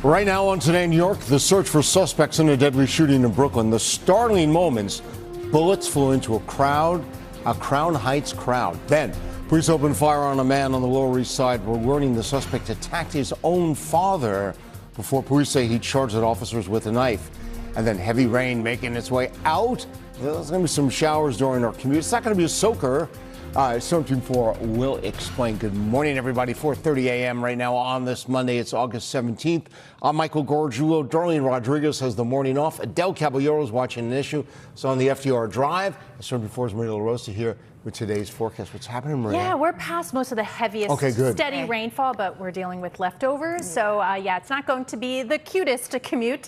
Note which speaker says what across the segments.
Speaker 1: Right now on Today in New York, the search for suspects in a deadly shooting in Brooklyn. The startling moments, bullets flew into a Crown Heights crowd. Then, police opened fire on a man on the Lower East Side. We're learning the suspect attacked his own father before police say he charged at officers with a knife. And then heavy rain making its way out. There's going to be some showers during our commute. It's not going to be a soaker. Storm Team 4 will explain. Good morning, everybody. 4:30 a.m. right now on this Monday. It's August 17th. I'm Michael Gargiulo. Darlene Rodriguez has the morning off. Adele Caballero is watching an issue. So on the FDR Drive. Storm Team 4's Maria LaRosa here with today's forecast. What's happening, Maria?
Speaker 2: Yeah, we're past most of the heaviest steady rainfall, but we're dealing with leftovers. So, yeah, it's not going to be the cutest to commute.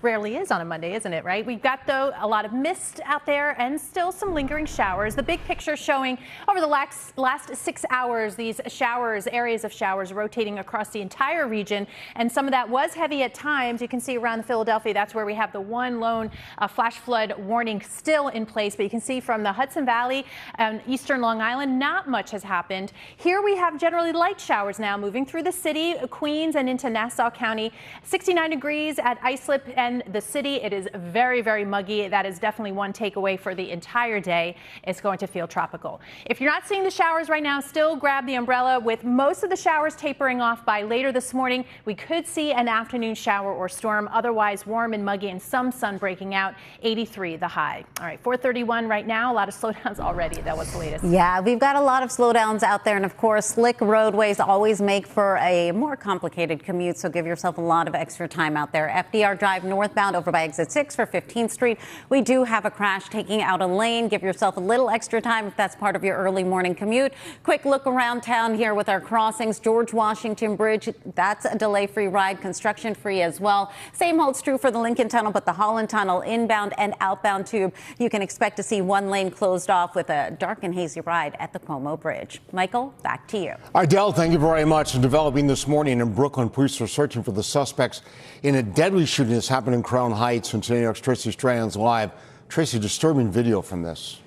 Speaker 2: Rarely is on a Monday, isn't it, right? We've got, though, a lot of mist out there and still some lingering showers. The big picture showing over the last 6 hours, these showers, areas of showers rotating across the entire region. And some of that was heavy at times. You can see around Philadelphia, that's where we have the one lone flash flood warning still in place. But you can see from the Hudson Valley and eastern Long Island, not much has happened. Here we have generally light showers now moving through the city, Queens and into Nassau County. 69 degrees at Islip and the city. It is very, very muggy. That is definitely one takeaway for the entire day. It's going to feel tropical. If you're not seeing the showers right now, still grab the umbrella. With most of the showers tapering off by later this morning, we could see an afternoon shower or storm. Otherwise warm and muggy and some sun breaking out. 83 the high. All right, 4:31 right now. A lot of slowdowns already. That was the latest.
Speaker 3: Yeah, we've got a lot of slowdowns out there. And of course, slick roadways always make for a more complicated commute. So give yourself a lot of extra time out there. FDR Drive northbound over by exit 6 for 15th Street. We do have a crash taking out a lane. Give yourself a little extra time if that's part of your early morning commute. Quick look around town here with our crossings. George Washington Bridge, that's a delay-free ride, construction-free as well. Same holds true for the Lincoln Tunnel, but the Holland Tunnel inbound and outbound tube, you can expect to see one lane closed off with a dark and hazy ride at the Cuomo Bridge. Michael, back to you.
Speaker 1: Adele, thank you very much. Developing this morning in Brooklyn, police are searching for the suspects in a deadly shooting that's happened in Crown Heights. And today, New York's Tracy Strahan's live. Tracy, disturbing video from this.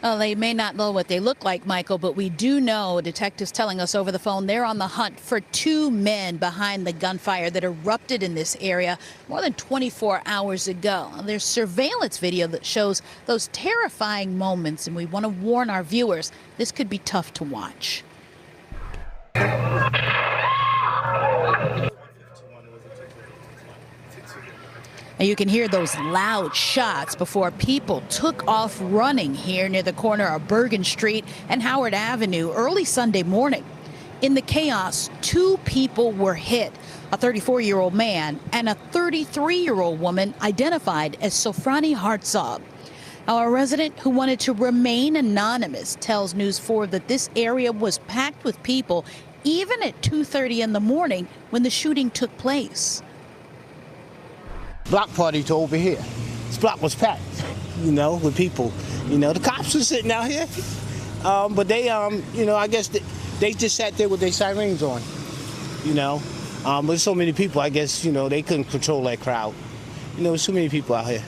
Speaker 4: Well, they may not know what they look like, Michael, but we do know, detectives telling us over the phone, they're on the hunt for two men behind the gunfire that erupted in this area more than 24 hours ago. There's surveillance video that shows those terrifying moments, and we want to warn our viewers, this could be tough to watch. And you can hear those loud shots before people took off running here near the corner of Bergen Street and Howard Avenue early Sunday morning. In the chaos, two people were hit, a 34-year-old man and a 33-year-old woman identified as Sofrani Hartzog. Now, a resident who wanted to remain anonymous tells News 4 that this area was packed with people even at 2:30 in the morning when the shooting took place.
Speaker 5: Block party to over here. This block was packed, with people. The cops were sitting out here, but they, I guess they just sat there with their sirens on, With so many people, I guess, they couldn't control that crowd. There's so many people out here.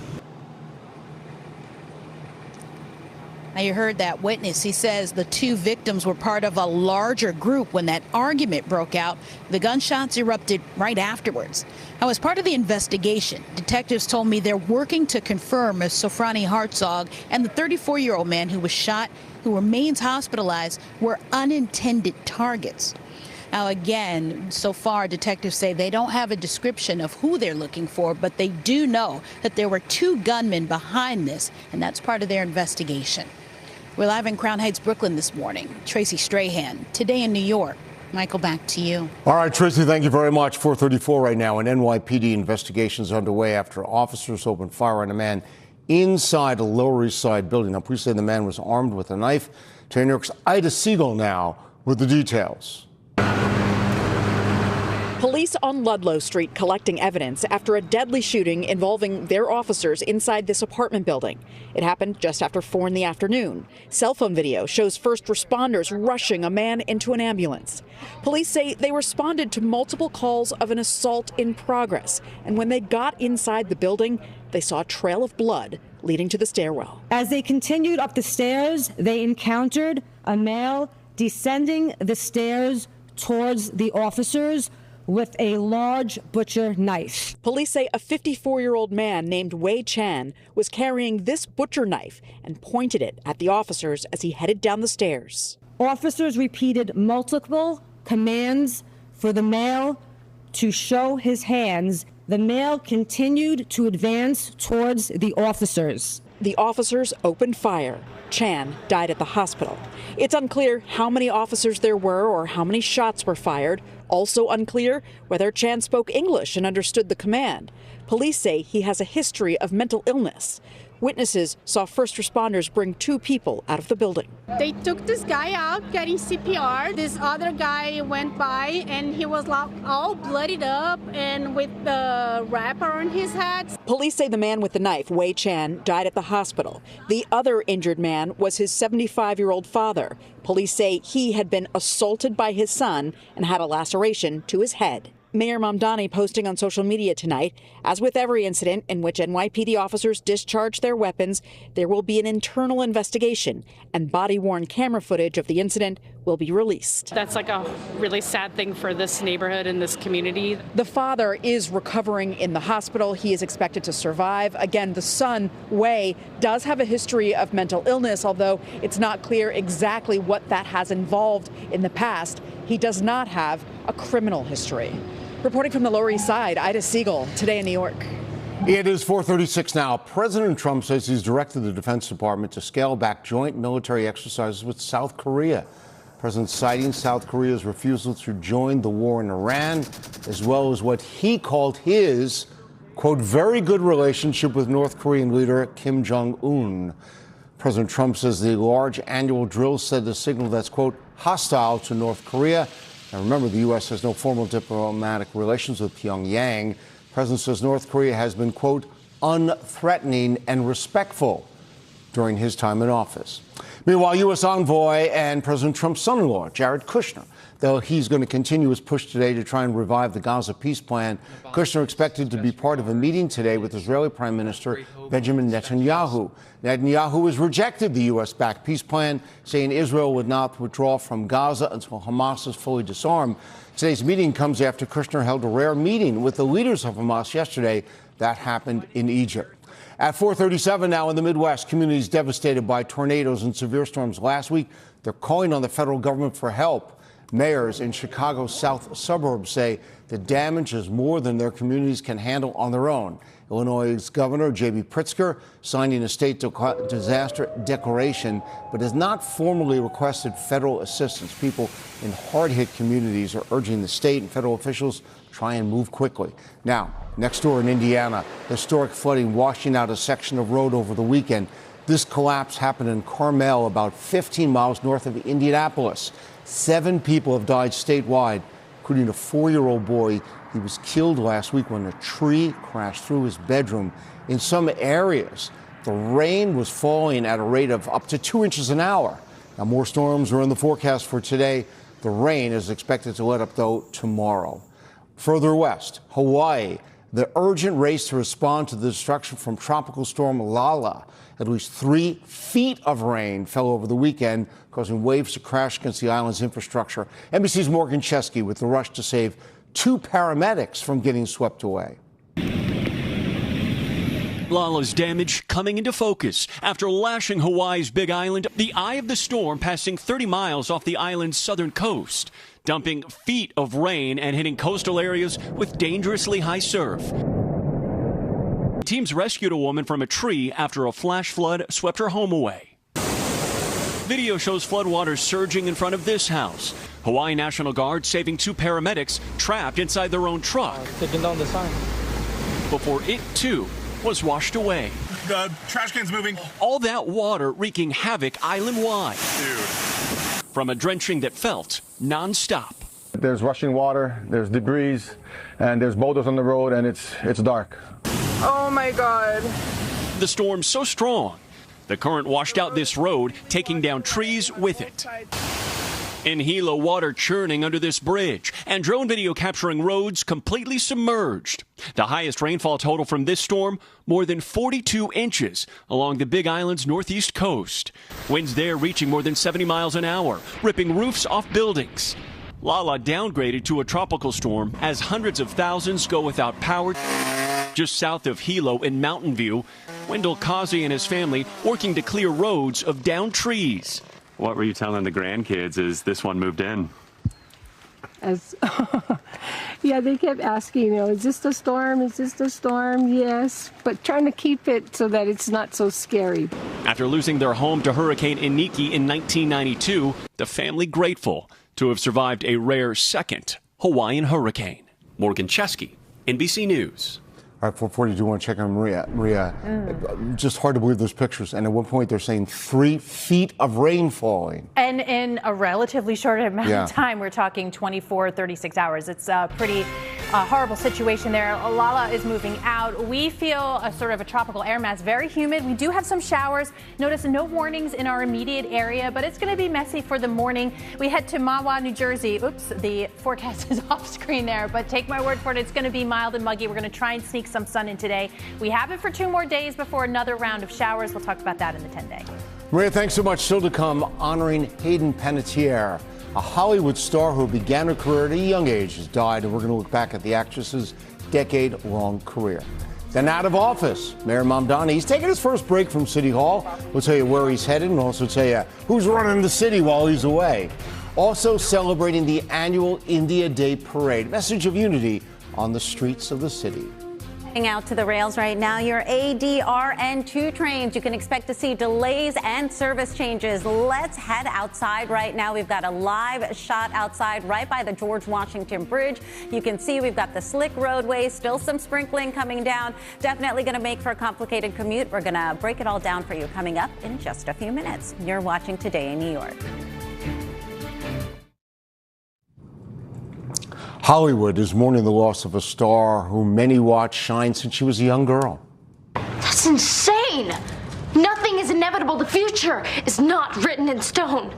Speaker 4: Now, you heard that witness. He says the two victims were part of a larger group when that argument broke out. The gunshots erupted right afterwards. Now, as part of the investigation, detectives told me they're working to confirm if Sofrani Hartzog and the 34-year-old man who was shot, who remains hospitalized, were unintended targets. Now, again, so far, detectives say they don't have a description of who they're looking for, but they do know that there were two gunmen behind this, and that's part of their investigation. We're live in Crown Heights, Brooklyn this morning. Tracy Strahan, Today in New York. Michael, back to you.
Speaker 1: All right, Tracy, thank you very much. 4:34 right now. An NYPD investigation is underway after officers opened fire on a man inside a Lower East Side building. Now, police say the man was armed with a knife. Today in New York's Ida Siegel now with the details.
Speaker 6: Police on Ludlow Street collecting evidence after a deadly shooting involving their officers inside this apartment building. It happened just after 4 in the afternoon. Cell phone video shows first responders rushing a man into an ambulance. Police say they responded to multiple calls of an assault in progress. And when they got inside the building, they saw a trail of blood leading to the stairwell.
Speaker 7: As they continued up the stairs, they encountered a male descending the stairs towards the officers, with a large butcher knife.
Speaker 6: Police say a 54-year-old man named Wei Chan was carrying this butcher knife and pointed it at the officers as he headed down the stairs.
Speaker 7: Officers repeated multiple commands for the male to show his hands. The male continued to advance towards the officers.
Speaker 6: The officers opened fire. Chan died at the hospital. It's unclear how many officers there were or how many shots were fired. Also unclear whether Chan spoke English and understood the command. Police say he has a history of mental illness. Witnesses saw first responders bring 2 people out of the building.
Speaker 8: They took this guy out getting CPR. This other guy went by and he was all bloodied up and with the wrapper on his head.
Speaker 6: Police say the man with the knife, Wei Chan, died at the hospital. The other injured man was his 75-year-old father. Police say he had been assaulted by his son and had a laceration to his head. Mayor Mamdani posting on social media tonight, as with every incident in which NYPD officers discharge their weapons, there will be an internal investigation and body-worn camera footage of the incident will be released.
Speaker 9: That's like a really sad thing for this neighborhood and this community.
Speaker 6: The father is recovering in the hospital. He is expected to survive. Again, the son, Wei, does have a history of mental illness, although it's not clear exactly what that has involved in the past. He does not have a criminal history. Reporting from the Lower East Side, Ida Siegel, Today in New York.
Speaker 1: It is 4:36 now. President Trump says he's directed the Defense Department to scale back joint military exercises with South Korea. The president citing South Korea's refusal to join the war in Iran, as well as what he called his, quote, very good relationship with North Korean leader Kim Jong-un. President Trump says the large annual drill sent a signal that's, quote, hostile to North Korea. Now, remember, the U.S. has no formal diplomatic relations with Pyongyang. The president says North Korea has been, quote, unthreatening and respectful during his time in office. Meanwhile, U.S. envoy and President Trump's son-in-law, Jared Kushner, though he's going to continue his push today to try and revive the Gaza peace plan. Kushner expected to be part of a meeting today with Israeli Prime Minister Benjamin Netanyahu. Netanyahu has rejected the U.S.-backed peace plan, saying Israel would not withdraw from Gaza until Hamas is fully disarmed. Today's meeting comes after Kushner held a rare meeting with the leaders of Hamas yesterday. That happened in Egypt. At 4:37 now in the Midwest, communities devastated by tornadoes and severe storms last week. They're calling on the federal government for help. Mayors in Chicago's south suburbs say the damage is more than their communities can handle on their own. Illinois' Governor J.B. Pritzker signing a state disaster declaration, but has not formally requested federal assistance. People in hard-hit communities are urging the state and federal officials try and move quickly. Now, next door in Indiana, historic flooding washing out a section of road over the weekend. This collapse happened in Carmel, about 15 miles north of Indianapolis. 7 people have died statewide, including a 4-year-old boy. He was killed last week when a tree crashed through his bedroom. In some areas, the rain was falling at a rate of up to 2 inches an hour. Now, more storms are in the forecast for today. The rain is expected to let up, though, tomorrow. Further west, Hawaii, the urgent race to respond to the destruction from tropical storm Lala. At least 3 feet of rain fell over the weekend, causing waves to crash against the island's infrastructure. NBC's Morgan Chesky with the rush to save 2 paramedics from getting swept away.
Speaker 10: Lala's damage coming into focus after lashing Hawaii's Big Island, the eye of the storm passing 30 miles off the island's southern coast, dumping feet of rain and hitting coastal areas with dangerously high surf. Teams rescued a woman from a tree after a flash flood swept her home away. Video shows floodwaters surging in front of this house. Hawaii National Guard saving 2 paramedics trapped inside their own truck.
Speaker 11: Taking down the sign.
Speaker 10: Before it, too, was washed away.
Speaker 12: The trash can's moving.
Speaker 10: All that water wreaking havoc island-wide.
Speaker 12: Dude.
Speaker 10: From a drenching that felt non-stop.
Speaker 13: There's rushing water, there's debris, and there's boulders on the road, and it's dark.
Speaker 14: Oh my God.
Speaker 10: The storm so strong, the current washed out this road, taking down trees with it. In Hilo, water churning under this bridge, and drone video capturing roads completely submerged. The highest rainfall total from this storm, more than 42 inches along the Big Island's northeast coast. Winds there reaching more than 70 miles an hour, ripping roofs off buildings. Lala downgraded to a tropical storm as hundreds of thousands go without power. Just south of Hilo in Mountain View, Wendell Causey and his family working to clear roads of downed trees.
Speaker 11: What were you telling the grandkids as this one moved in?
Speaker 15: Yeah, they kept asking, is this the storm? Is this the storm? Yes, but trying to keep it so that it's not so scary.
Speaker 10: After losing their home to Hurricane Iniki in 1992, the family grateful to have survived a rare second Hawaiian hurricane. Morgan Chesky, NBC News.
Speaker 1: All right, 440, do want to check on Maria. Maria, just hard to believe those pictures. And at one point, they're saying 3 feet of rain falling.
Speaker 2: And in a relatively short amount of time, we're talking 24, 36 hours. It's a pretty horrible situation there. Lala is moving out. We feel a sort of a tropical air mass, very humid. We do have some showers. Notice no warnings in our immediate area, but it's going to be messy for the morning. We head to Mahwah, New Jersey. Oops, the forecast is off screen there, but take my word for it. It's going to be mild and muggy. We're going to try and sneak some sun in today. We have it for 2 more days before another round of showers. We'll talk about that in the 10-day.
Speaker 1: Maria, thanks so much. Still to come, honoring Hayden Panettiere, a Hollywood star who began her career at a young age, has died, and we're going to look back at the actress's decade-long career. Then out of office, Mayor Mamdani, he's taking his first break from City Hall. We'll tell you where he's headed and also tell you who's running the city while he's away. Also celebrating the annual India Day Parade, message of unity on the streets of the city.
Speaker 3: Out to the rails right now, your ADRN2 trains. You can expect to see delays and service changes. Let's head outside right now. We've got a live shot outside right by the George Washington Bridge. You can see we've got the slick roadway, still some sprinkling coming down. Definitely going to make for a complicated commute. We're going to break it all down for you coming up in just a few minutes. You're watching Today in New York.
Speaker 1: Hollywood is mourning the loss of a star who many watched shine since she was a young girl.
Speaker 16: That's insane! Nothing is inevitable. The future is not written in stone.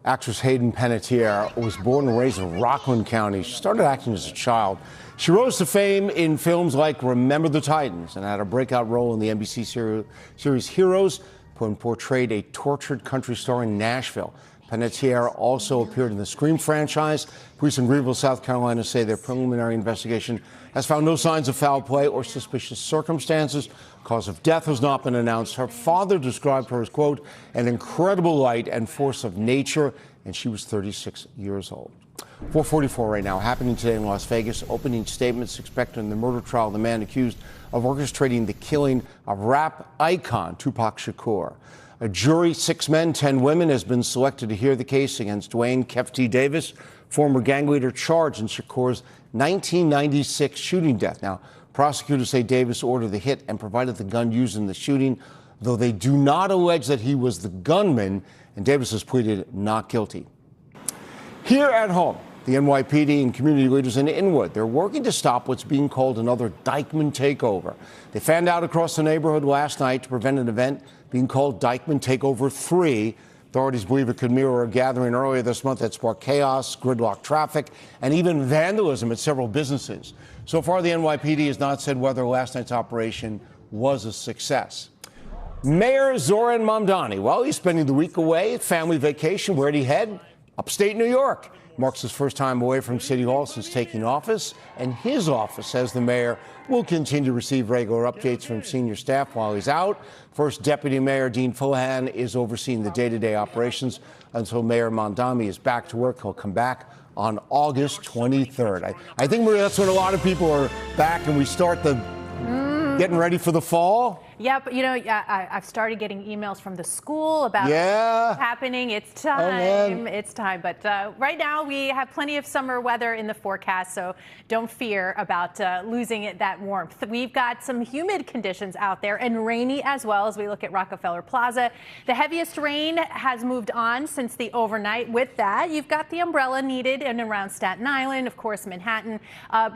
Speaker 1: Actress Hayden Panettiere was born and raised in Rockland County. She started acting as a child. She rose to fame in films like Remember the Titans and had a breakout role in the NBC series Heroes, when portrayed a tortured country star in Nashville. Panettiere also appeared in the Scream franchise. Police in Greenville, South Carolina say their preliminary investigation has found no signs of foul play or suspicious circumstances. Cause of death has not been announced. Her father described her as, quote, an incredible light and force of nature, and she was 36 years old. 444 right now, happening today in Las Vegas. Opening statements expected in the murder trial of the man accused of orchestrating the killing of rap icon Tupac Shakur. A jury, 6 men, 10 women, has been selected to hear the case against Dwayne Kefty Davis, former gang leader charged in Shakur's 1996 shooting death. Now, prosecutors say Davis ordered the hit and provided the gun used in the shooting, though they do not allege that he was the gunman, and Davis has pleaded not guilty. Here at home, the NYPD and community leaders in Inwood, they're working to stop what's being called another Dykeman takeover. They fanned out across the neighborhood last night to prevent an event being called Dykeman Takeover 3. Authorities believe it could mirror a gathering earlier this month that sparked chaos, gridlocked traffic, and even vandalism at several businesses. So far, the NYPD has not said whether last night's operation was a success. Mayor Zoran Mamdani, well, he's spending the week away, family vacation. Where'd he head? Upstate New York. Marks his first time away from City Hall since taking office, and his office, says the mayor, will continue to receive regular updates from senior staff while he's out. First Deputy Mayor Dean Fullahan is overseeing the day-to-day operations until Mayor Mamdani is back to work. He'll come back on August 23rd. I think, Maria, that's when a lot of people are back and we start the getting ready for the fall.
Speaker 2: Yeah, but I've started getting emails from the school about what's happening. It's time. It's time. But right now we have plenty of summer weather in the forecast, so don't fear about losing that warmth. We've got some humid conditions out there and rainy as well as we look at Rockefeller Plaza. The heaviest rain has moved on since the overnight. With that, you've got the umbrella needed in and around Staten Island, of course, Manhattan,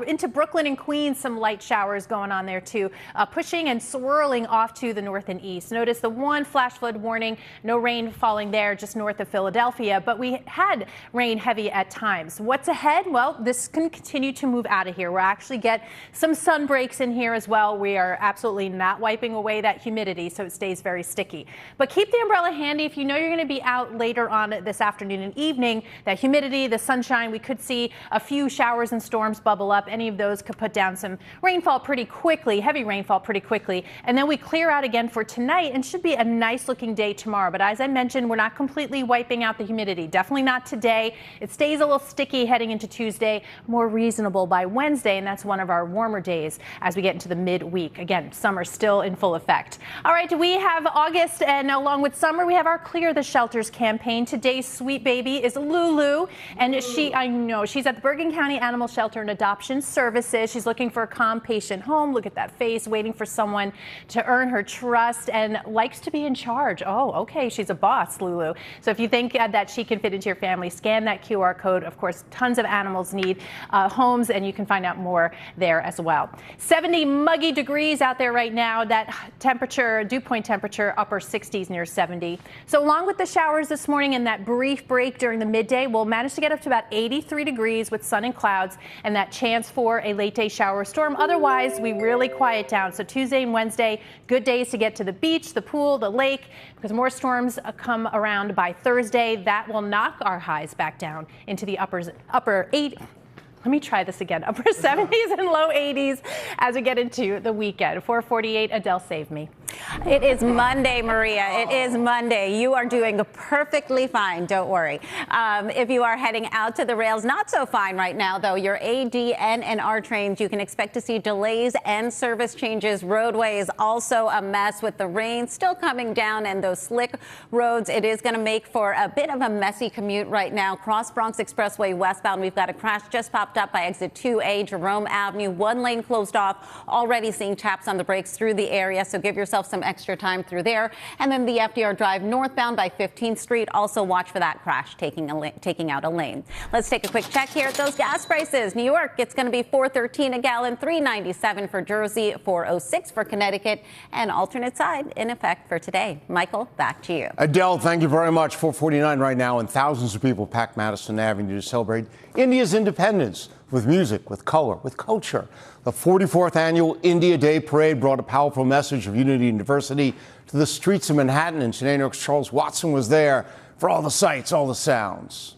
Speaker 2: into Brooklyn and Queens, some light showers going on there too, pushing and swirling off to the north and east. Notice the one flash flood warning, no rain falling there just north of Philadelphia, but we had rain heavy at times. What's ahead? Well, this can continue to move out of here. We'll actually get some sun breaks in here as well. We are absolutely not wiping away that humidity, so it stays very sticky. But keep the umbrella handy if you know you're going to be out later on this afternoon and evening. That humidity, the sunshine, we could see a few showers and storms bubble up. Any of those could put down some rainfall pretty quickly, heavy rainfall pretty quickly. And then we clear out again for tonight and should be a nice looking day tomorrow. But as I mentioned, we're not completely wiping out the humidity. Definitely not today. It stays a little sticky heading into Tuesday, more reasonable by Wednesday. And that's one of our warmer days as we get into the midweek. Again, summer still in full effect. All right, we have August, and along with summer, we have our Clear the Shelters campaign. Today's sweet baby is Lulu, and she's at the Bergen County Animal Shelter and Adoption Services. She's looking for a calm, patient home. Look at that face, waiting for someone to earn her trust, and likes to be in charge. Oh, okay, she's a boss, Lulu. So if you think that she can fit into your family, scan that QR code. Of course, tons of animals need homes, and you can find out more there as well. 70 muggy degrees out there right now. That temperature, dew point temperature, upper 60s near 70. So along with the showers this morning and that brief break during the midday, we'll manage to get up to about 83 degrees with sun and clouds and that chance for a late day shower or storm. Otherwise, we really quiet down. So Tuesday and Wednesday, good days to get to the beach, the pool, the lake, because more storms come around by Thursday. That will knock our highs back down into the upper 70s and low 80s as we get into the weekend. 4:48, Adele saved me.
Speaker 3: It is Monday, Maria. It is Monday. You are doing perfectly fine. Don't worry. If you are heading out to the rails, not so fine right now, though. Your AD, N, and R trains, you can expect to see delays and service changes. Roadways also a mess with the rain still coming down and those slick roads. It is going to make for a bit of a messy commute right now. Cross Bronx Expressway westbound. We've got a crash just popped up by exit 2A, Jerome Avenue. One lane closed off. Already seeing taps on the brakes through the area, so give yourself some extra time through there. And then the FDR Drive northbound by 15th Street. Also watch for that crash taking out a lane. Let's take a quick check here at those gas prices. New York, it's going to be $4.13 a gallon, $3.97 for Jersey, $4.06 for Connecticut, and alternate side in effect for today. Michael, back to you.
Speaker 1: Adele, thank you very much. 4:49 right now, and thousands of people pack Madison Avenue to celebrate India's independence with music, with color, with culture. The 44th annual India Day Parade brought a powerful message of unity and diversity to the streets of Manhattan, and Today New York's Charles Watson was there for all the sights, all the sounds.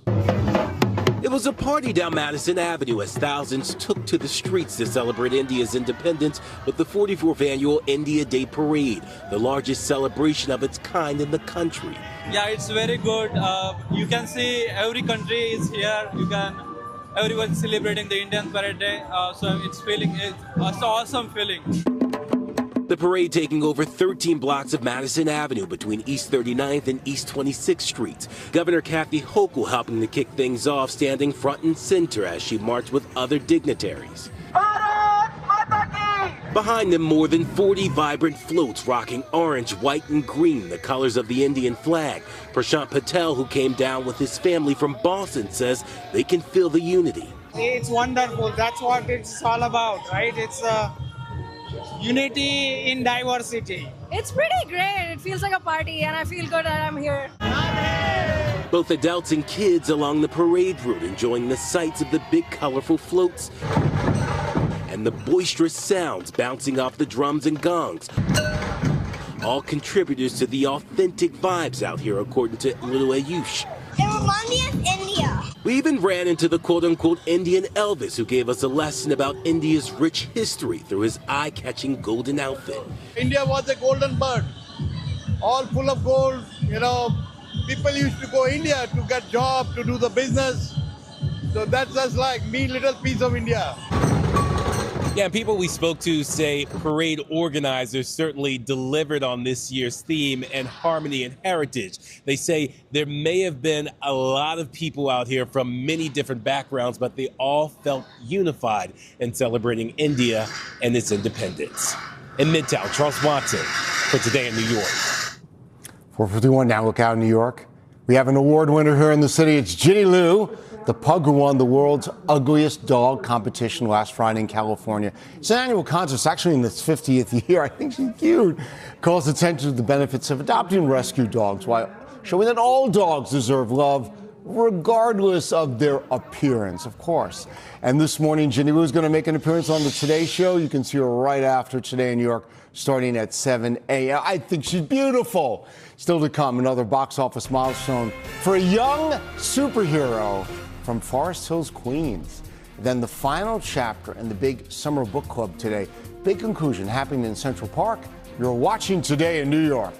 Speaker 17: It was a party down Madison Avenue as thousands took to the streets to celebrate India's independence with the 44th annual India Day Parade, the largest celebration of its kind in the country.
Speaker 18: Yeah, it's very good. You can see every country is here. Everyone's celebrating the Indian Parade Day, so it's an awesome feeling.
Speaker 17: The parade taking over 13 blocks of Madison Avenue between East 39th and East 26th Streets. Governor Kathy Hochul helping to kick things off, standing front and center as she marched with other dignitaries. Behind them, more than 40 vibrant floats rocking orange, white, and green, the colors of the Indian flag. Prashant Patel, who came down with his family from Boston, says they can feel the unity.
Speaker 18: It's wonderful. That's what it's all about, right? It's unity in diversity.
Speaker 19: It's pretty great. It feels like a party, and I feel good that I'm here.
Speaker 17: Both adults and kids along the parade route enjoying the sights of the big colorful floats and the boisterous sounds bouncing off the drums and gongs. All contributors to the authentic vibes out here, according to Lulu Ayush.
Speaker 20: It reminds me of India.
Speaker 17: We even ran into the quote-unquote Indian Elvis, who gave us a lesson about India's rich history through his eye-catching golden outfit.
Speaker 21: India was a golden bird, all full of gold. You know, people used to go India to get job, to do the business. So that's just like me, little piece of India.
Speaker 22: Yeah, people we spoke to say parade organizers certainly delivered on this year's theme and harmony and heritage. They say there may have been a lot of people out here from many different backgrounds, but they all felt unified in celebrating India and its independence. In Midtown, Charles Watson for Today in New York. 4:51 now, look out in New York. We have an award winner here in the city. It's Ginny Lou.
Speaker 1: the pug who won the world's ugliest dog competition last Friday in California. It's an annual contest, actually in its 50th year. I think she's cute. Calls attention to the benefits of adopting and rescue dogs while showing that all dogs deserve love, regardless of their appearance, of course. And this morning, Ginny Lou is going to make an appearance on the Today Show. You can see her right after Today in New York, starting at 7 a.m. I think she's beautiful. Still to come, another box office milestone for a young superhero from Forest Hills, Queens. Then the final chapter in the big summer book club today. Big conclusion happening in Central Park. You're watching Today in New York.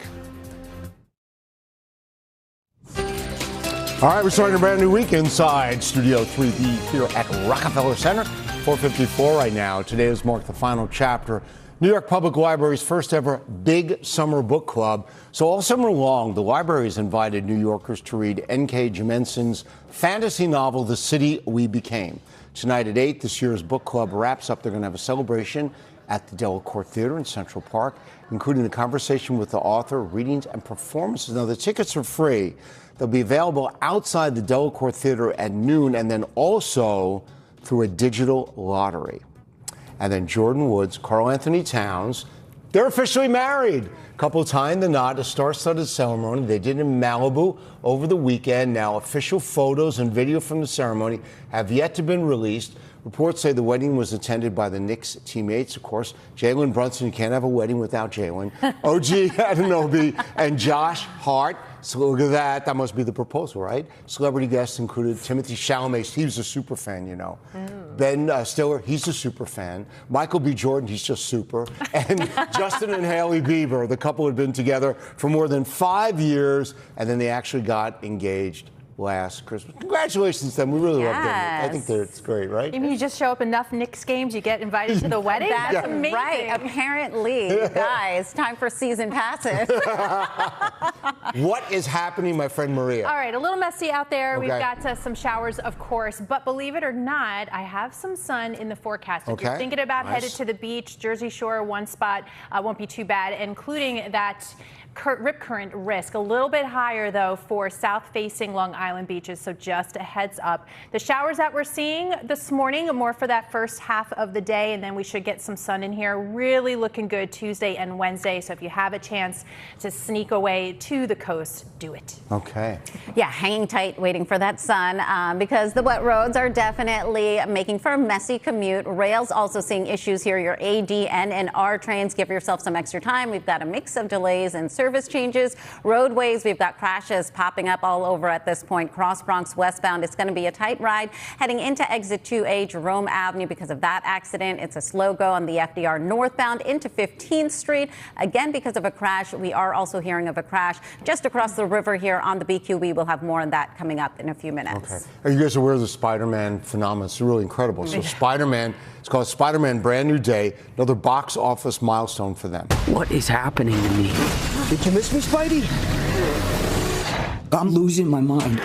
Speaker 1: All right, we're starting a brand new week inside Studio 3B here at Rockefeller Center. 4:54 right now. Today has marked the final chapter. New York Public Library's first ever big summer book club. So all summer long, the library's invited New Yorkers to read N.K. Jemisin's fantasy novel, The City We Became. Tonight at 8, this year's book club wraps up. They're going to have a celebration at the Delacorte Theater in Central Park, including a conversation with the author, readings, and performances. Now, the tickets are free. They'll be available outside the Delacorte Theater at noon, and then also through a digital lottery. And then Jordan Woods, Carl Anthony Towns, they're officially married. Couple tying the knot, a star-studded ceremony they did in Malibu over the weekend. Now, official photos and video from the ceremony have yet to be released. Reports say the wedding was attended by the Knicks teammates, of course. Jalen Brunson, you can't have a wedding without Jalen. OG Anunoby and Josh Hart. So look at that. That must be the proposal, right? Celebrity guests included Timothée Chalamet. He was a super fan, you know. Ben Stiller, he's a super fan. Michael B. Jordan, he's just super. And Justin and Hailey Bieber, the couple had been together for more than 5 years, and then they actually got engaged last Christmas. Congratulations to them. We really loved them. I think it's great, right?
Speaker 2: You mean you just show up enough Knicks games, you get invited to the wedding? That's amazing.
Speaker 3: Right. Apparently, guys, time for season passes.
Speaker 1: What is happening, my friend Maria?
Speaker 2: All right, a little messy out there. Okay. We've got some showers, of course, but believe it or not, I have some sun in the forecast. If you're thinking about headed to the beach, Jersey Shore, one spot won't be too bad, including that rip current risk. A little bit higher, though, for south-facing Long Island beaches, so just a heads up. The showers that we're seeing this morning are more for that first half of the day, and then we should get some sun in here. Really looking good Tuesday and Wednesday, so if you have a chance to sneak away to the coast, do it.
Speaker 1: Okay.
Speaker 3: Yeah, hanging tight, waiting for that sun, because the wet roads are definitely making for a messy commute. Rail's also seeing issues here. Your AD, N, and R trains, give yourself some extra time. We've got a mix of delays and service changes. Roadways, we've got crashes popping up all over at this point. Cross Bronx westbound, it's going to be a tight ride heading into exit 2A Jerome Avenue because of that accident. It's a slow go on the FDR northbound into 15th Street. Again, because of a crash. We are also hearing of a crash just across the river here on the BQE. We'll have more on that coming up in a few minutes.
Speaker 1: Okay. Are you guys aware of the Spider-Man phenomenon? It's really incredible. So Spider-Man, it's called Spider-Man Brand New Day, another box office milestone for them.
Speaker 4: What is happening to me? Did you miss me, Spidey? I'm losing my mind.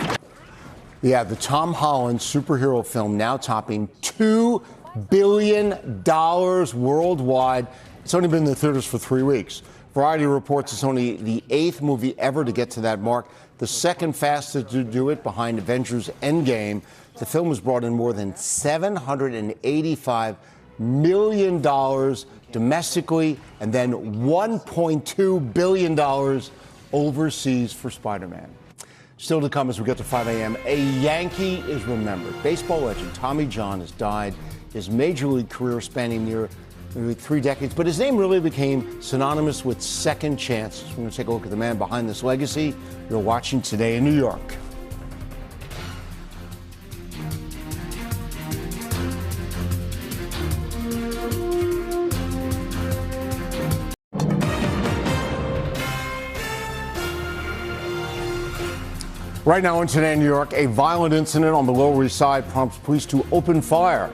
Speaker 1: Yeah, the Tom Holland superhero film now topping $2 billion worldwide. It's only been in the theaters for 3 weeks. Variety reports it's only the 8th movie ever to get to that mark, the second fastest to do it behind Avengers Endgame. The film has brought in more than $785 million domestically, and then $1.2 billion overseas for Spider-Man. Still to come as we get to 5 a.m., a Yankee is remembered. Baseball legend Tommy John has died. His major league career spanning nearly 3 decades, but his name really became synonymous with second chances. We're going to take a look at the man behind this legacy. You're watching Today in New York. Right now in Today, New York, a violent incident on the Lower East Side prompts police to open fire.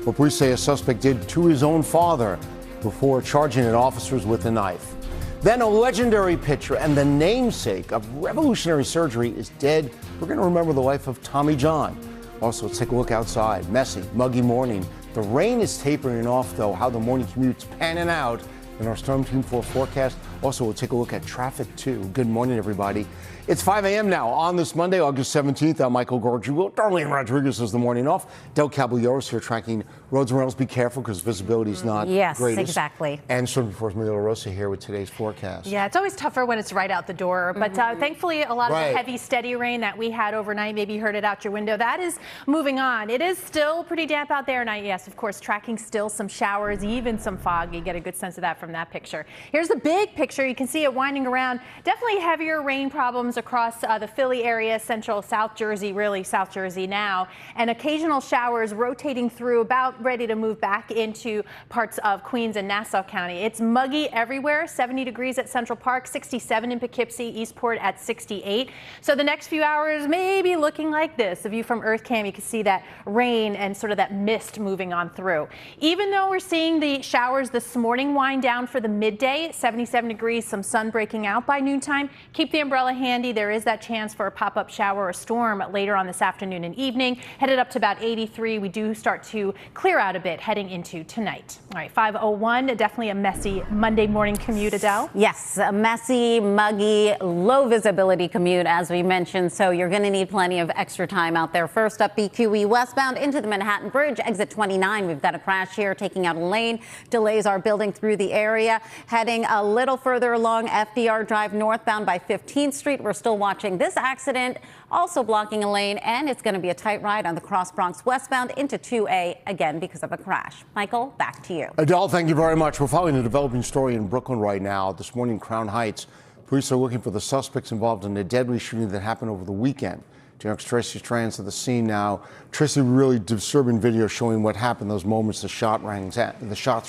Speaker 1: What police say a suspect did to his own father before charging at officers with a knife. Then a legendary pitcher and the namesake of revolutionary surgery is dead. We're going to remember the life of Tommy John. Also, let's take a look outside. Messy, muggy morning. The rain is tapering off, though. How the morning commute's panning out in our Storm Team 4 forecast. Also, we'll take a look at traffic, too. Good morning, everybody. It's 5 a.m. now on this Monday, August 17th. I'm Michael Gargiulo. Darlene Rodriguez is the morning off. Del Caballeros here tracking roads and rails. Be careful because visibility is not
Speaker 3: yes,
Speaker 1: greatest.
Speaker 3: Exactly.
Speaker 1: And Stormy Force Maria Rosa here with today's forecast.
Speaker 2: Yeah, it's always tougher when it's right out the door. But thankfully, a lot of the heavy, steady rain that we had overnight, maybe you heard it out your window, that is moving on. It is still pretty damp out there. And yes, of course, tracking still some showers, even some fog. You get a good sense of that from that picture. Here's the big picture. You can see it winding around. Definitely heavier rain problems across the Philly area, central South Jersey, really South Jersey now, and occasional showers rotating through, about ready to move back into parts of Queens and Nassau County. It's muggy everywhere, 70 degrees at Central Park, 67 in Poughkeepsie, Eastport at 68. So the next few hours may be looking like this. A view from Earth Cam, you can see that rain and sort of that mist moving on through. Even though we're seeing the showers this morning wind down for the midday, 77 degrees, some sun breaking out by noontime, keep the umbrella handy. There is that chance for a pop-up shower or storm later on this afternoon and evening. Headed up to about 83. We do start to clear out a bit heading into tonight. All right, 5:01, definitely a messy Monday morning commute, Adele.
Speaker 3: Yes, a messy, muggy, low visibility commute, as we mentioned. So you're going to need plenty of extra time out there. First up, BQE westbound into the Manhattan Bridge, exit 29. We've got a crash here taking out a lane. Delays are building through the area. Heading a little further along FDR Drive northbound by 15th Street. We're still watching this accident, also blocking a lane, and it's going to be a tight ride on the Cross Bronx westbound into 2A, again because of a crash. Michael, back to you.
Speaker 1: Adele, thank you very much. We're following a developing story in Brooklyn right now. This morning, Crown Heights, police are looking for the suspects involved in a deadly shooting that happened over the weekend. New York's Tracy Strand's at the scene now. Tracy, really disturbing video showing what happened those moments the shots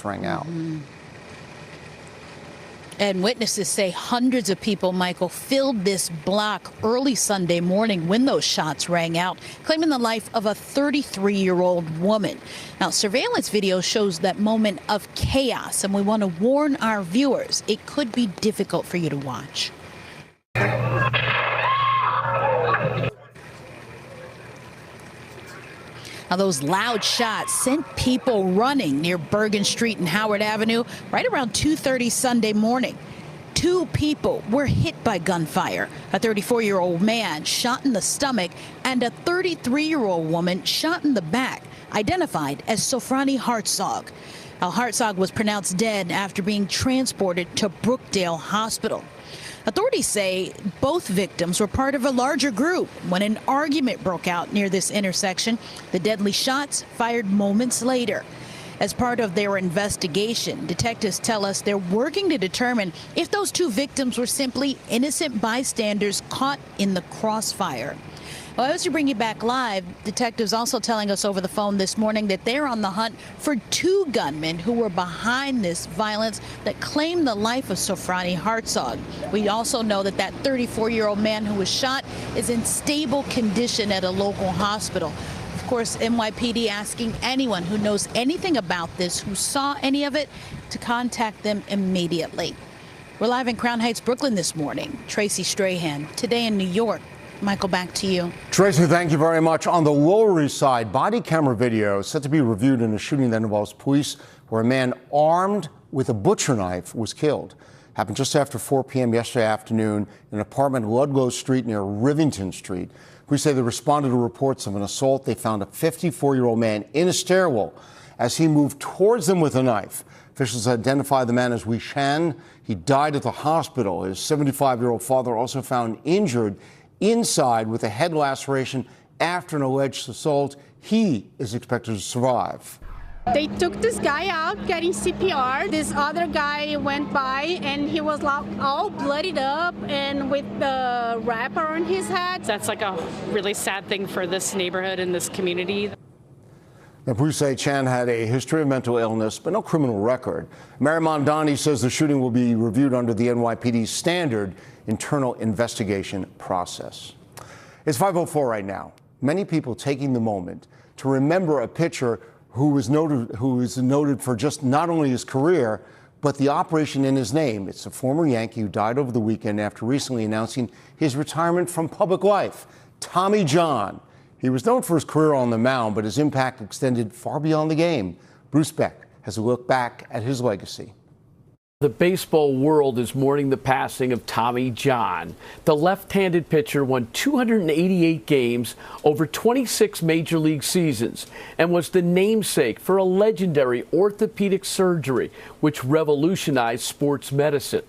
Speaker 1: rang out.
Speaker 5: And witnesses say hundreds of people, Michael, filled this block early Sunday morning when those shots rang out, claiming the life of a 33-year-old woman. Now, surveillance video shows that moment of chaos, and we want to warn our viewers, it could be difficult for you to watch. Now, those loud shots sent people running near Bergen Street and Howard Avenue right around 2:30 Sunday morning. 2 people were hit by gunfire. A 34-year-old man shot in the stomach and a 33-year-old woman shot in the back, identified as Sofrani Hartzog. Now, Hartzog was pronounced dead after being transported to Brookdale Hospital. Authorities say both victims were part of a larger group when an argument broke out near this intersection. The deadly shots fired moments later. As part of their investigation, detectives tell us they're working to determine if those 2 victims were simply innocent bystanders caught in the crossfire. Well, as we bring you back live, detectives also telling us over the phone this morning that they're on the hunt for 2 gunmen who were behind this violence that claimed the life of Sofrani Hartzog. We also know that that 34-year-old man who was shot is in stable condition at a local hospital. Of course, NYPD asking anyone who knows anything about this, who saw any of it, to contact them immediately. We're live in Crown Heights, Brooklyn this morning. Tracy Strahan, today in New York. Michael, back to you.
Speaker 1: Tracy, thank you very much. On the Lower East Side, body camera video set to be reviewed in a shooting that involves police where a man armed with a butcher knife was killed. Happened just after 4 p.m. yesterday afternoon in an apartment at Ludlow Street near Rivington Street. Police say they responded to reports of an assault. They found a 54-year-old man in a stairwell as he moved towards them with a knife. Officials identified the man as Wei Shan. He died at the hospital. His 75-year-old father also found injured inside with a head laceration after an alleged assault. He is expected to survive.
Speaker 8: They took this guy out getting CPR. This other guy went by and he was all bloodied up and with the wrapper on his head.
Speaker 9: That's like a really sad thing for this neighborhood and this community.
Speaker 1: Now, police say Chan had a history of mental illness, but no criminal record. Mary Mondani says the shooting will be reviewed under the NYPD's standard internal investigation process. It's 5:04 right now. Many people taking the moment to remember a pitcher who is noted for just not only his career, but the operation in his name. It's a former Yankee who died over the weekend after recently announcing his retirement from public life. Tommy John. He was known for his career on the mound, but his impact extended far beyond the game. Bruce Beck has a look back at his legacy.
Speaker 6: The baseball world is mourning the passing of Tommy John. The left-handed pitcher won 288 games over 26 major league seasons and was the namesake for a legendary orthopedic surgery which revolutionized sports medicine.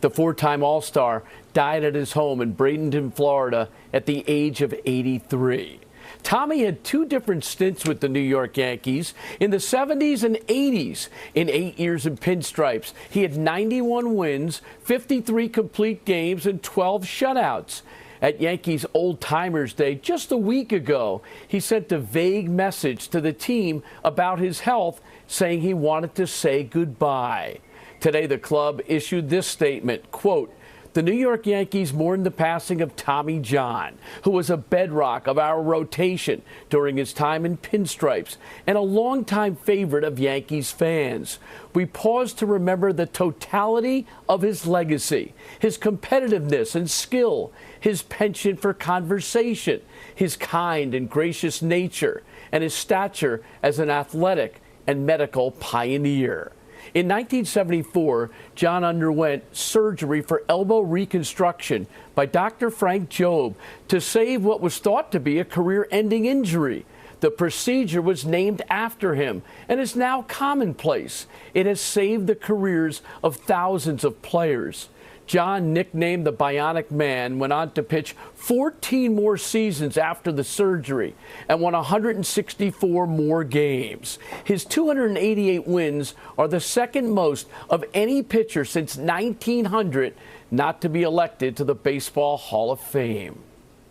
Speaker 6: The four-time All-Star died at his home in Bradenton, Florida at the age of 83. Tommy had two different stints with the New York Yankees in the 70s and 80s. In 8 years in pinstripes, he had 91 wins, 53 complete games, and 12 shutouts. At Yankees Old Timers Day just a week ago, he sent a vague message to the team about his health, saying he wanted to say goodbye. Today, the club issued this statement, quote, "The New York Yankees mourn the passing of Tommy John, who was a bedrock of our rotation during his time in pinstripes and a longtime favorite of Yankees fans. We pause to remember the totality of his legacy, his competitiveness and skill, his penchant for conversation, his kind and gracious nature, and his stature as an athletic and medical pioneer." In 1974, John underwent surgery for elbow reconstruction by Dr. Frank Jobe to save what was thought to be a career-ending injury. The procedure was named after him and is now commonplace. It has saved the careers of thousands of players. John, nicknamed the Bionic Man, went on to pitch 14 more seasons after the surgery and won 164 more games. His 288 wins are the second most of any pitcher since 1900 not to be elected to the Baseball Hall of Fame.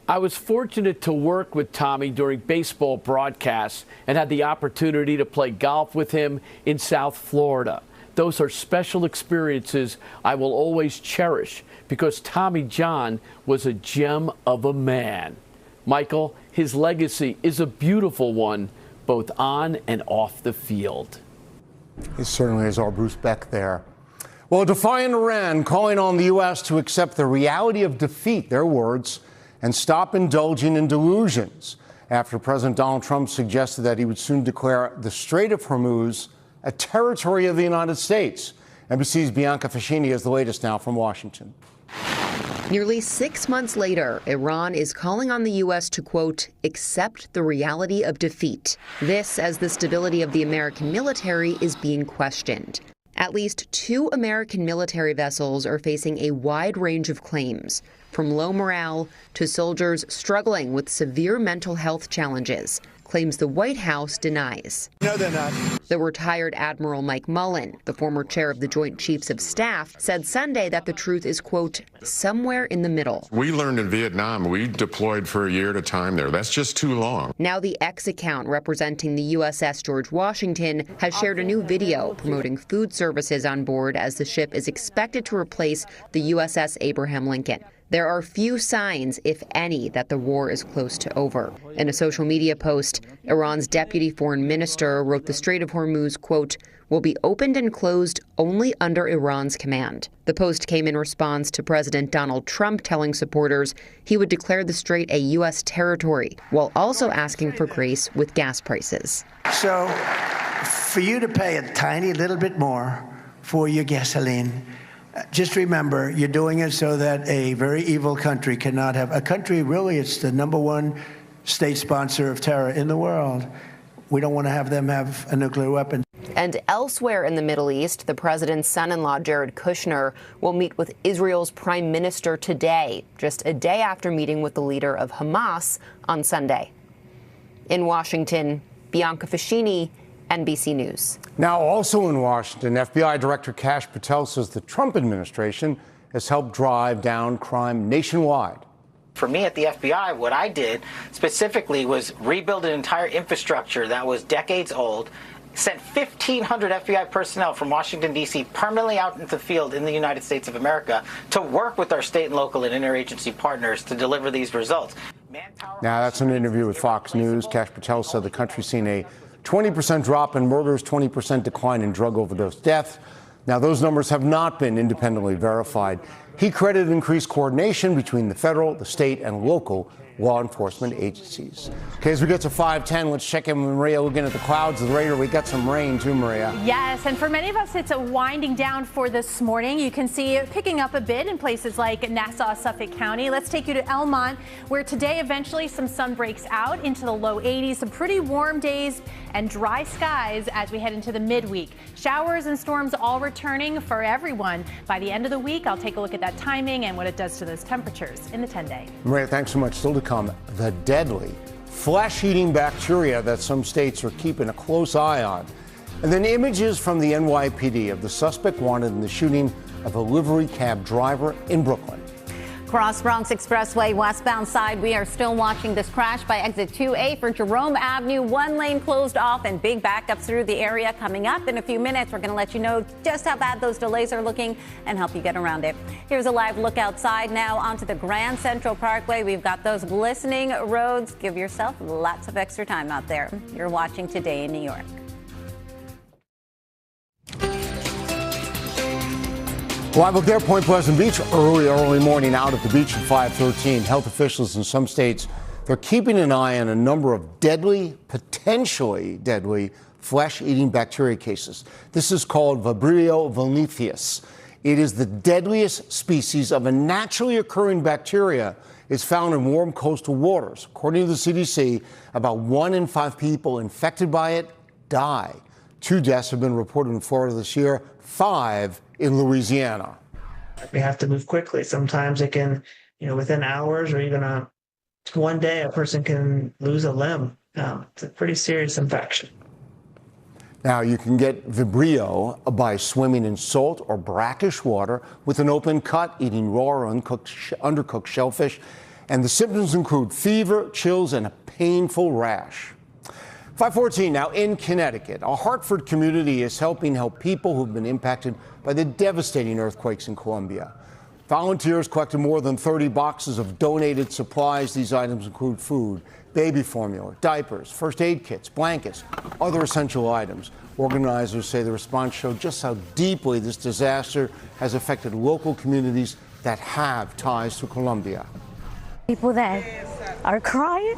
Speaker 6: I was fortunate to work with Tommy during baseball broadcasts and had the opportunity to play golf with him in South Florida. Those are special experiences I will always cherish because Tommy John was a gem of a man. Michael, his legacy is a beautiful one, both on and off the field.
Speaker 1: He certainly is our Bruce Beck there. Well, defiant Iran calling on the U.S. to accept the reality of defeat, their words, and stop indulging in delusions after President Donald Trump suggested that he would soon declare the Strait of Hormuz a territory of the United States. NBC's Bianca Fascini has the latest now from Washington.
Speaker 7: Nearly 6 months later, Iran is calling on the U.S. to, quote, accept the reality of defeat. This as the stability of the American military is being questioned. At least 2 American military vessels are facing a wide range of claims, from low morale to soldiers struggling with severe mental health challenges, claims the White House denies.
Speaker 23: No, they're not.
Speaker 7: The retired Admiral Mike Mullen, the former chair of the Joint Chiefs of Staff, said Sunday that the truth is, quote, somewhere in the middle.
Speaker 24: We learned in Vietnam, we deployed for a year at a time there. That's just too long.
Speaker 7: Now the X account representing the USS George Washington has shared a new video promoting food services on board as the ship is expected to replace the USS Abraham Lincoln. There are few signs, if any, that the war is close to over. In a social media post, Iran's deputy foreign minister wrote the Strait of Hormuz, quote, will be opened and closed only under Iran's command. The post came in response to President Donald Trump telling supporters he would declare the strait a U.S. territory, while also asking for grace with gas prices.
Speaker 23: So, for you to pay a tiny little bit more for your gasoline, just remember, you're doing it so that a very evil country cannot have a country. Really, it's the #1 state sponsor of terror in the world. We don't want to have them have a nuclear weapon.
Speaker 7: And elsewhere in the Middle East, the president's son-in-law, Jared Kushner, will meet with Israel's prime minister today, just a day after meeting with the leader of Hamas on Sunday. In Washington, Bianca Fascini, NBC News.
Speaker 1: Now, also in Washington, FBI Director Kash Patel says the Trump administration has helped drive down crime nationwide.
Speaker 25: For me at the FBI, what I did specifically was rebuild an entire infrastructure that was decades old, sent 1,500 FBI personnel from Washington, D.C. permanently out into the field in the United States of America to work with our state and local and interagency partners to deliver these results.
Speaker 1: Now, that's an interview with Fox News. Kash Patel said the country's seen a 20% drop in murders, 20% decline in drug overdose deaths. Now, those numbers have not been independently verified. He credited increased coordination between the federal, the state, and local law enforcement agencies. Okay, as we get to 5:10, let's check in with Maria looking at the clouds of the radar. We got some rain too, Maria.
Speaker 2: Yes, and for many of us, it's a winding down for this morning. You can see it picking up a bit in places like Nassau, Suffolk County. Let's take you to Elmont, where today eventually some sun breaks out into the low 80s. Some pretty warm days and dry skies as we head into the midweek. Showers and storms all returning for everyone. By the end of the week, I'll take a look at that timing and what it does to those temperatures in the 10-day.
Speaker 1: Maria, thanks so much. Still to come, the deadly flesh-eating bacteria that some states are keeping a close eye on. And then images from the NYPD of the suspect wanted in the shooting of a livery cab driver in Brooklyn.
Speaker 3: Cross Bronx Expressway westbound side, we are still watching this crash by exit 2A for Jerome Avenue. One lane closed off and big backups through the area. Coming up in a few minutes, we're going to let you know just how bad those delays are looking and help you get around it. Here's a live look outside now onto the Grand Central Parkway. We've got those glistening roads. Give yourself lots of extra time out there. You're watching Today in New York.
Speaker 1: Live up there, Point Pleasant Beach, early morning out at the beach at 5:13. Health officials in some states, they're keeping an eye on a number of deadly, potentially deadly, flesh-eating bacteria cases. This is called Vibrio vulniferus. It is the deadliest species of a naturally occurring bacteria. It's found in warm coastal waters. According to the CDC, about 1 in 5 people infected by it die. 2 deaths have been reported in Florida this year, 5 in Louisiana.
Speaker 11: We have to move quickly. Sometimes it can, within hours or even one day, a person can lose a limb. It's a pretty serious infection.
Speaker 1: Now, you can get Vibrio by swimming in salt or brackish water with an open cut, eating raw or undercooked shellfish. And the symptoms include fever, chills, and a painful rash. 5:14 now in Connecticut. A Hartford community is helping people who've been impacted by the devastating earthquakes in Columbia. Volunteers collected more than 30 boxes of donated supplies. These items include food, baby formula, diapers, first aid kits, blankets, other essential items. Organizers say the response showed just how deeply this disaster has affected local communities that have ties to Columbia.
Speaker 12: People that are crying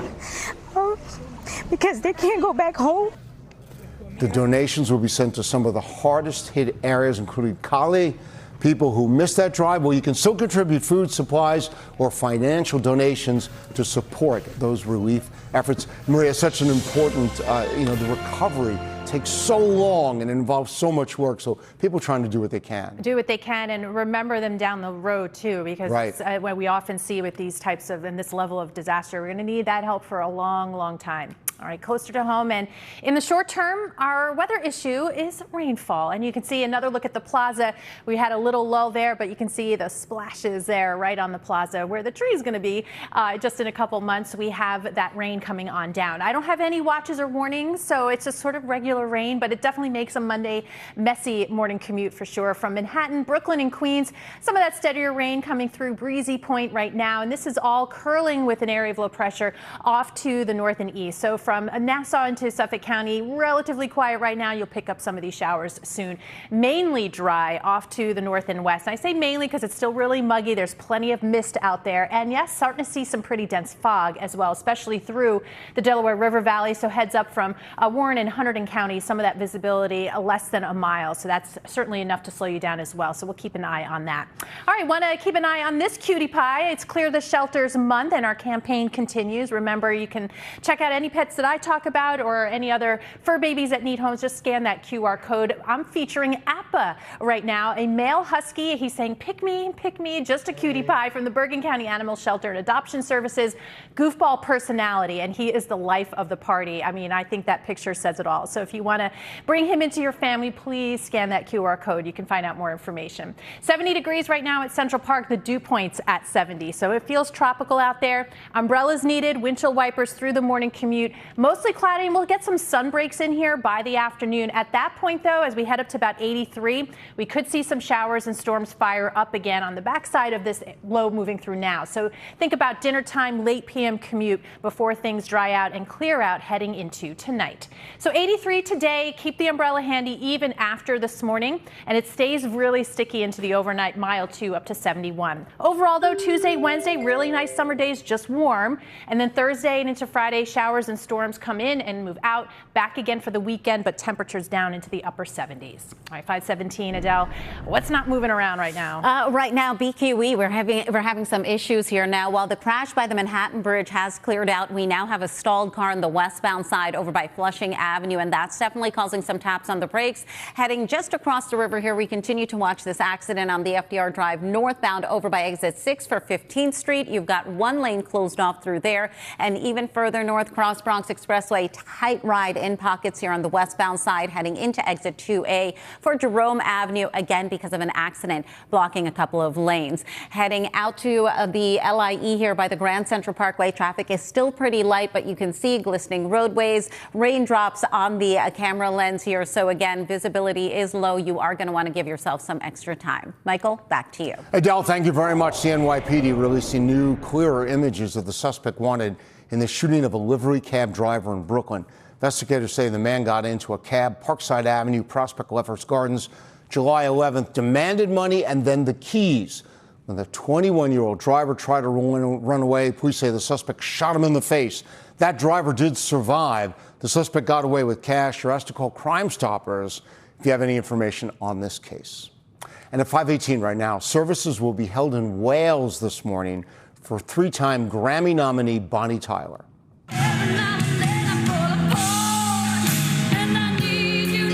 Speaker 12: because they can't go back home.
Speaker 1: The donations will be sent to some of the hardest hit areas, including Cali. People who missed that drive, well, you can still contribute food, supplies, or financial donations to support those relief efforts. Maria, such an important, the recovery takes so long and involves so much work. So people trying to do what they can. Do what they can and remember them down the road, too, because it's, what we often see with these types of, and this level of disaster, we're going to need that help for a long, long time. All right, closer to home, and in the short term, our weather issue is rainfall. And you can see another look at the plaza. We had a little lull there, but you can see the splashes there right on the plaza where the tree is going to be. Just in a couple months, we have that rain coming on down. I don't have any watches or warnings, so it's just sort of regular rain, but it definitely makes a Monday messy morning commute for sure. From Manhattan, Brooklyn, and Queens, some of that steadier rain coming through Breezy Point right now, and this is all curling with an area of low pressure off to the north and east. So from Nassau into Suffolk County, relatively quiet right now. You'll pick up some of these showers soon. Mainly dry off to the north and west. And I say mainly because it's still really muggy. There's plenty of mist out there. And yes, starting to see some pretty dense fog as well, especially through the Delaware River Valley. So heads up from Warren and Hunterdon County, some of that visibility less than a mile. So that's certainly enough to slow you down as well. So we'll keep an eye on that. All right, want to keep an eye on this cutie pie. It's Clear the Shelters month and our campaign continues. Remember, you can check out any pets that I talk about or any other fur babies that need homes. Just scan that QR code. I'm featuring Appa right now, a male husky. He's saying, pick me, just a cutie pie from the Bergen County Animal Shelter and Adoption Services. Goofball personality, and he is the life of the party. I mean, I think that picture says it all. So if you want to bring him into your family, please scan that QR code. You can find out more information. 70 degrees right now at Central Park. The dew point's at 70, so it feels tropical out there. Umbrellas needed, windshield wipers through the morning commute. Mostly cloudy, and we'll get some sun breaks in here by the afternoon. At that point, though, as we head up to about 83, we could see some showers and storms fire up again on the backside of this low moving through now. So think about dinner time, late PM commute before things dry out and clear out heading into tonight. So 83
Speaker 2: degree today. Keep the umbrella handy even after this morning, and it stays really sticky into the overnight mile too, up to 71. Overall, though, Tuesday, Wednesday, really nice summer days, just warm. And then Thursday and into Friday, showers and storms come in and move out. Back again for the weekend, but temperatures down into the upper 70s. All right, 517, Adele. What's not moving around right now?
Speaker 3: Right now, BQE, we're having some issues here now. While the crash by the Manhattan Bridge has cleared out, we now have a stalled car on the westbound side over by Flushing Avenue, and that's definitely causing some taps on the brakes. Heading just across the river here, we continue to watch this accident on the FDR Drive northbound over by exit 6 for 15th Street. You've got one lane closed off through there, and even further north, Cross Bronx Expressway, tight ride in pockets here on the westbound side, heading into exit 2A for Jerome Avenue, again because of an accident blocking a couple of lanes. Heading out to the LIE here by the Grand Central Parkway, traffic is still pretty light, but you can see glistening roadways, raindrops on the camera lens here. So again, visibility is low. You are going to want to give yourself some extra time. Michael, back to you.
Speaker 1: Adele, thank you very much. The NYPD releasing new, clearer images of the suspect wanted in the shooting of a livery cab driver in Brooklyn. Investigators say the man got into a cab, Parkside Avenue, Prospect Lovers Gardens, July 11th, demanded money and then the keys. When the 21-year-old driver tried to run away, police say the suspect shot him in the face. That driver did survive. The suspect got away with cash. You're asked to call Crime Stoppers if you have any information on this case. And at 5:18 right now, services will be held in Wales this morning for three-time Grammy nominee Bonnie Tyler.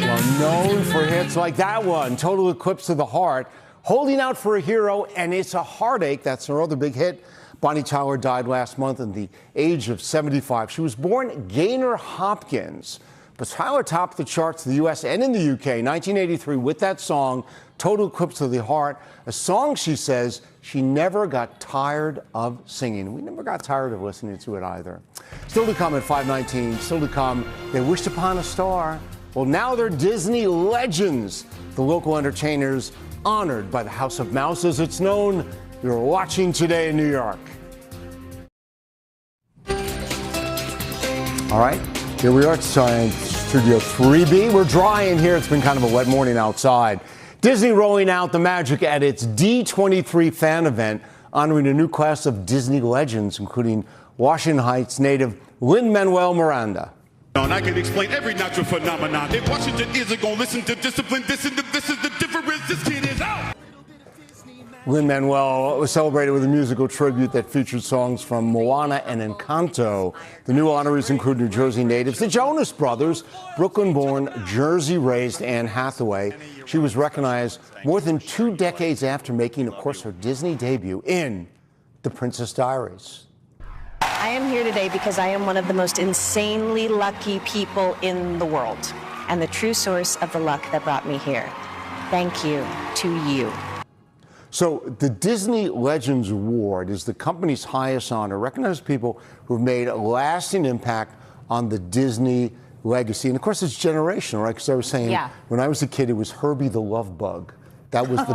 Speaker 1: Well, known for hits like that one, Total Eclipse of the Heart, Holding Out for a Hero, and It's a Heartache. That's her other big hit. Bonnie Tyler died last month at the age of 75. She was born Gaynor Hopkins, but Tyler topped the charts in the U.S. and in the U.K. 1983 with that song, Total Eclipse of the Heart, a song she says she never got tired of singing. We never got tired of listening to it either. Still to come at 5:19, still to come, they wished upon a star. Well, now they're Disney legends. The local entertainers honored by the House of Mouse, as it's known. You're watching Today in New York. All right, here we are at Studio 3B. We're dry in here. It's been kind of a wet morning outside. Disney rolling out the magic at its D23 fan event, honoring a new class of Disney legends, including Washington Heights native Lin-Manuel Miranda.
Speaker 10: I can explain every natural phenomenon. If Washington isn't going to listen to discipline, this is the difference. This kid is out.
Speaker 1: Lin-Manuel was celebrated with a musical tribute that featured songs from Moana and Encanto. The new honorees include New Jersey natives, the Jonas Brothers, Brooklyn-born, Jersey-raised Anne Hathaway. She was recognized more than 2 decades after making, of course, her Disney debut in The Princess Diaries.
Speaker 13: I am here today because I am one of the most insanely lucky people in the world, and the true source of the luck that brought me here. Thank you to you.
Speaker 1: So the Disney Legends Award is the company's highest honor, recognizes people who've made a lasting impact on the Disney legacy. And of course, it's generational, right? Because I was saying, when I was a kid, it was Herbie the Love Bug. That was the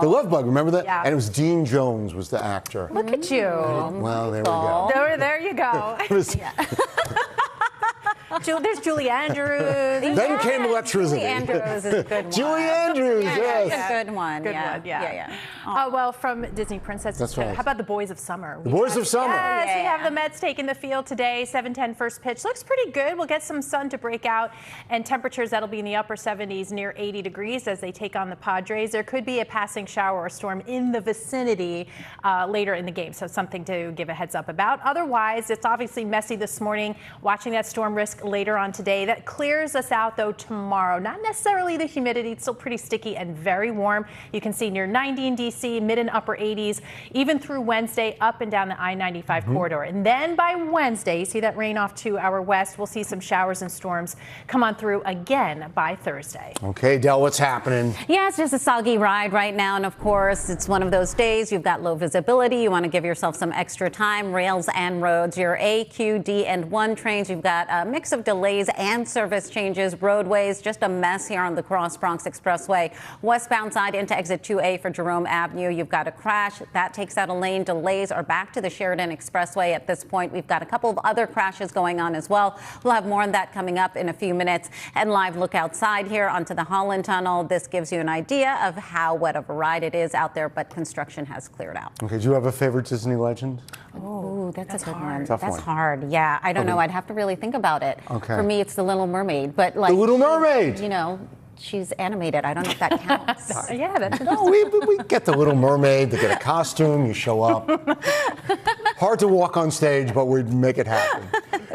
Speaker 1: Love Bug, remember that?
Speaker 2: Yeah.
Speaker 1: And it was Dean Jones was the actor.
Speaker 2: Look at you.
Speaker 1: Well, there we go.
Speaker 2: There you go. There's Julie Andrews.
Speaker 1: Then came electricity.
Speaker 3: Julie Andrews is a good one.
Speaker 1: Julie Andrews, yes.
Speaker 3: That's a good one.
Speaker 2: Good one, yeah. Well, from Disney Princesses,
Speaker 1: that's right.
Speaker 2: How about the Boys of Summer?
Speaker 1: The Boys of Summer.
Speaker 2: Yes, we have the Mets taking the field today. 7:10 first pitch. Looks pretty good. We'll get some sun to break out, and temperatures that'll be in the upper 70s, near 80 degrees as they take on the Padres. There could be a passing shower or storm in the vicinity later in the game, so something to give a heads up about. Otherwise, it's obviously messy this morning. Watching that storm risk later on today. That clears us out, though, tomorrow. Not necessarily the humidity. It's still pretty sticky and very warm. You can see near 90 in D.C., mid and upper 80s, even through Wednesday, up and down the I-95 corridor. And then by Wednesday, you see that rain off to our west. We'll see some showers and storms come on through again by Thursday.
Speaker 1: Okay, Del, what's happening?
Speaker 3: Yeah, it's just a soggy ride right now. And of course, it's one of those days you've got low visibility. You want to give yourself some extra time. Rails and roads, your A, Q, D, and 1 trains. You've got a mix of delays and service changes. Roadways, just a mess here on the Cross Bronx Expressway. Westbound side into exit 2A for Jerome Avenue. You've got a crash. That takes out a lane. Delays are back to the Sheridan Expressway at this point. We've got a couple of other crashes going on as well. We'll have more on that coming up in a few minutes. And live look outside here onto the Holland Tunnel. This gives you an idea of how wet of a ride it is out there, but construction has cleared out.
Speaker 1: Okay, do you have a favorite Disney legend?
Speaker 3: Oh, that's a good one.
Speaker 1: Tough
Speaker 3: That's
Speaker 1: one.
Speaker 3: hard. Yeah, I don't know. I'd have to really think about it.
Speaker 1: Okay.
Speaker 3: For me, it's The Little Mermaid. But like
Speaker 1: The Little Mermaid!
Speaker 3: You know, she's animated. I don't know if that counts.
Speaker 2: Yeah, that's
Speaker 1: No, we get the Little Mermaid. They get a costume. You show up. Hard to walk on stage, but we'd make it happen.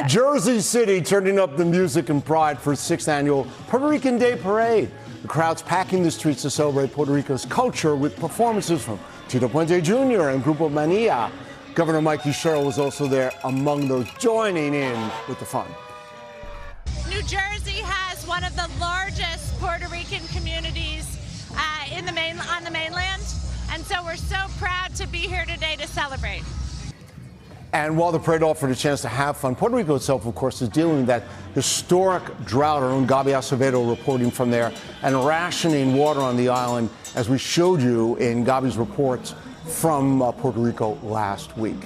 Speaker 1: Jersey City turning up the music and pride for its 6th annual Puerto Rican Day Parade. The crowd's packing the streets to celebrate Puerto Rico's culture with performances from Tito Puente Jr. and Grupo Mania. Governor Mikey Sherrill was also there among those joining in with the fun.
Speaker 14: New Jersey has one of the largest Puerto Rican communities on the mainland, and so we're so proud to be here today to celebrate.
Speaker 1: And while the parade offered a chance to have fun, Puerto Rico itself, of course, is dealing with that historic drought. Our own Gabi Acevedo reporting from there, and rationing water on the island, as we showed you in Gabi's reports from Puerto Rico last week.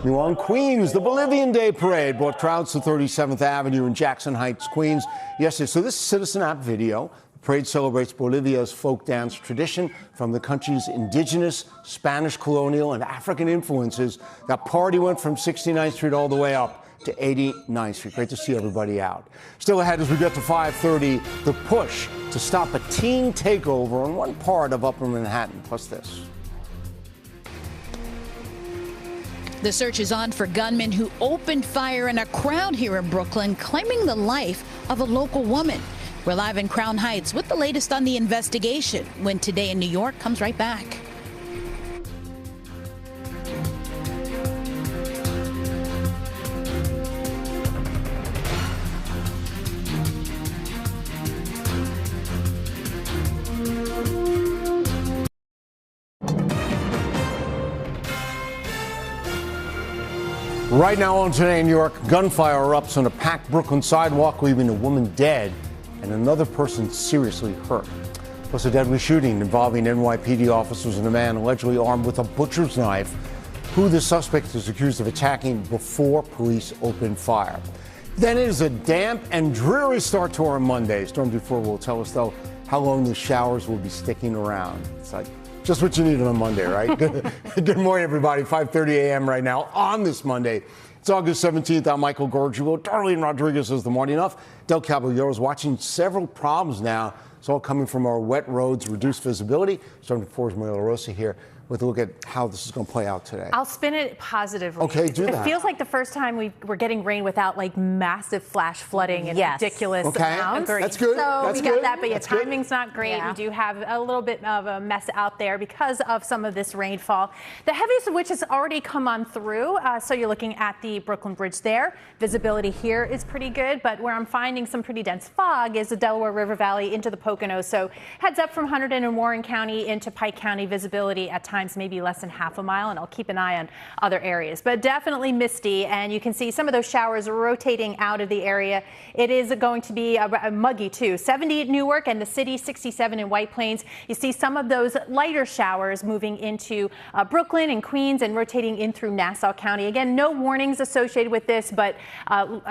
Speaker 1: Meanwhile, in Queens, the Bolivian Day Parade brought crowds to 37th Avenue in Jackson Heights, Queens, yesterday. So this Citizen App video. The parade celebrates Bolivia's folk dance tradition from the country's indigenous, Spanish, colonial, and African influences. That party went from 69th Street all the way up to 89th Street. Great to see everybody out. Still ahead as we get to 5:30, the push to stop a teen takeover on one part of Upper Manhattan. Plus this.
Speaker 5: The search is on for gunmen who opened fire in a crowd here in Brooklyn, claiming the life of a local woman. We're live in Crown Heights with the latest on the investigation. When Today in New York comes right back.
Speaker 1: Right now on Today in New York, gunfire erupts on a packed Brooklyn sidewalk, leaving a woman dead and another person seriously hurt. Plus a deadly shooting involving NYPD officers and a man allegedly armed with a butcher's knife, who the suspect is accused of attacking before police opened fire. Then it is a damp and dreary start to our Monday. Storm Dufour will tell us, though, how long the showers will be sticking around. It's like just what you need on a Monday, right? Good morning, everybody. 5:30 a.m. right now on this Monday. It's August 17th. I'm Michael Gorgio. Darlene Rodriguez is the morning off. Del Caballero is watching several problems now. It's all coming from our wet roads, reduced visibility. Storm Dufour's Maria Rosa here with a look at how this is going to play out today.
Speaker 2: I'll spin it positively.
Speaker 1: Okay, do that.
Speaker 2: It feels like the first time we're getting rain without like massive flash flooding and ridiculous amounts.
Speaker 1: That's good.
Speaker 2: So
Speaker 1: That's
Speaker 2: we got
Speaker 1: good.
Speaker 2: that, but
Speaker 1: That's
Speaker 2: timing's not great.
Speaker 3: Yeah.
Speaker 2: We do have a little bit of a mess out there because of some of this rainfall. The heaviest of which has already come on through. So you're looking at the Brooklyn Bridge there. Visibility here is pretty good, but where I'm finding some pretty dense fog is the Delaware River Valley into the Poconos. So heads up from Hunterdon and Warren County into Pike County. Visibility at times maybe less than half a mile, and I'll keep an eye on other areas, but definitely misty, and you can see some of those showers rotating out of the area. It is going to be a muggy too. 70 at Newark and the city, 67 in White Plains. You see some of those lighter showers moving into Brooklyn and Queens and rotating in through Nassau County. Again, no warnings associated with this, but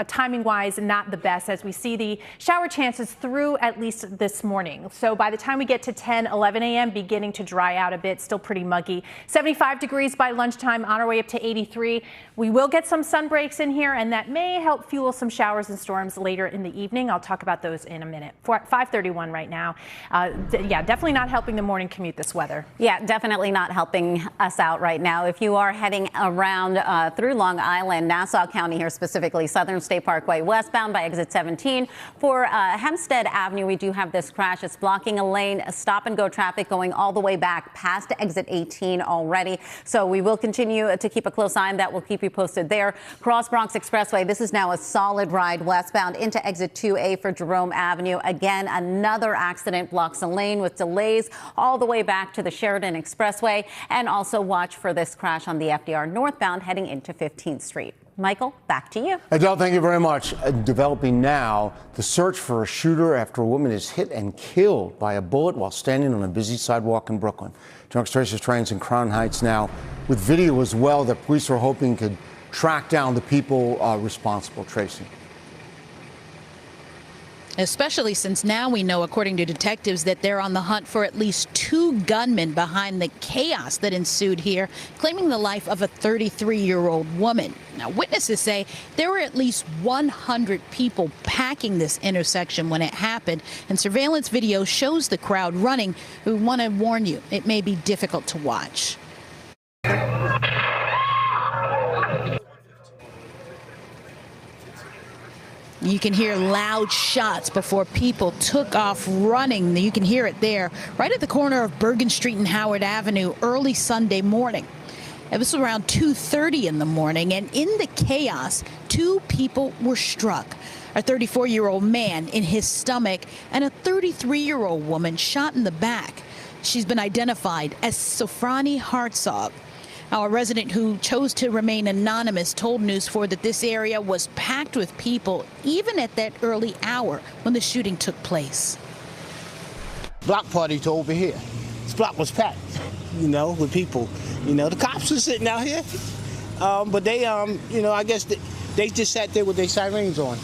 Speaker 2: timing wise not the best as we see the shower chances through at least this morning. So by the time we get to 10, 11 a.m. beginning to dry out a bit, still pretty muggy. 75 degrees by lunchtime, on our way up to 83. We will get some sun breaks in here, and that may help fuel some showers and storms later in the evening. I'll talk about those in a minute. 5:31 right now. Yeah, definitely not helping the morning commute, this weather.
Speaker 3: Yeah, definitely not helping us out right now. If you are heading around through Long Island, Nassau County here specifically, Southern State Parkway westbound by exit 17. For Hempstead Avenue, we do have this crash. It's blocking a lane, stop and go traffic going all the way back past exit 18 already. So we will continue to keep a close eye on that. We'll keep you posted there. Cross Bronx Expressway. This is now a solid ride westbound into exit 2A for Jerome Avenue. Again, another accident blocks a lane with delays all the way back to the Sheridan Expressway. And also watch for this crash on the FDR northbound heading into 15th Street. Michael, back to you.
Speaker 1: Adele, thank you very much. Developing now, the search for a shooter after a woman is hit and killed by a bullet while standing on a busy sidewalk in Brooklyn. New Tracy's trains in Crown Heights now with video as well that police are hoping could track down the people responsible. Tracy.
Speaker 5: Especially since now we know, according to detectives, that they're on the hunt for at least 2 gunmen behind the chaos that ensued here, claiming the life of a 33-year-old woman. Now, witnesses say there were at least 100 people packing this intersection when it happened, and surveillance video shows the crowd running. We want to warn you, it may be difficult to watch. You can hear loud shots before people took off running. You can hear it there, right at the corner of Bergen Street and Howard Avenue early Sunday morning. It was around 2:30 in the morning, and in the chaos, 2 people were struck. A 34-year-old man in his stomach and a 33-year-old woman shot in the back. She's been identified as Sofrani Hartzog. Now, a resident who chose to remain anonymous told News 4 that this area was packed with people, even at that early hour when the shooting took place.
Speaker 15: Block party to over here. This block was packed, with people. The cops were sitting out here, but they, I guess they just sat there with their sirens on,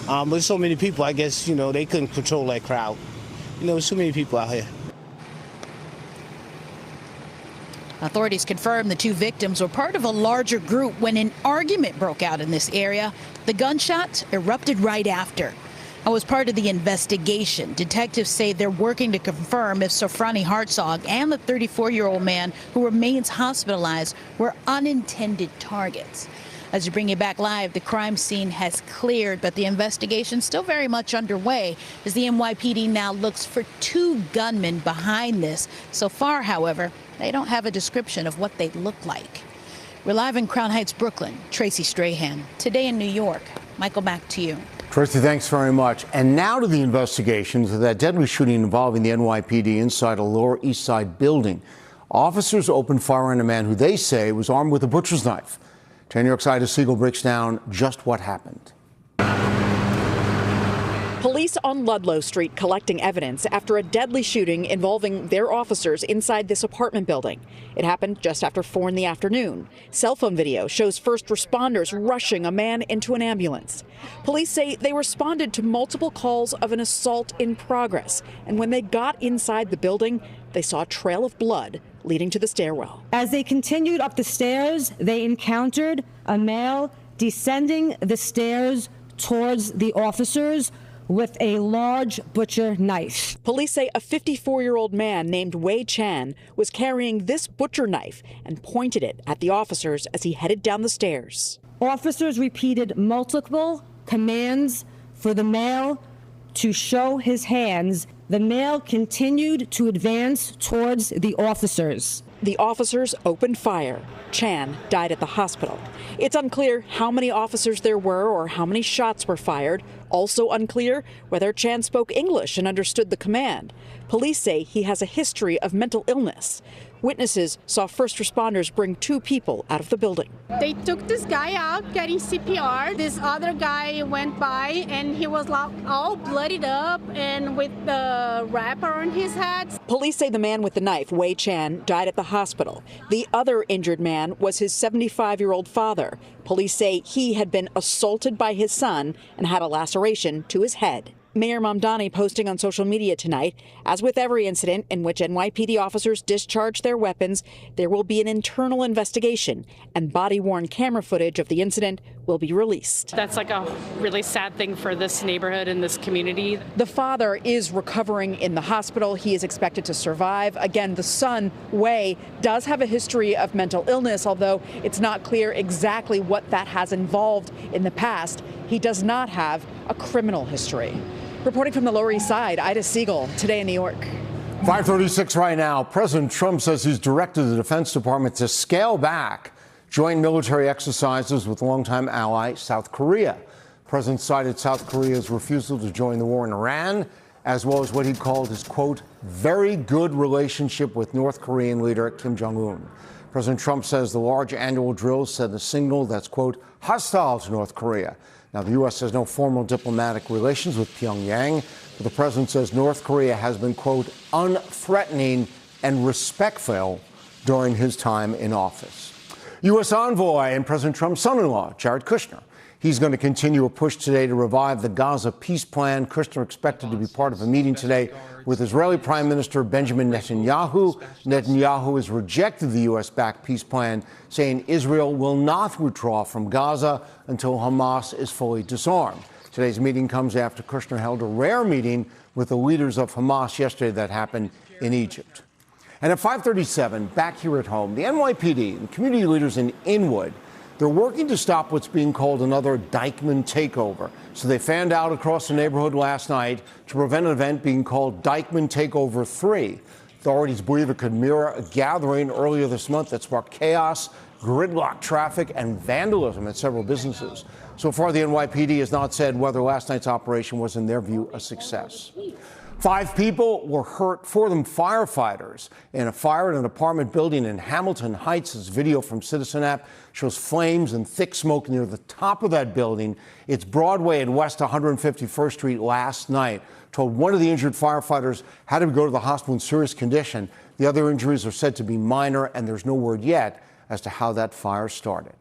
Speaker 15: But there's so many people, I guess, they couldn't control that crowd. There's so many people out here.
Speaker 5: Authorities confirmed the 2 victims were part of a larger group when an argument broke out in this area. The gunshots erupted right after. Now, as part of the investigation, detectives say they're working to confirm if Sofrani Hartzog and the 34-year-old man who remains hospitalized were unintended targets. As we bring you back live, the crime scene has cleared, but the investigation still very much underway as the NYPD now looks for 2 gunmen behind this. So far, however, they don't have a description of what they look like. We're live in Crown Heights, Brooklyn. Tracy Strahan. Today in New York. Michael, back to you.
Speaker 1: Tracy, thanks very much. And now to the investigations of that deadly shooting involving the NYPD inside a Lower East Side building. Officers opened fire on a man who they say was armed with a butcher's knife. 10 New York's Ida Siegel breaks down just what happened.
Speaker 16: Police on Ludlow Street collecting evidence after a deadly shooting involving their officers inside this apartment building. It happened just after 4 in the afternoon. Cell phone video shows first responders rushing a man into an ambulance. Police say they responded to multiple calls of an assault in progress, and when they got inside the building, they saw a trail of blood leading to the stairwell.
Speaker 18: As they continued up the stairs, they encountered a male descending the stairs towards the officers with a large butcher knife.
Speaker 16: Police say a 54-year-old man named Wei Chan was carrying this butcher knife and pointed it at the officers as he headed down the stairs.
Speaker 18: Officers repeated multiple commands for the male to show his hands. The male continued to advance towards the officers.
Speaker 16: The officers opened fire. Chan died at the hospital. It's unclear how many officers there were or how many shots were fired. Also unclear whether Chan spoke English and understood the command. Police say he has a history of mental illness. Witnesses saw first responders bring 2 people out of the building.
Speaker 8: They took this guy out getting CPR. This other guy went by and he was all bloodied up and with the wrapper on his head.
Speaker 16: Police say the man with the knife, Wei Chan, died at the hospital. The other injured man was his 75-year-old father. Police say he had been assaulted by his son and had a laceration to his head. Mayor Mamdani posting on social media tonight, as with every incident in which NYPD officers discharge their weapons, there will be an internal investigation and body-worn camera footage of the incident will be released.
Speaker 9: That's like a really sad thing for this neighborhood and this community.
Speaker 16: The father is recovering in the hospital. He is expected to survive. Again, the son, Wei, does have a history of mental illness, although it's not clear exactly what that has involved in the past. He does not have a criminal history. Reporting from the Lower East Side, Ida Siegel, Today in New York.
Speaker 1: 5:36 right now. President Trump says he's directed the Defense Department to scale back joint military exercises with longtime ally South Korea. The president cited South Korea's refusal to join the war in Iran, as well as what he called his, quote, very good relationship with North Korean leader Kim Jong-un. President Trump says the large annual drills send a signal that's, quote, hostile to North Korea. Now, the U.S. has no formal diplomatic relations with Pyongyang, but the president says North Korea has been, quote, unthreatening and respectful during his time in office. U.S. envoy and President Trump's son-in-law, Jared Kushner. He's going to continue a push today to revive the Gaza peace plan. Kushner expected to be part of a meeting today with Israeli Prime Minister Benjamin Netanyahu. Netanyahu has rejected the U.S.-backed peace plan, saying Israel will not withdraw from Gaza until Hamas is fully disarmed. Today's meeting comes after Kushner held a rare meeting with the leaders of Hamas yesterday that happened in Egypt. And at 5:37, back here at home, the NYPD and community leaders in Inwood, they're working to stop what's being called another Dykeman takeover. So they fanned out across the neighborhood last night to prevent an event being called Dykeman Takeover 3. Authorities believe it could mirror a gathering earlier this month that sparked chaos, gridlock traffic, and vandalism at several businesses. So far, the NYPD has not said whether last night's operation was, in their view, a success. 5 people were hurt, 4 of them firefighters, in a fire in an apartment building in Hamilton Heights. This video from Citizen App shows flames and thick smoke near the top of that building. It's Broadway and West 151st Street last night. Told one of the injured firefighters had to go to the hospital in serious condition. The other injuries are said to be minor, and there's no word yet as to how that fire started.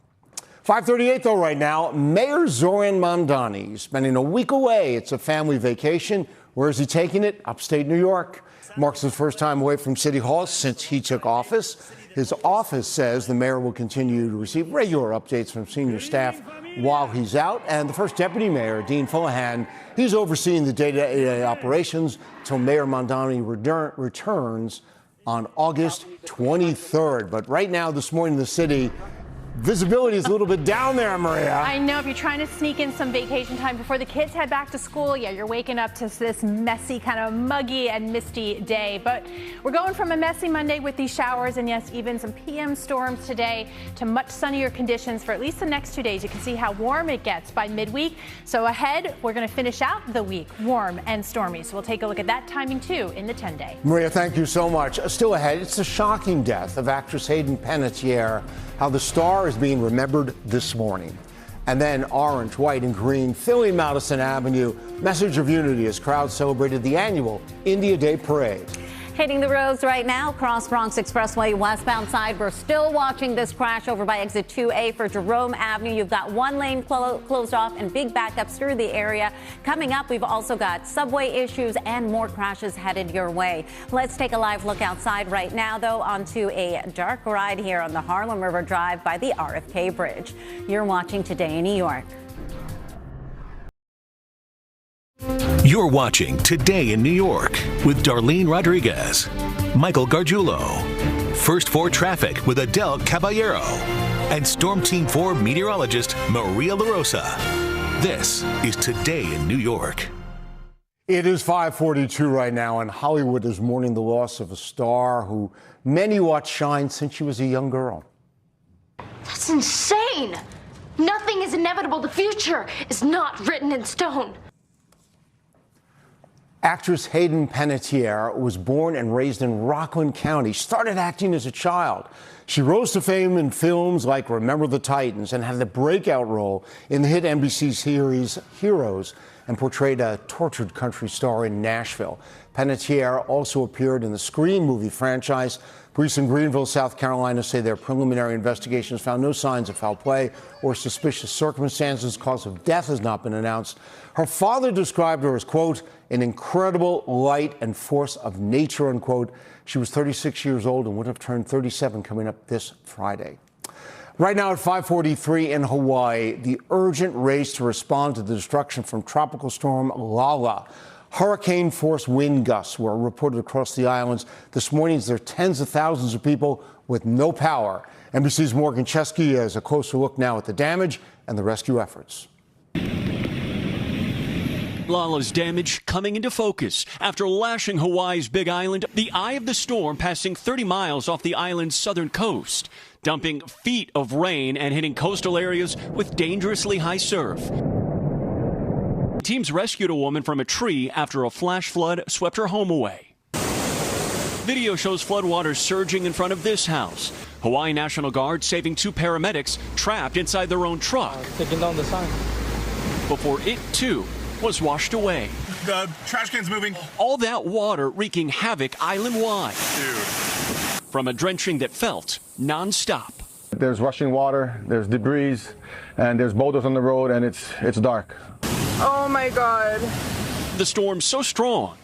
Speaker 1: 5:38 though right now. Mayor Zoran Mamdani is spending a week away. It's a family vacation. Where is he taking it? Upstate New York. Marks his first time away from City Hall since he took office. His office says the mayor will continue to receive regular updates from senior staff while he's out. And the first deputy mayor, Dean Fullahan, he's overseeing the day-to-day operations until Mayor Mamdani returns on August 23rd. But right now, this morning, the city, visibility is a little bit down there, Maria.
Speaker 2: I know. If you're trying to sneak in some vacation time before the kids head back to school, yeah, you're waking up to this messy, kind of muggy and misty day. But we're going from a messy Monday with these showers and, yes, even some PM storms today to much sunnier conditions for at least the next 2 days. You can see how warm it gets by midweek. So ahead, we're going to finish out the week warm and stormy. So we'll take a look at that timing, too, in the 10-day.
Speaker 1: Maria, thank you so much. Still ahead, it's the shocking death of actress Hayden Panettiere, how the star is being remembered this morning. And then orange, white, and green filling Madison Avenue. Message of unity as crowds celebrated the annual India Day Parade.
Speaker 3: Hitting the roads right now, Cross Bronx Expressway westbound side. We're still watching this crash over by exit 2A for Jerome Avenue. You've got one lane closed off and big backups through the area. Coming up, we've also got subway issues and more crashes headed your way. Let's take a live look outside right now, though, onto a dark ride here on the Harlem River Drive by the RFK Bridge. You're watching Today in New York.
Speaker 17: You're watching Today in New York with Darlene Rodriguez, Michael Gargiulo, First 4 Traffic with Adele Caballero, and Storm Team 4 meteorologist Maria LaRosa. This is Today in New York.
Speaker 1: It is 5:42 right now, and Hollywood is mourning the loss of a star who many watched shine since she was a young girl.
Speaker 19: That's insane! Nothing is inevitable. The future is not written in stone.
Speaker 1: Actress Hayden Panettiere was born and raised in Rockland County. She started acting as a child. She rose to fame in films like Remember the Titans and had the breakout role in the hit NBC series Heroes and portrayed a tortured country star in Nashville. Panettiere also appeared in the Scream movie franchise. Police in Greenville, South Carolina say their preliminary investigations found no signs of foul play or suspicious circumstances. Cause of death has not been announced. Her father described her as, quote, an incredible light and force of nature, unquote. She was 36 years old and would have turned 37 coming up this Friday. Right now at 5:43 in Hawaii, the urgent race to respond to the destruction from Tropical Storm Lala. Hurricane-force wind gusts were reported across the islands. This morning, there are tens of thousands of people with no power. NBC's Morgan Chesky has a closer look now at the damage and the rescue efforts.
Speaker 20: Lala's damage coming into focus after lashing Hawaii's Big Island, the eye of the storm passing 30 miles off the island's southern coast, dumping feet of rain and hitting coastal areas with dangerously high surf. Teams rescued a woman from a tree after a flash flood swept her home away. Video shows floodwaters surging in front of this house. Hawaii National Guard saving 2 paramedics trapped inside their own truck.
Speaker 4: Taking down the sign.
Speaker 20: Before it, too, was washed away.
Speaker 10: The trash can's moving.
Speaker 20: All that water wreaking havoc island-wide.
Speaker 10: Dude.
Speaker 20: From a drenching that felt nonstop.
Speaker 6: There's rushing water, there's debris, and there's boulders on the road, and it's dark.
Speaker 21: Oh my God.
Speaker 20: The storm so strong,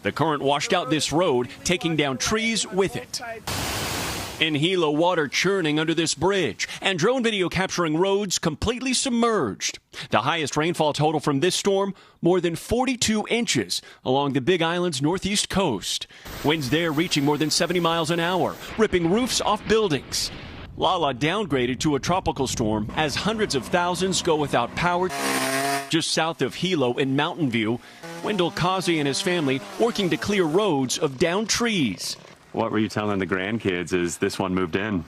Speaker 20: the current washed out this road, taking down trees with it. In Hilo, water churning under this bridge, and drone video capturing roads completely submerged. The highest rainfall total from this storm, more than 42 inches along the Big Island's northeast coast. Winds there reaching more than 70 miles an hour, ripping roofs off buildings. Lala downgraded to a tropical storm as hundreds of thousands go without power. Just south of Hilo in Mountain View, Wendell Kazi and his family working to clear roads of downed trees.
Speaker 22: What were you telling the grandkids as this one moved in?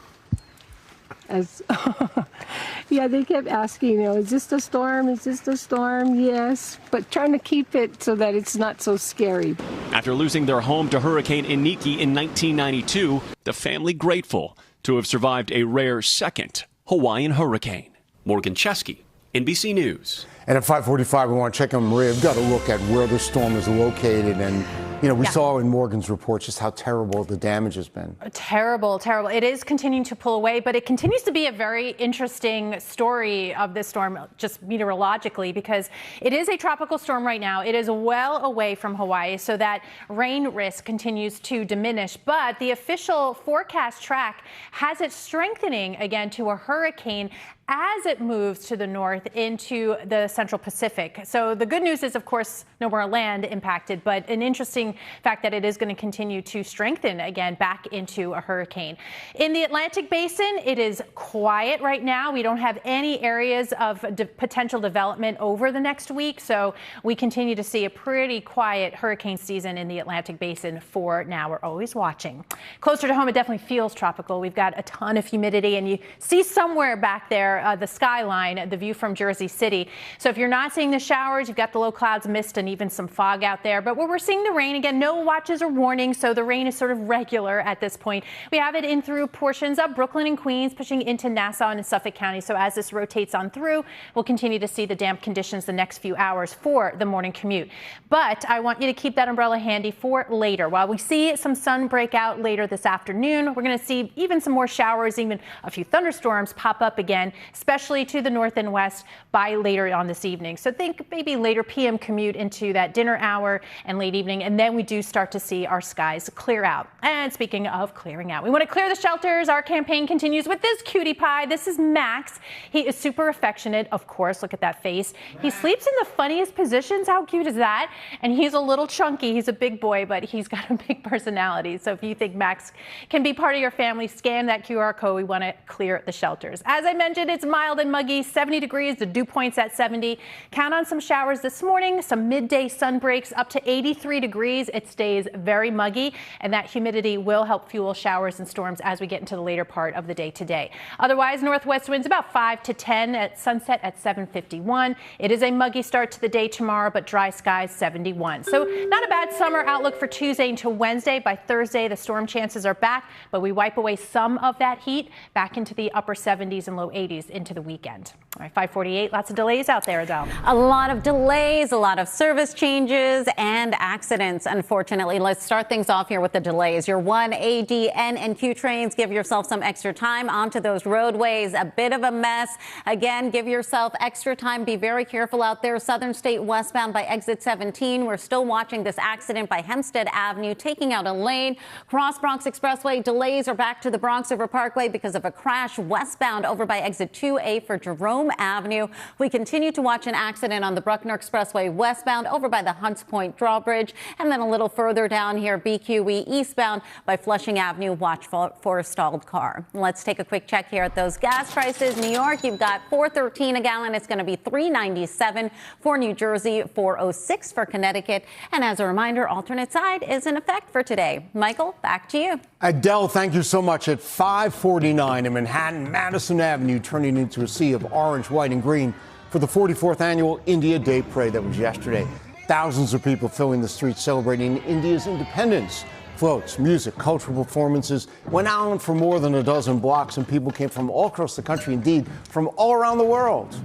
Speaker 21: Yeah, they kept asking, is this the storm? Is this the storm? Yes, but trying to keep it so that it's not so scary.
Speaker 20: After losing their home to Hurricane Iniki in 1992, the family grateful to have survived a rare second Hawaiian hurricane.
Speaker 24: Morgan Chesky, NBC News.
Speaker 1: And at 5:45, we want to check on Maria. We've got to look at where the storm is located. And, we saw in Morgan's report just how terrible the damage has been.
Speaker 2: Terrible, terrible. It is continuing to pull away, but it continues to be a very interesting story of this storm, just meteorologically, because it is a tropical storm right now. It is well away from Hawaii, so that rain risk continues to diminish. But the official forecast track has it strengthening again to a hurricane as it moves to the north into the Central Pacific. So the good news is, of course, no more land impacted, but an interesting fact that it is going to continue to strengthen again back into a hurricane. In the Atlantic Basin, it is quiet right now. We don't have any areas of potential development over the next week, so we continue to see a pretty quiet hurricane season in the Atlantic Basin for now. We're always watching. Closer to home, it definitely feels tropical. We've got a ton of humidity, and you see somewhere back there the skyline, the view from Jersey City. So if you're not seeing the showers, you've got the low clouds, mist, and even some fog out there. But where we're seeing the rain, again, no watches or warnings, so the rain is sort of regular at this point. We have it in through portions of Brooklyn and Queens, pushing into Nassau and Suffolk County. So as this rotates on through, we'll continue to see the damp conditions the next few hours for the morning commute. But I want you to keep that umbrella handy for later. While we see some sun break out later this afternoon, we're going to see even some more showers, even a few thunderstorms pop up again, especially to the north and west by later on this evening. So think maybe later PM commute into that dinner hour and late evening, and then we do start to see our skies clear out. And speaking of clearing out, we want to clear the shelters. Our campaign continues with this cutie pie. This is Max. He is super affectionate, of course. Look at that face. He sleeps in the funniest positions. How cute is that? And he's a little chunky. He's a big boy, but he's got a big personality. So if you think Max can be part of your family, scan that QR code. We want to clear the shelters. As I mentioned, it's mild and muggy, 70 degrees, the dew point's at 70. Count on some showers this morning, some midday sun breaks up to 83 degrees. It stays very muggy, and that humidity will help fuel showers and storms as we get into the later part of the day today. Otherwise, northwest winds about 5 to 10 at sunset at 7:51. It is a muggy start to the day tomorrow, but dry skies 71. So not a bad summer outlook for Tuesday into Wednesday. By Thursday, the storm chances are back, but we wipe away some of that heat back into the upper 70s and low 80s into the weekend. All right, 5:48, lots of delays out there, Adele.
Speaker 3: A lot of delays, a lot of service changes and accidents, unfortunately. Let's start things off here with the delays. Your 1A, D, N, and Q trains, give yourself some extra time onto those roadways. A bit of a mess. Again, give yourself extra time. Be very careful out there. Southern State westbound by exit 17. We're still watching this accident by Hempstead Avenue, taking out a lane. Cross Bronx Expressway delays are back to the Bronx River Parkway because of a crash westbound over by exit 2A for Jerome Avenue. We continue to watch an accident on the Bruckner Expressway westbound over by the Hunts Point drawbridge, and then a little further down here, BQE eastbound by Flushing Avenue. Watch for a stalled car. Let's take a quick check here at those gas prices. New York, you've got $4.13 a gallon. It's going to be $3.97 for New Jersey, $4.06 for Connecticut. And as a reminder, alternate side is in effect for today. Michael, back to you.
Speaker 1: Adele, thank you so much. At 5:49 in Manhattan, Madison Avenue turning into a sea of orange, white, and green for the 44th annual India Day Parade that was yesterday. Thousands of people filling the streets celebrating India's independence Floats, music, cultural performances went on for more than a dozen blocks, and people came from all across the country, indeed, from all around the world.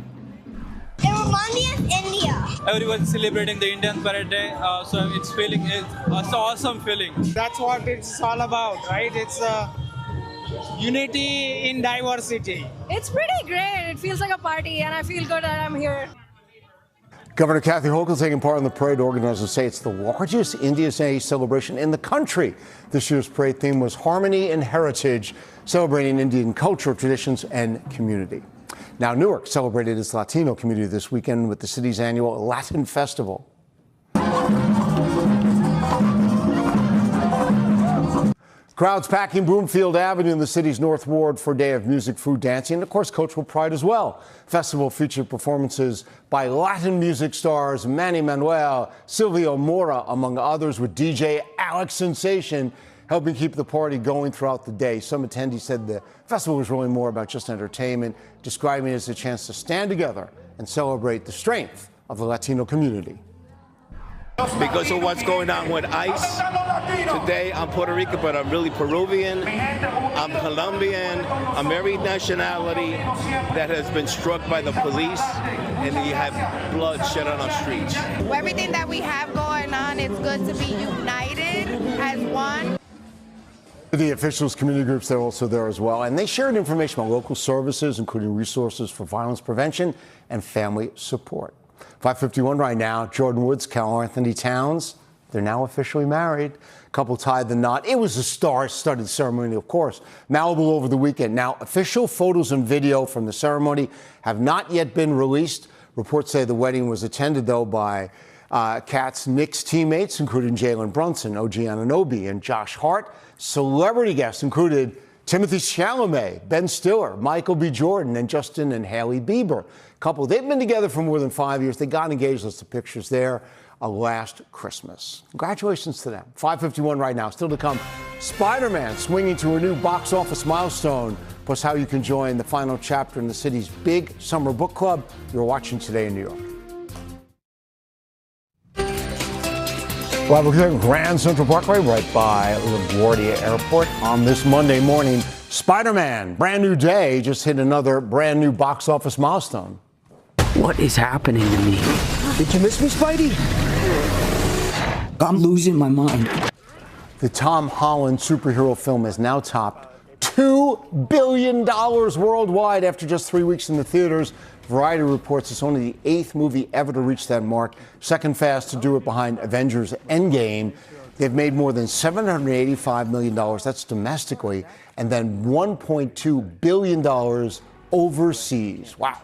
Speaker 4: It reminds me of India.
Speaker 7: Everyone's celebrating the Indian Parade Day, so it's awesome feeling. That's what it's all about, right? It's unity in diversity.
Speaker 11: It's pretty great. It feels like a party, and I feel good that I'm here.
Speaker 1: Governor Kathy Hochul taking part in the parade. Organizers say it's the largest India's Day celebration in the country. This year's parade theme was Harmony and Heritage, celebrating Indian culture, traditions, and community. Now, Newark celebrated its Latino community this weekend with the city's annual Latin Festival. Crowds packing Broomfield Avenue in the city's North Ward for a day of music, food, dancing, and, of course, cultural pride as well. Festival featured performances by Latin music stars Manny Manuel, Silvio Mora, among others, with DJ Alex Sensation helping keep the party going throughout the day. Some attendees said the festival was really more about just entertainment, describing it as a chance to stand together and celebrate the strength of the Latino community.
Speaker 23: Because of what's going on with ICE. Today I'm Puerto Rican, but I'm really Peruvian. I'm Colombian. I'm every nationality that has been struck by the police, and you have blood shed on our streets.
Speaker 25: Everything that we have going on, it's good to be united as one.
Speaker 1: The officials, community groups, they're also there as well. And they shared information about local services, including resources for violence prevention and family support. 5:51 right now. Jordan Woods, Cal Anthony Towns, they're now officially married. Couple tied the knot. It was a star-studded ceremony, of course. Malibu over the weekend. Now, official photos and video from the ceremony have not yet been released. Reports say the wedding was attended, though, by Kat's Knicks teammates, including Jalen Brunson, OG Anunoby, and Josh Hart. Celebrity guests included Timothy Chalamet, Ben Stiller, Michael B. Jordan, and Justin and Hailey Bieber. Couple, they've been together for more than 5 years. They got engaged. Lots of pictures there last Christmas. Congratulations to them. 5:51 right now. Still to come, Spider-Man swinging to a new box office milestone, plus how you can join the final chapter in the city's big summer book club. You're watching Today in New York. Well, we're here at Grand Central Parkway, right by LaGuardia Airport. On this Monday morning, Spider-Man, brand new day, just hit another brand new box office milestone.
Speaker 26: What is happening to me? Did you miss me, Spidey? I'm losing my mind.
Speaker 1: The Tom Holland superhero film has now topped $2 billion worldwide after just 3 weeks in the theaters. Variety reports it's only the 8th movie ever to reach that mark, second fast to do it behind Avengers Endgame. They've made more than $785 million, that's domestically, and then $1.2 billion overseas. Wow.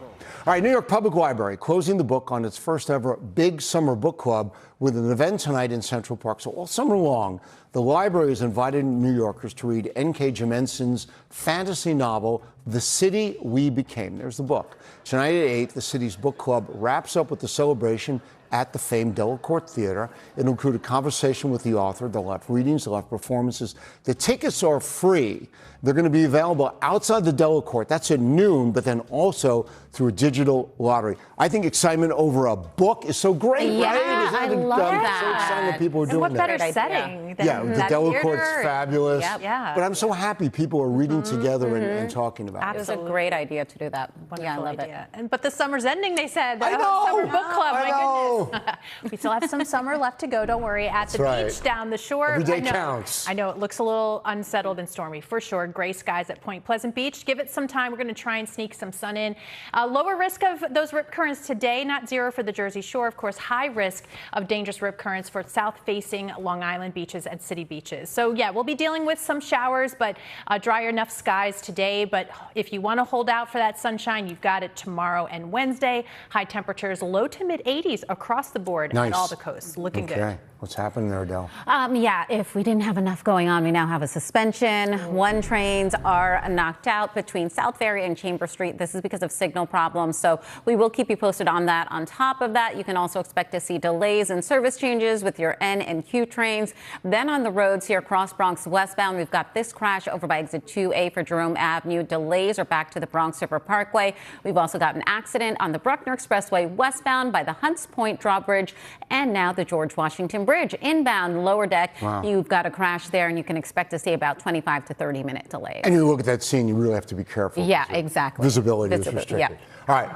Speaker 1: All right, New York Public Library closing the book on its first ever big summer book club with an event tonight in Central Park. So all summer long, the library has invited New Yorkers to read N.K. Jemisin's fantasy novel, The City We Became. There's the book. Tonight at 8, the city's book club wraps up with the celebration at the famed Delacorte Theater. It'll include a conversation with the author. They'll have readings, they'll have performances. The tickets are free. They're going to be available outside the Delacorte. That's at noon, but then also through a digital lottery. I think excitement over a book is so great,
Speaker 3: yeah,
Speaker 1: right?
Speaker 3: I love that.
Speaker 1: I'm so excited people are doing
Speaker 2: what
Speaker 1: that.
Speaker 2: better setting than
Speaker 1: Yeah, the
Speaker 2: that
Speaker 1: Delacorte's
Speaker 2: theater.
Speaker 1: fabulous.
Speaker 2: Yep. Yeah.
Speaker 1: But I'm so happy people are reading together and talking about
Speaker 3: It was a great idea to do that. Yeah, I love it.
Speaker 2: But the summer's ending, they said.
Speaker 1: I know.
Speaker 2: Summer book club,
Speaker 1: I know.
Speaker 2: my goodness. We still have some summer left to go, don't worry. At the beach down the shore.
Speaker 1: Every day counts.
Speaker 2: I know it looks a little unsettled and stormy for sure. Gray skies at Point Pleasant Beach. Give it some time. We're going to try and sneak some sun in. Lower risk of those rip currents today, not zero for the Jersey Shore. Of course, high risk of dangerous rip currents for south-facing Long Island beaches and city beaches. So, yeah, we'll be dealing with some showers, but drier enough skies today. But if you want to hold out for that sunshine, you've got it tomorrow and Wednesday. High temperatures, low to mid-80s across the board at all the coasts. Looking good.
Speaker 1: What's happening there, Adele?
Speaker 3: Yeah, if we didn't have enough going on, we now have a suspension. One trains are knocked out between South Ferry and Chamber Street. This is because of signal problems, so we will keep you posted on that. On top of that, you can also expect to see delays and service changes with your N and Q trains. Then on the roads here, Cross Bronx westbound, we've got this crash over by exit 2A for Jerome Avenue. Delays are back to the Bronx River Parkway. We've also got an accident on the Bruckner Expressway westbound by the Hunts Point Drawbridge, and now the George Washington Bridge. Inbound lower deck, you've got a crash there, and you can expect to see about 25 to 30-minute delays.
Speaker 1: And you look at that scene, you really have to be careful.
Speaker 3: Yeah, exactly.
Speaker 1: Visibility is restricted.
Speaker 3: Yeah.
Speaker 1: All right.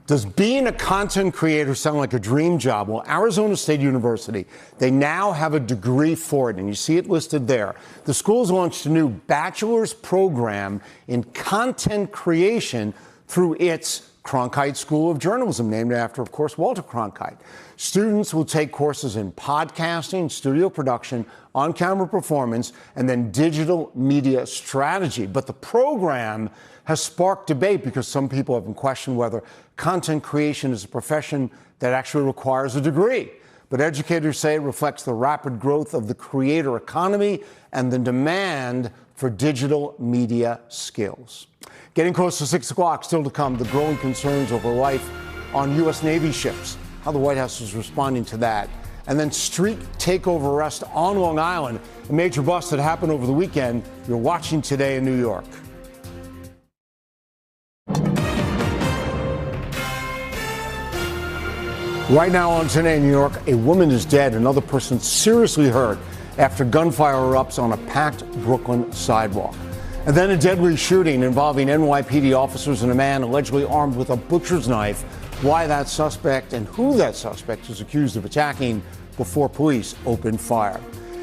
Speaker 1: Does being a content creator sound like a dream job? Well, Arizona State University, they now have a degree for it, and you see it listed there. The school's launched a new bachelor's program in content creation through its Cronkite School of Journalism, named after, of course, Walter Cronkite. Students will take courses in podcasting, studio production, on-camera performance, and then digital media strategy. But the program has sparked debate because some people have questioned whether content creation is a profession that actually requires a degree. But educators say it reflects the rapid growth of the creator economy and the demand for digital media skills. Getting close to 6 o'clock, still to come, the growing concerns over life on U.S. Navy ships, how the White House is responding to that. And then street takeover arrest on Long Island, a major bust that happened over the weekend. You're watching Today in New York. Right now on Today in New York, a woman is dead, another person seriously hurt after gunfire erupts on a packed Brooklyn sidewalk. And then a deadly shooting involving NYPD officers and a man allegedly armed with a butcher's knife. Why that suspect and who that suspect is accused of attacking before police opened fire.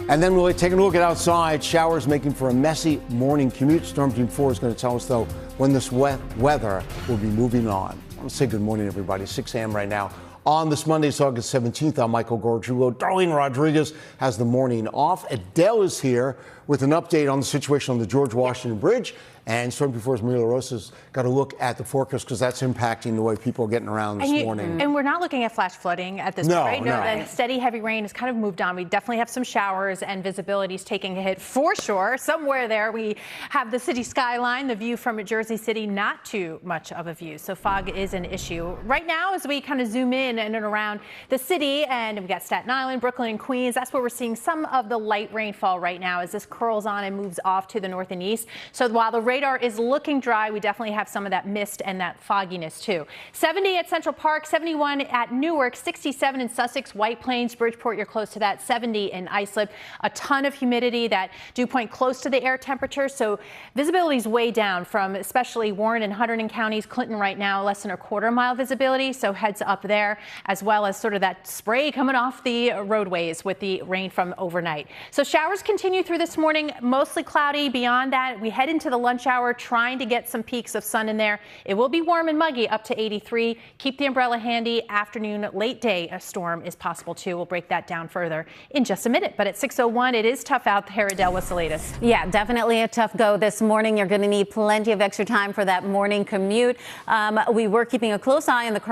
Speaker 1: And then we'll take a look at outside. Showers making for a messy morning commute. Storm Team 4 is going to tell us, though, when this wet weather will be moving on. I want to say good morning, everybody. 6 a.m. right now. On this Monday, it's August 17th, I'm Michael Gargiulo. Darlene Rodriguez has the morning off. Adele is here with an update on the situation on the George Washington Bridge. And Storm Before's Maria Rosa's got to look at the forecast because that's impacting the way people are getting around this morning.
Speaker 2: And we're not looking at flash flooding at this point, right? No, that steady, heavy rain has kind of moved on. We definitely have some showers and visibility is taking a hit for sure. Somewhere there we have the city skyline, the view from Jersey City, not too much of a view. So fog is an issue. Right now, as we kind of zoom in and around the city, and we've got Staten Island, Brooklyn, and Queens, that's where we're seeing some of the light rainfall right now as this curls on and moves off to the north and east. So while the radar is looking dry, we definitely have some of that mist and that fogginess too. 70 at Central Park, 71 at Newark, 67 in Sussex, White Plains, Bridgeport, you're close to that, 70 in Islip. A ton of humidity, that dew point close to the air temperature, so visibility is way down from especially Warren and Hunterdon counties. Clinton right now less than a quarter-mile visibility, so heads up there, as well as sort of that spray coming off the roadways with the rain from overnight. So showers continue through this morning, mostly cloudy. Beyond that, we head into the lunch hour, trying to get some peaks of sun in there. It will be warm and muggy up to 83. Keep the umbrella handy. Afternoon, late day, a storm is possible too. We'll break that down further in just a minute. But at 6:01, it is tough out there. Adele, what's the latest?
Speaker 3: Yeah, definitely a tough go this morning. You're going to need plenty of extra time for that morning commute. We were keeping a close eye on the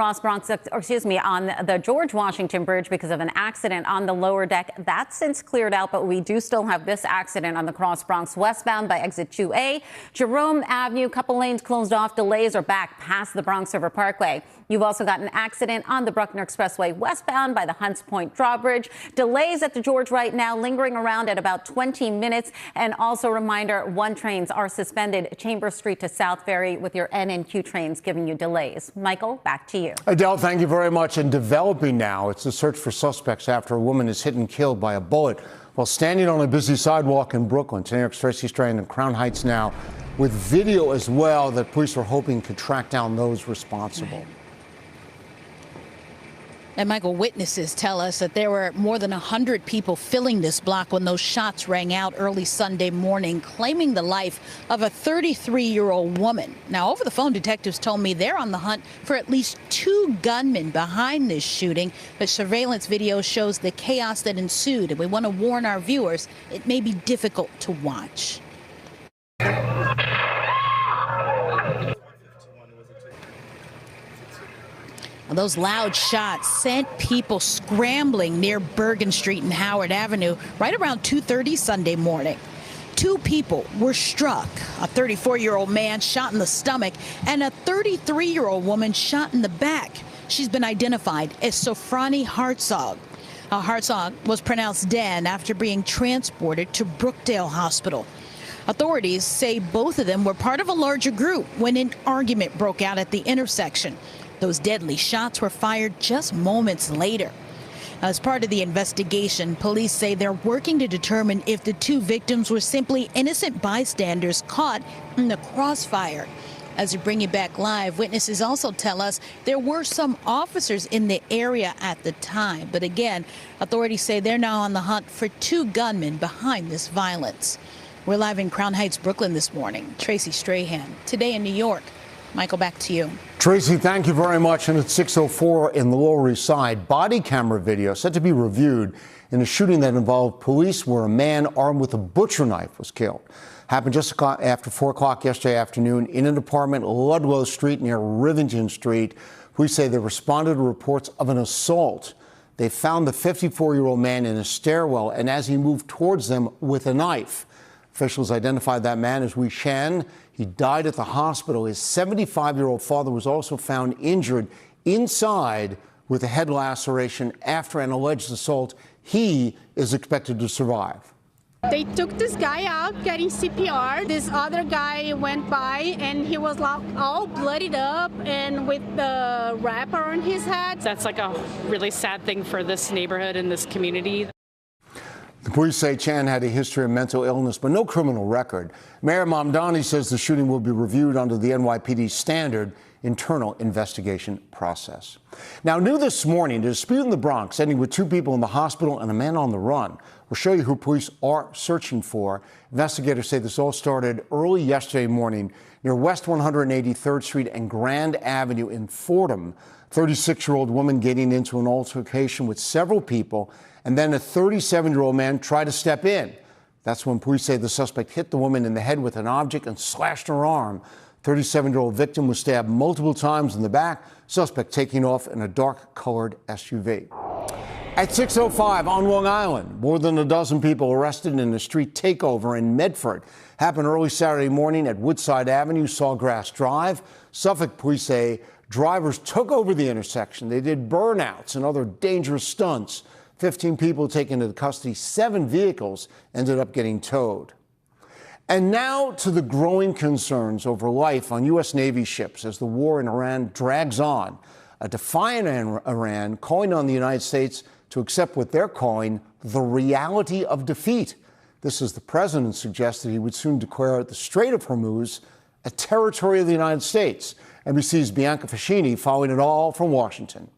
Speaker 3: on the George Washington Bridge because of an accident on the lower deck. That's since cleared out, but we do still have this accident on the Cross Bronx westbound by exit 2A. Jerome Avenue, couple lanes closed off. Delays are back past the Bronx River Parkway. You've also got an accident on the Bruckner Expressway westbound by the Hunts Point Drawbridge. Delays at the George right now, lingering around at about 20 minutes. And also a reminder, 1 trains are suspended Chambers Street to South Ferry with your N and Q trains giving you delays. Michael, back to you.
Speaker 1: Adele, thank you very much. And developing now, it's the search for suspects after a woman is hit and killed by a bullet while standing on a busy sidewalk in Brooklyn. New York's Tracy Strand in Crown Heights now with video as well that police are hoping could track down those responsible.
Speaker 5: And Michael, witnesses tell us that there were more than 100 people filling this block when those shots rang out early Sunday morning, claiming the life of a 33-year-old woman. Now, over the phone, detectives told me they're on the hunt for at least 2 gunmen behind this shooting. But surveillance video shows the chaos that ensued, and we want to warn our viewers it may be difficult to watch. Those loud shots sent people scrambling near Bergen Street and Howard Avenue right around 2:30 Sunday morning. 2 people were struck, a 34-year-old man shot in the stomach and a 33-year-old woman shot in the back. She's been identified as Sofrani Hartzog. Hartzog was pronounced dead after being transported to Brookdale Hospital. Authorities say both of them were part of a larger group when an argument broke out at the intersection. Those deadly shots were fired just moments later. As part of the investigation, police say they're working to determine if the two victims were simply innocent bystanders caught in the crossfire. As we bring you back live, witnesses also tell us there were some officers in the area at the time. But again, authorities say they're now on the hunt for two gunmen behind this violence. We're live in Crown Heights, Brooklyn this morning. Tracy Strahan, Today in New York. Michael, back to you.
Speaker 1: Tracy, thank you very much. And at 6:04 in the Lower East Side, body camera video set to be reviewed in a shooting that involved police where a man armed with a butcher knife was killed. Happened just after 4 o'clock yesterday afternoon in an apartment, Ludlow Street near Rivington Street. Police say they responded to reports of an assault. They found the 54-year-old man in a stairwell, and as he moved towards them with a knife. Officials identified that man as Wei Shan. He died at the hospital. His 75-year-old father was also found injured inside with a head laceration after an alleged assault. He is expected to survive.
Speaker 11: They took this guy out getting CPR. This other guy went by and he was all bloodied up and with the wrapper on his head.
Speaker 9: That's like a really sad thing for this neighborhood and this community.
Speaker 1: The police say Chan had a history of mental illness, but no criminal record. Mayor Mamdani says the shooting will be reviewed under the NYPD standard internal investigation process. Now, new this morning, the dispute in the Bronx ending with 2 people in the hospital and a man on the run. We'll show you who police are searching for. Investigators say this all started early yesterday morning near West 183rd Street and Grand Avenue in Fordham. 36-year-old woman getting into an altercation with several people, and then a 37-year-old man tried to step in. That's when police say the suspect hit the woman in the head with an object and slashed her arm. 37-year-old victim was stabbed multiple times in the back, suspect taking off in a dark-colored SUV. At 6:05 on Long Island, more than a dozen people arrested in a street takeover in Medford. Happened early Saturday morning at Woodside Avenue, Sawgrass Drive. Suffolk police say drivers took over the intersection. They did burnouts and other dangerous stunts. 15 people taken into custody. 7 vehicles ended up getting towed. And now to the growing concerns over life on U.S. Navy ships as the war in Iran drags on. A defiant Iran calling on the United States to accept what they're calling the reality of defeat. This as the president suggested he would soon declare the Strait of Hormuz a territory of the United States. NBC's Bianca Fascini following it all from Washington.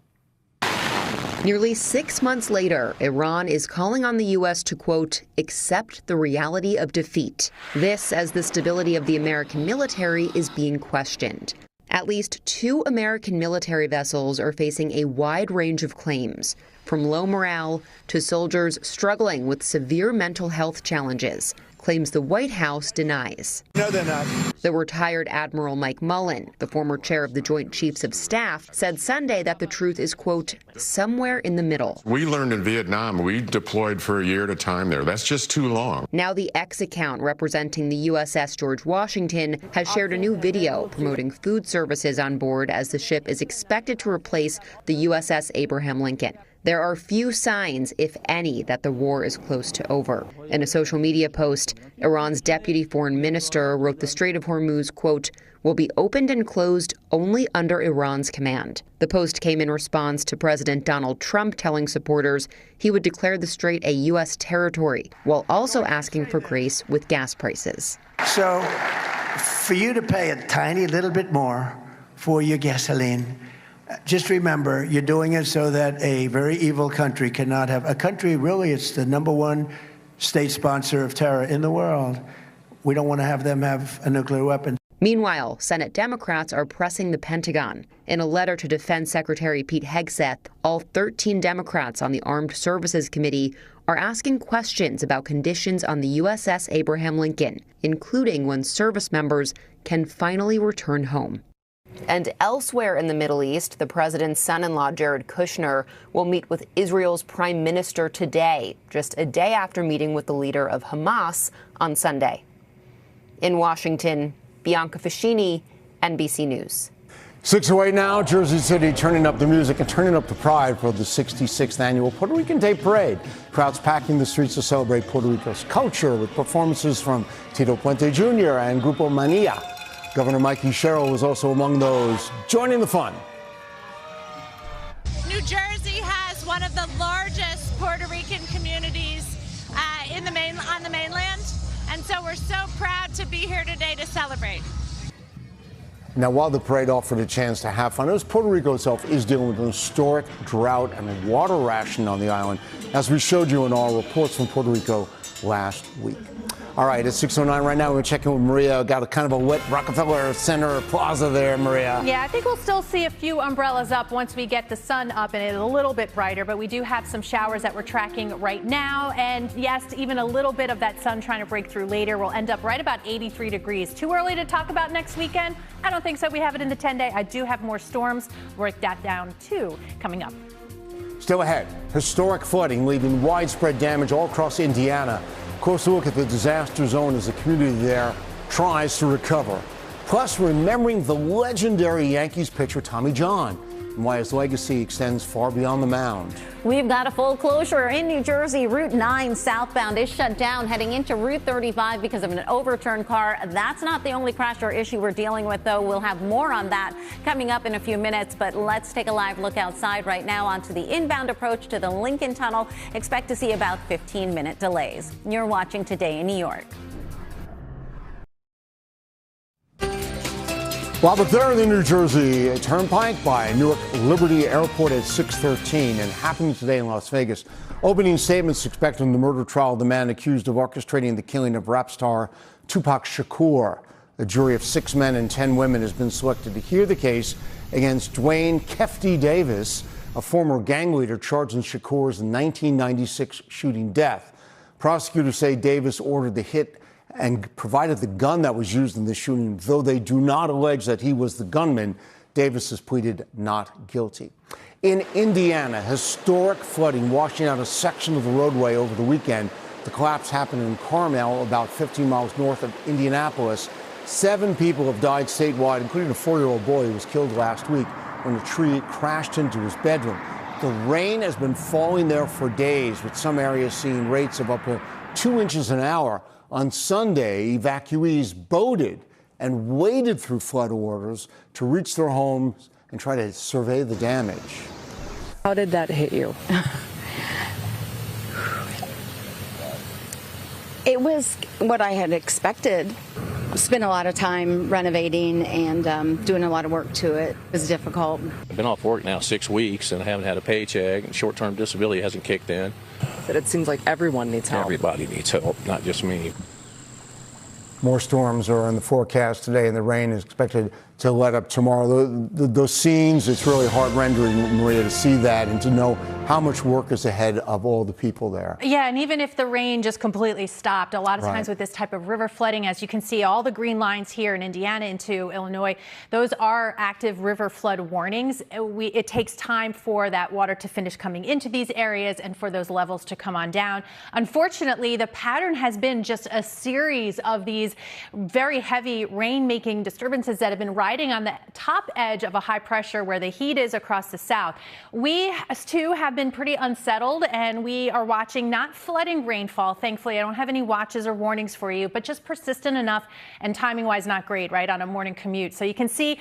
Speaker 8: Nearly 6 months later, Iran is calling on the U.S. to, quote, accept the reality of defeat. This as the stability of the American military is being questioned. At least 2 American military vessels are facing a wide range of claims, from low morale to soldiers struggling with severe mental health challenges, claims the White House denies.
Speaker 12: No, they're not.
Speaker 8: The retired Admiral Mike Mullen, the former chair of the Joint Chiefs of Staff, said Sunday that the truth is, quote, somewhere in the middle.
Speaker 13: We learned in Vietnam, we deployed for a year at a time there. That's just too long.
Speaker 8: Now the X account representing the USS George Washington has shared a new video promoting food services on board as the ship is expected to replace the USS Abraham Lincoln. There are few signs, if any, that the war is close to over. In a social media post, Iran's deputy foreign minister wrote the Strait of Hormuz, quote, will be opened and closed only under Iran's command. The post came in response to President Donald Trump telling supporters he would declare the strait a U.S. territory, while also asking for grace with gas prices.
Speaker 12: So, for you to pay a tiny little bit more for your gasoline, just remember, you're doing it so that a very evil country cannot have a country. Really, it's the #1 state sponsor of terror in the world. We don't want to have them have a nuclear weapon.
Speaker 8: Meanwhile, Senate Democrats are pressing the Pentagon. In a letter to Defense Secretary Pete Hegseth, all 13 Democrats on the Armed Services Committee are asking questions about conditions on the USS Abraham Lincoln, including when service members can finally return home. And elsewhere in the Middle East, the president's son-in-law, Jared Kushner, will meet with Israel's prime minister today, just a day after meeting with the leader of Hamas on Sunday. In Washington, Bianca Fascini, NBC News.
Speaker 1: 6:08 now, Jersey City turning up the music and turning up the pride for the 66th annual Puerto Rican Day Parade. Crowds packing the streets to celebrate Puerto Rico's culture with performances from Tito Puente Jr. and Grupo Mania. Governor Mikey Sherrill was also among those joining the fun.
Speaker 14: Jersey has one of the largest Puerto Rican communities on the mainland, and so we're so proud to be here today to celebrate.
Speaker 1: Now, while the parade offered a chance to have fun, Puerto Rico itself is dealing with an historic drought and water ration on the island, as we showed you in our reports from Puerto Rico last week. All right, it's 6:09 right now. We're checking with Maria. Got a kind of a wet Rockefeller Center plaza there, Maria.
Speaker 2: Yeah, I think we'll still see a few umbrellas up once we get the sun up and it's a little bit brighter, but we do have some showers that we're tracking right now. And yes, even a little bit of that sun trying to break through later. We'll end up right about 83 degrees. Too early to talk about next weekend? I don't think so. We have it in the 10-day. I do have more storms. Work that down too coming up.
Speaker 1: Still ahead, historic flooding leaving widespread damage all across Indiana. Of course, a look at the disaster zone as the community there tries to recover. Plus, remembering the legendary Yankees pitcher Tommy John and why his legacy extends far beyond the mound.
Speaker 3: We've got a full closure in New Jersey. Route 9 southbound is shut down heading into Route 35 because of an overturned car. That's not the only crash or issue we're dealing with, though. We'll have more on that coming up in a few minutes. But let's take a live look outside right now onto the inbound approach to the Lincoln Tunnel. Expect to see about 15-minute delays. You're watching Today in New York.
Speaker 1: Well, but there in the New Jersey Turnpike by Newark Liberty Airport at 6:13 and happening today in Las Vegas. Opening statements expected in the murder trial of the man accused of orchestrating the killing of rap star Tupac Shakur. A jury of 6 men and 10 women has been selected to hear the case against Dwayne Kefty Davis, a former gang leader charged in Shakur's 1996 shooting death. Prosecutors say Davis ordered the hit and provided the gun that was used in the shooting. Though they do not allege that he was the gunman, Davis has pleaded not guilty. In Indiana, historic flooding washing out a section of the roadway over the weekend. The collapse happened in Carmel, about 15 miles north of Indianapolis. 7 people have died statewide, including a 4-year-old boy who was killed last week when a tree crashed into his bedroom. The rain has been falling there for days, with some areas seeing rates of up to 2 inches an hour. On Sunday, evacuees boated and waded through flood waters to reach their homes and try to survey the damage.
Speaker 15: How did that hit you? It was what I had expected. Spent a lot of time renovating and doing a lot of work to it. It was difficult.
Speaker 16: I've been off work now 6 weeks and I haven't had a paycheck, and short-term disability hasn't kicked in.
Speaker 15: But it seems like everyone needs help.
Speaker 16: Everybody needs help, not just me.
Speaker 1: More storms are in the forecast today, and the rain is expected to let up tomorrow. Those scenes, it's really heart-rending, Maria, to see that and to know how much work is ahead of all the people there.
Speaker 2: Yeah, and even if the rain just completely stopped, a lot of times with this type of river flooding, as you can see, all the green lines here in Indiana into Illinois, those are active river flood warnings. It takes time for that water to finish coming into these areas and for those levels to come on down. Unfortunately, the pattern has been just a series of these very heavy rain-making disturbances that have been riding on the top edge of a high pressure where the heat is across the south. We, too, have been pretty unsettled, and we are watching not flooding rainfall. Thankfully, I don't have any watches or warnings for you, but just persistent enough and timing-wise not great, right, on a morning commute. So you can see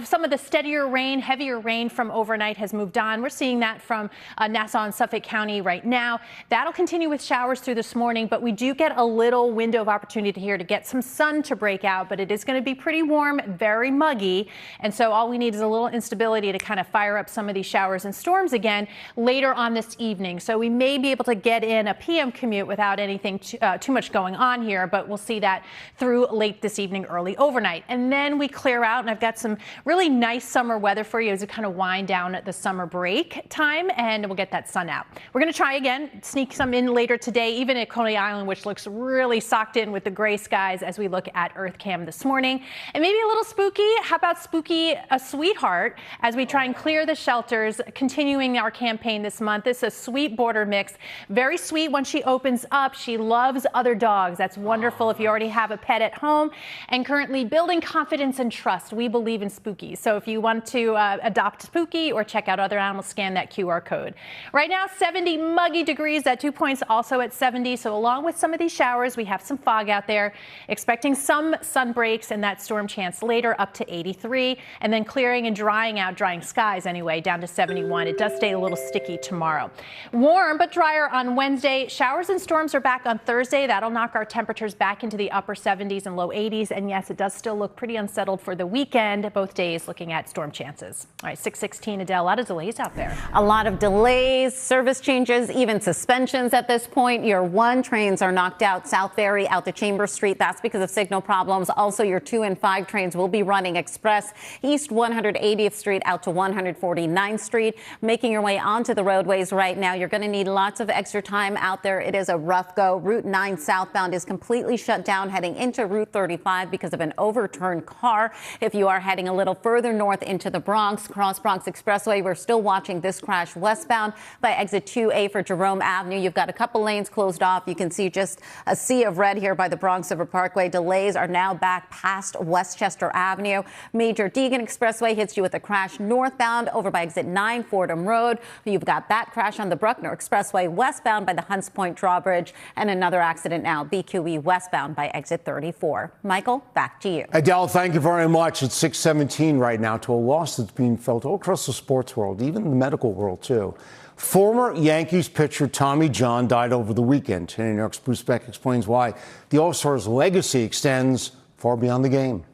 Speaker 2: some of the steadier rain, heavier rain from overnight has moved on. We're seeing that from Nassau and Suffolk County right now. That'll continue with showers through this morning, but we do get a little window of opportunity here to get some sun to break out, but it is going to be pretty warm, very muggy. And so all we need is a little instability to kind of fire up some of these showers and storms again later on this evening. So we may be able to get in a PM commute without anything too much going on here, but we'll see that through late this evening, early overnight. And then we clear out, and I've got some really nice summer weather for you as we kind of wind down at the summer break time, and we'll get that sun out. We're going to try again, sneak some in later today, even at Coney Island, which looks really socked in with the gray skies as we look at EarthCam this morning. And maybe a little spooky. How about Spooky a Sweetheart as we try and clear the shelters, continuing our campaign this month. This is a sweet border mix. Very sweet when she opens up. She loves other dogs. That's wonderful if you already have a pet at home. And currently building confidence and trust. We believe in Spooky. So if you want to adopt Spooky or check out other animals, scan that QR code. Right now, 70 muggy degrees. That 2 points also at 70. So along with some of these showers, we have some fog out there. Expecting some sun breaks and that storm chance later up to to 83, and then clearing and drying skies anyway, down to 71. It does stay a little sticky tomorrow. Warm but drier on Wednesday. Showers and storms are back on Thursday. That'll knock our temperatures back into the upper 70s and low 80s. And yes, it does still look pretty unsettled for the weekend, both days looking at storm chances. All right, 6:16, Adele, a lot of delays out there.
Speaker 3: A lot of delays, service changes, even suspensions at this point. Your 1 trains are knocked out South Ferry out to Chambers Street. That's because of signal problems. Also, your 2 and 5 trains will be running express East 180th Street out to 149th Street. Making your way onto the roadways right now, you're going to need lots of extra time out there. It is a rough go. Route 9 southbound is completely shut down heading into Route 35 because of an overturned car. If you are heading a little further north into the Bronx, Cross Bronx Expressway, we're still watching this crash westbound by exit 2A for Jerome Avenue. You've got a couple lanes closed off. You can see just a sea of red here by the Bronx River Parkway. Delays are now back past Westchester Avenue. Major Deegan Expressway hits you with a crash northbound over by exit 9 Fordham Road. You've got that crash on the Bruckner Expressway westbound by the Hunts Point Drawbridge, and another accident now BQE westbound by exit 34. Michael, back to you.
Speaker 1: Adele, thank you very much. It's 6:17 right now to a loss that's being felt all across the sports world, even the medical world, too. Former Yankees pitcher Tommy John died over the weekend. Today, New York's Bruce Beck explains why the All-Star's legacy extends far beyond the game.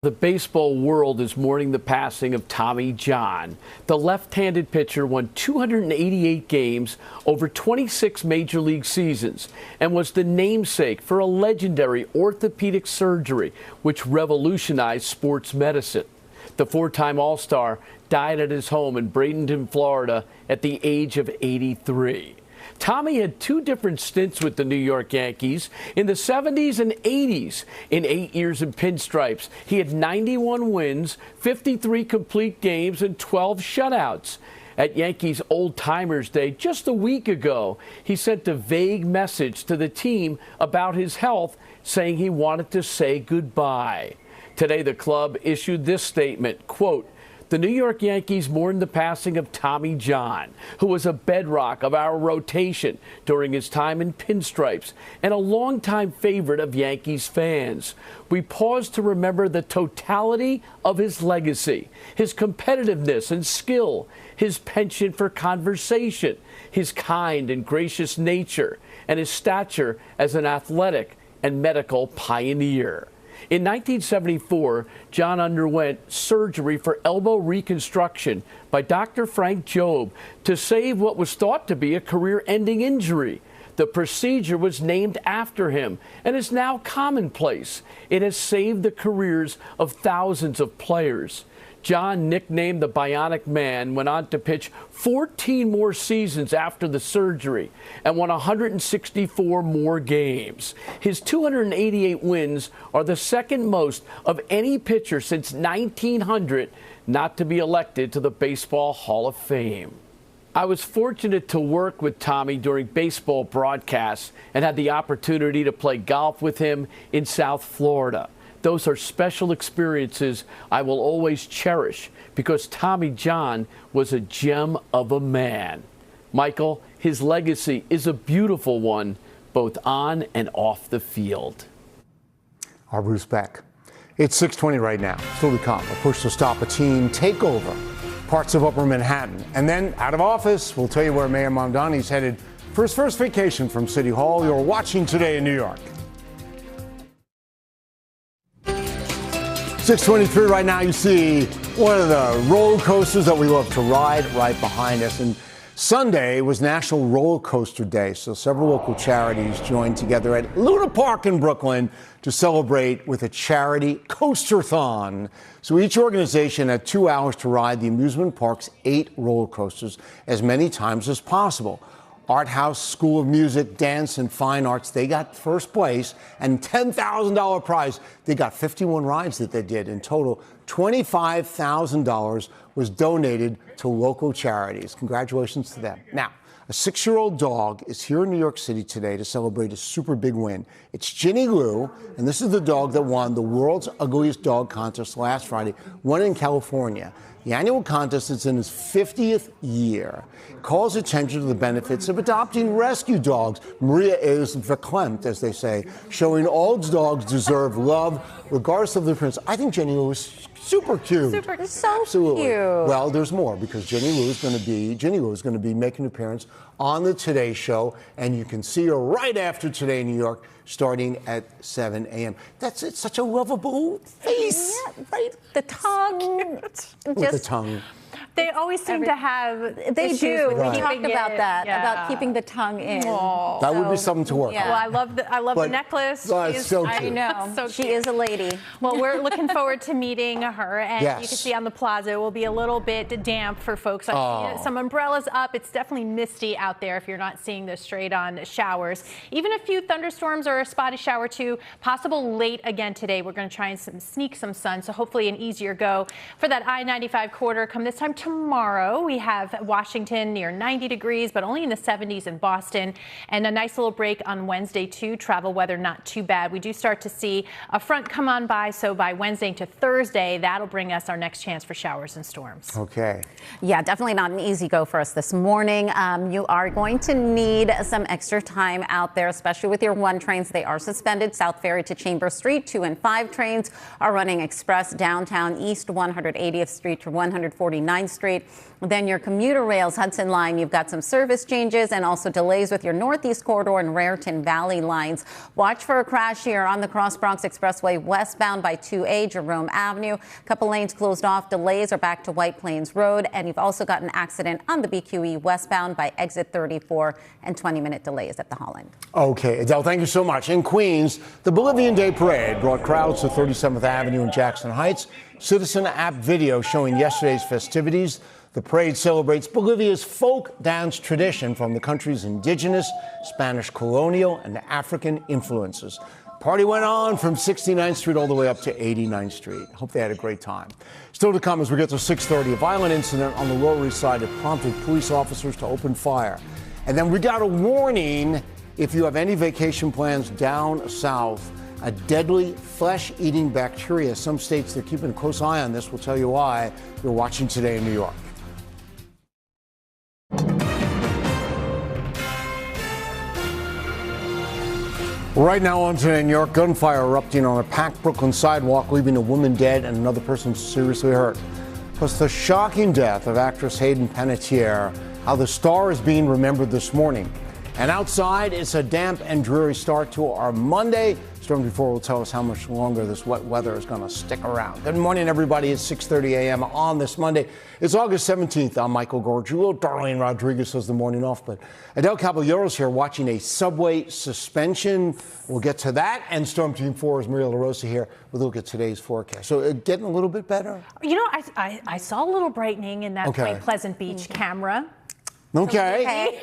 Speaker 6: The baseball world is mourning the passing of Tommy John. The left-handed pitcher won 288 games over 26 major league seasons and was the namesake for a legendary orthopedic surgery which revolutionized sports medicine. The 4-time All-Star died at his home in Bradenton, Florida at the age of 83. Tommy had 2 different stints with the New York Yankees in the 70s and 80s. In 8 years in pinstripes, he had 91 wins, 53 complete games, and 12 shutouts. At Yankees Old Timers Day just a week ago, he sent a vague message to the team about his health, saying he wanted to say goodbye. Today, the club issued this statement, quote, "The New York Yankees mourn the passing of Tommy John, who was a bedrock of our rotation during his time in pinstripes and a longtime favorite of Yankees fans. We pause to remember the totality of his legacy, his competitiveness and skill, his penchant for conversation, his kind and gracious nature, and his stature as an athletic and medical pioneer." In 1974, John underwent surgery for elbow reconstruction by Dr. Frank Jobe to save what was thought to be a career-ending injury. The procedure was named after him and is now commonplace. It has saved the careers of thousands of players. John, nicknamed the Bionic Man, went on to pitch 14 more seasons after the surgery and won 164 more games. His 288 wins are the second most of any pitcher since 1900 not to be elected to the Baseball Hall of Fame. I was fortunate to work with Tommy during baseball broadcasts and had the opportunity to play golf with him in South Florida. Those are special experiences I will always cherish because Tommy John was a gem of a man. Michael, his legacy is a beautiful one, both on and off the field.
Speaker 1: Our Bruce Beck. It's 6:20 right now. Still to come, a push to stop a teen takeover parts of Upper Manhattan. And then out of office, we'll tell you where Mayor Mamdani's headed for his first vacation from City Hall. You're watching Today in New York. 6:23 right now. You see one of the roller coasters that we love to ride right behind us. And Sunday was National Roller Coaster Day, so several local charities joined together at Luna Park in Brooklyn to celebrate with a charity coaster-thon. So each organization had 2 hours to ride the amusement park's 8 roller coasters as many times as possible. Art House School of Music, Dance, and Fine Arts, they got first place, and $10,000 prize. They got 51 rides that they did. In total, $25,000 was donated to local charities. Congratulations to them. Now, a 6-year-old dog is here in New York City today to celebrate a super big win. It's Ginny Lou, and this is the dog that won the World's Ugliest Dog contest last Friday, won in California. The annual contest is in its 50th year. It calls attention to the benefits of adopting rescue dogs. Maria is verklempt, as they say, showing all dogs deserve love, regardless of their appearance. I think Jenny Lou is super cute.
Speaker 3: Super, so
Speaker 1: Absolutely.
Speaker 3: cute.
Speaker 1: Well, there's more, because Jenny Lou is going to be making an appearance on the Today Show, and you can see her right after Today in New York, starting at 7 a.m. It's such a lovable face.
Speaker 3: Yeah, right. The tongue.
Speaker 1: With the tongue.
Speaker 2: They always seem to have
Speaker 3: They
Speaker 2: issues
Speaker 3: do.
Speaker 2: with
Speaker 3: We
Speaker 2: keeping
Speaker 3: talked about
Speaker 2: it.
Speaker 3: that,
Speaker 2: Yeah.
Speaker 3: about keeping the tongue in.
Speaker 2: Aww.
Speaker 1: That would be something to work on.
Speaker 2: Well, I love the
Speaker 1: But-
Speaker 2: necklace.
Speaker 1: Oh,
Speaker 2: She
Speaker 1: it's
Speaker 2: is-
Speaker 1: so
Speaker 3: I
Speaker 1: cute.
Speaker 3: know.
Speaker 2: So
Speaker 3: She
Speaker 2: cute.
Speaker 3: is a lady.
Speaker 2: Well, we're looking forward to meeting her, and
Speaker 1: Yes.
Speaker 2: you can see on the plaza it will be a little bit damp for folks. I see some umbrellas up. It's definitely misty out there if you're not seeing the straight-on showers. Even a few thunderstorms or a spotty shower too, possible late again today. We're going to try and sneak some sun, so hopefully an easier go for that I-95 corridor. Come this time tomorrow, we have Washington near 90 degrees, but only in the 70s in Boston, and a nice little break on Wednesday too. Travel weather not too bad. We do start to see a front come on by, so by Wednesday to Thursday, that'll bring us our next chance for showers and storms.
Speaker 1: Okay.
Speaker 3: Yeah, definitely not an easy go for us this morning. You are going to need some extra time out there, especially with your 1 trains. They are suspended. South Ferry to Chambers Street, 2 and 5 trains are running express downtown east 180th Street to 149th Street. Then your commuter rails Hudson Line, you've got some service changes and also delays with your Northeast Corridor and Raritan Valley lines. Watch for a crash here on the Cross Bronx Expressway westbound by 2A Jerome Avenue. A couple lanes closed off. Delays are back to White Plains Road. And you've also got an accident on the BQE westbound by exit 34 and 20-minute delays at the Holland.
Speaker 1: Okay, Adele, thank you so much. In Queens, the Bolivian Day Parade brought crowds to 37th Avenue in Jackson Heights. Citizen app video showing yesterday's festivities. The parade celebrates Bolivia's folk dance tradition from the country's indigenous, Spanish colonial, and African influences. Party went on from 69th Street all the way up to 89th Street. Hope they had a great time. Still to come as we get to 6:30, a violent incident on the Lower East Side that prompted police officers to open fire. And then we got a warning if you have any vacation plans down south. A deadly flesh-eating bacteria. Some states, they're keeping a close eye on this. We'll tell you why. You're watching Today in New York. Right now on Today in New York, gunfire erupting on a packed Brooklyn sidewalk, leaving a woman dead and another person seriously hurt. Plus the shocking death of actress Hayden Panettiere, how the star is being remembered this morning. And outside, it's a damp and dreary start to our Monday. Storm Before will tell us how much longer this wet weather is going to stick around. Good morning, everybody. It's 6:30 a.m. on this Monday. It's August 17th. I'm Michael Gargiulo. Darlene Rodriguez has the morning off, but Adele Caballero's here watching a subway suspension. We'll get to that. And Storm Team 4's Maria LaRosa here with a look at today's forecast. So getting a little bit better?
Speaker 2: You know, I saw a little brightening in that Point Pleasant Beach camera.
Speaker 1: Okay.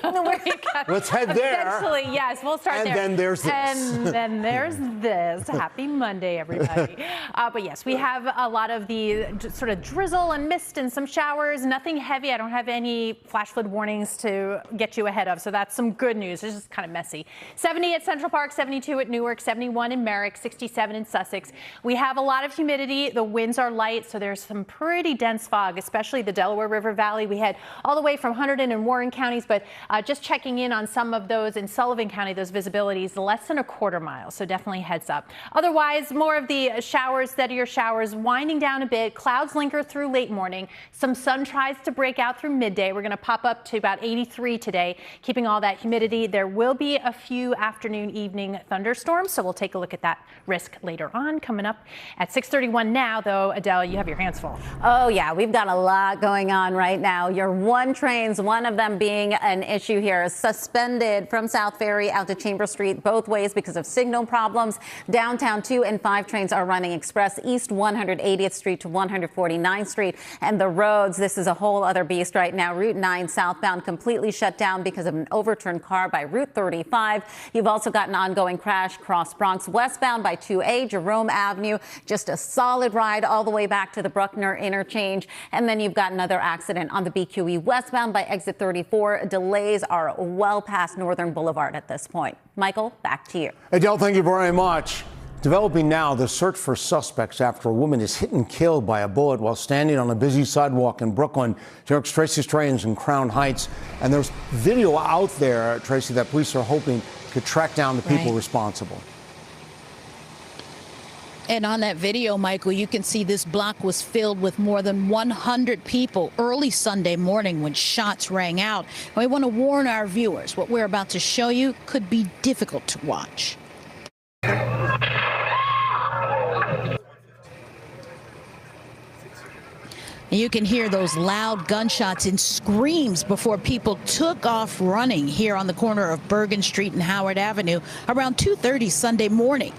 Speaker 2: Let's
Speaker 1: head there.
Speaker 2: Eventually, yes, we'll start there.
Speaker 1: And then there's this.
Speaker 2: And then there's this. Happy Monday, everybody. But yes, we have a lot of the sort of drizzle and mist and some showers. Nothing heavy. I don't have any flash flood warnings to get you ahead of, so that's some good news. It's just kind of messy. 70 at Central Park, 72 at Newark, 71 in Merrick, 67 in Sussex. We have a lot of humidity. The winds are light, so there's some pretty dense fog, especially the Delaware River Valley. We had all the way from Hunterdon and Warren counties, but just checking in on some of those in Sullivan County, those visibilities less than a quarter mile, so definitely heads up. Otherwise, more of the showers, steadier showers, winding down a bit. Clouds linger through late morning. Some sun tries to break out through midday. We're going to pop up to about 83 today, keeping all that humidity. There will be a few afternoon, evening thunderstorms, so we'll take a look at that risk later on. Coming up at 6:31 now, though, Adele, you have your hands full.
Speaker 3: Oh, yeah, we've got a lot going on right now. Your 1 trains, one of them being an issue here, is suspended from South Ferry out to Chambers Street both ways because of signal problems. Downtown 2 and 5 trains are running express east 180th Street to 149th Street. And the roads, this is a whole other beast right now. Route 9 southbound completely shut down because of an overturned car by Route 35. You've also got an ongoing crash Cross Bronx westbound by 2A Jerome Avenue. Just a solid ride all the way back to the Bruckner interchange. And then you've got another accident on the BQE westbound by exit 34. Delays are well past Northern Boulevard at this point. Michael, back to you.
Speaker 1: Adele, thank you very much. Developing now, the search for suspects after a woman is hit and killed by a bullet while standing on a busy sidewalk in Brooklyn. New York's Tracy Strahan's in Crown Heights. And there's video out there, Tracy, that police are hoping could track down the people responsible.
Speaker 5: And on that video, Michael, you can see this block was filled with more than 100 people early Sunday morning when shots rang out. And we want to warn our viewers, what we're about to show you could be difficult to watch. You can hear those loud gunshots and screams before people took off running here on the corner of Bergen Street and Howard Avenue around 2:30 Sunday morning.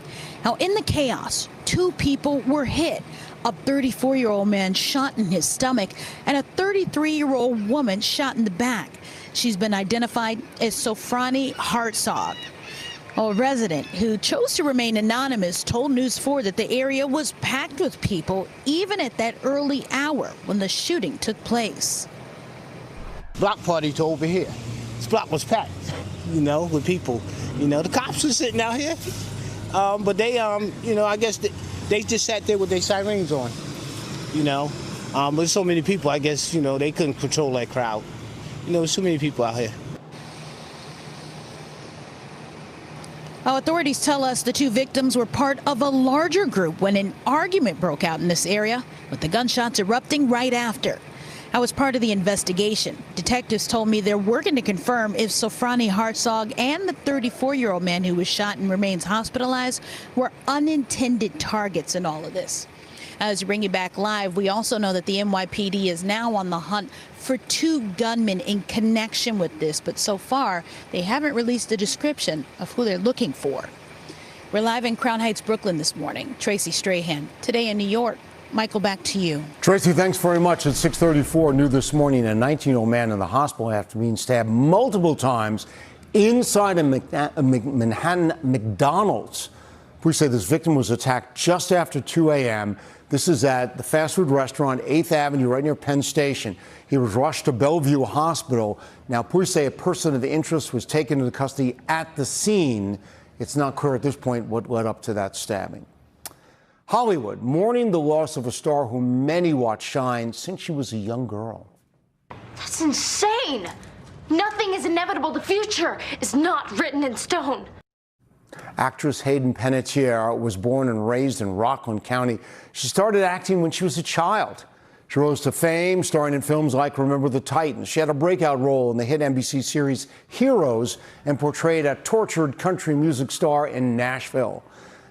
Speaker 5: Now, in the chaos, 2 people were hit. A 34-year-old man shot in his stomach and a 33-year-old woman shot in the back. She's been identified as Sofrani Hartzog. A resident who chose to remain anonymous told News 4 that the area was packed with people even at that early hour when the shooting took place.
Speaker 10: Block party to over here. This block was packed, with people. The cops were sitting out here, but they, I guess they just sat there with their sirens on, With so many people, I guess, they couldn't control that crowd. There's so many people out here.
Speaker 5: Authorities tell us the 2 victims were part of a larger group when an argument broke out in this area, with the gunshots erupting right after. As part of the investigation, detectives told me they're working to confirm if Sofrani Hartzog and the 34-year-old man who was shot and remains hospitalized were unintended targets in all of this. As we bring you back live, we also know that the NYPD is now on the hunt for 2 gunmen in connection with this, but so far they haven't released a description of who they're looking for. We're live in Crown Heights, Brooklyn this morning. Tracy Strahan. Today in New York. Michael, back to you.
Speaker 1: Tracy, thanks very much. At 6:34, new this morning, a 19-year-old man in the hospital after being stabbed multiple times inside a Manhattan McDonald's. Police say this victim was attacked just after 2 a.m. This is at the fast food restaurant, 8th Avenue, right near Penn Station. He was rushed to Bellevue Hospital. Now, police say a person of interest was taken into custody at the scene. It's not clear at this point what led up to that stabbing. Hollywood mourning the loss of a star who many watched shine since she was a young girl.
Speaker 17: That's insane. Nothing is inevitable. The future is not written in stone.
Speaker 1: Actress Hayden Panettiere was born and raised in Rockland County. She started acting when she was a child. She rose to fame, starring in films like Remember the Titans. She had a breakout role in the hit NBC series Heroes and portrayed a tortured country music star in Nashville.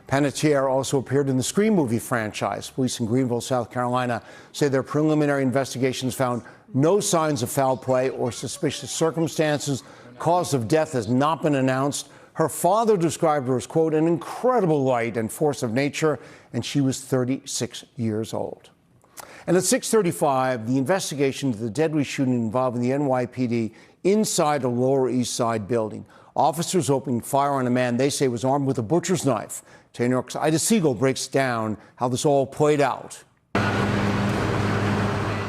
Speaker 1: Panettiere also appeared in the Scream movie franchise. Police in Greenville, South Carolina, say their preliminary investigations found no signs of foul play or suspicious circumstances. Cause of death has not been announced. Her father described her as, quote, an incredible light and force of nature, and she was 36 years old. And at 6:35, the investigation into the deadly shooting involving the NYPD inside a Lower East Side building. Officers opened fire on a man they say was armed with a butcher's knife. New York's Ida Siegel breaks down how this all played out.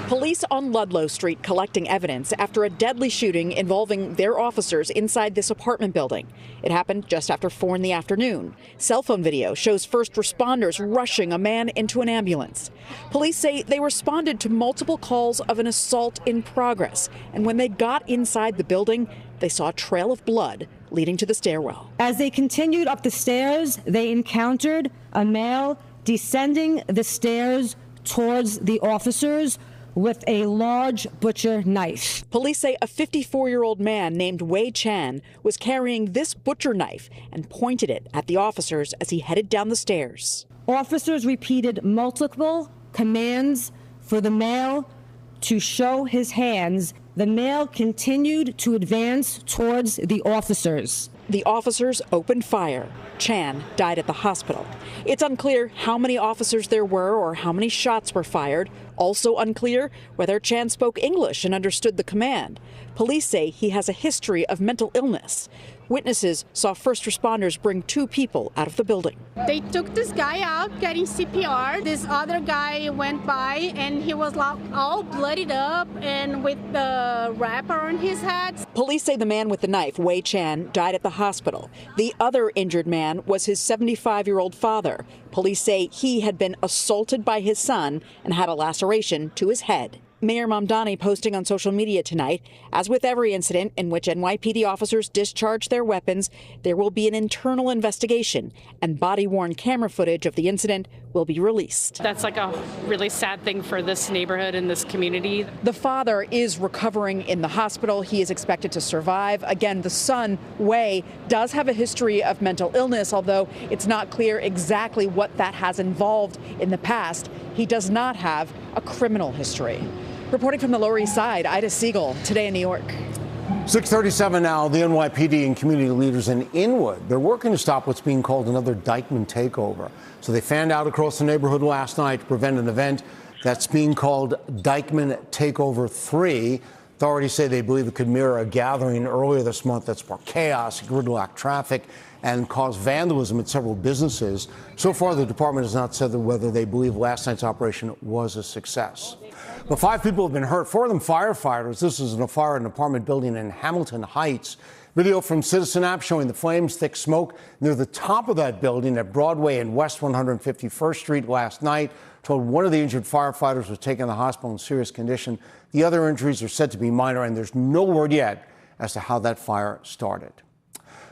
Speaker 18: Police on Ludlow Street collecting evidence after a deadly shooting involving their officers inside this apartment building. It happened just after 4 in the afternoon. Cell phone video shows first responders rushing a man into an ambulance. Police say they responded to multiple calls of an assault in progress, and when they got inside the building, they saw a trail of blood leading to the stairwell.
Speaker 19: As they continued up the stairs, they encountered a male descending the stairs towards the officers with a large butcher knife.
Speaker 18: Police say a 54-year-old man named Wei Chan was carrying this butcher knife and pointed it at the officers as he headed down the stairs.
Speaker 19: Officers repeated multiple commands for the male to show his hands. The male continued to advance towards the officers.
Speaker 18: The officers opened fire. Chan died at the hospital. It's unclear how many officers there were or how many shots were fired. Also unclear whether Chan spoke English and understood the command. Police say he has a history of mental illness. Witnesses saw first responders bring 2 people out of the building.
Speaker 11: They took this guy out getting CPR. This other guy went by and he was all bloodied up and with the wrapper on his head.
Speaker 18: Police say the man with the knife, Wei Chan, died at the hospital. The other injured man was his 75-year-old father. Police say he had been assaulted by his son and had a laceration to his head. Mayor Mamdani posting on social media tonight, as with every incident in which NYPD officers discharge their weapons, there will be an internal investigation and body-worn camera footage of the incident will be released.
Speaker 9: That's like a really sad thing for this neighborhood and this community.
Speaker 18: The father is recovering in the hospital. He is expected to survive. Again, the son, Wei, does have a history of mental illness, although it's not clear exactly what that has involved in the past. He does not have a criminal history. Reporting from the Lower East Side, Ida Siegel, Today in New York.
Speaker 1: 6:37 now. The NYPD and community leaders in Inwood, they're working to stop what's being called another Dyckman takeover. So they fanned out across the neighborhood last night to prevent an event that's being called Dyckman Takeover 3. Authorities say they believe it could mirror a gathering earlier this month that sparked chaos, gridlock traffic, and caused vandalism at several businesses. So far, the department has not said whether they believe last night's operation was a success. But 5 people have been hurt, 4 of them firefighters. This is a fire in an apartment building in Hamilton Heights. Video from Citizen App showing the flames, thick smoke near the top of that building at Broadway and West 151st Street last night. Told one of the injured firefighters was taken to the hospital in serious condition. The other injuries are said to be minor, and there's no word yet as to how that fire started.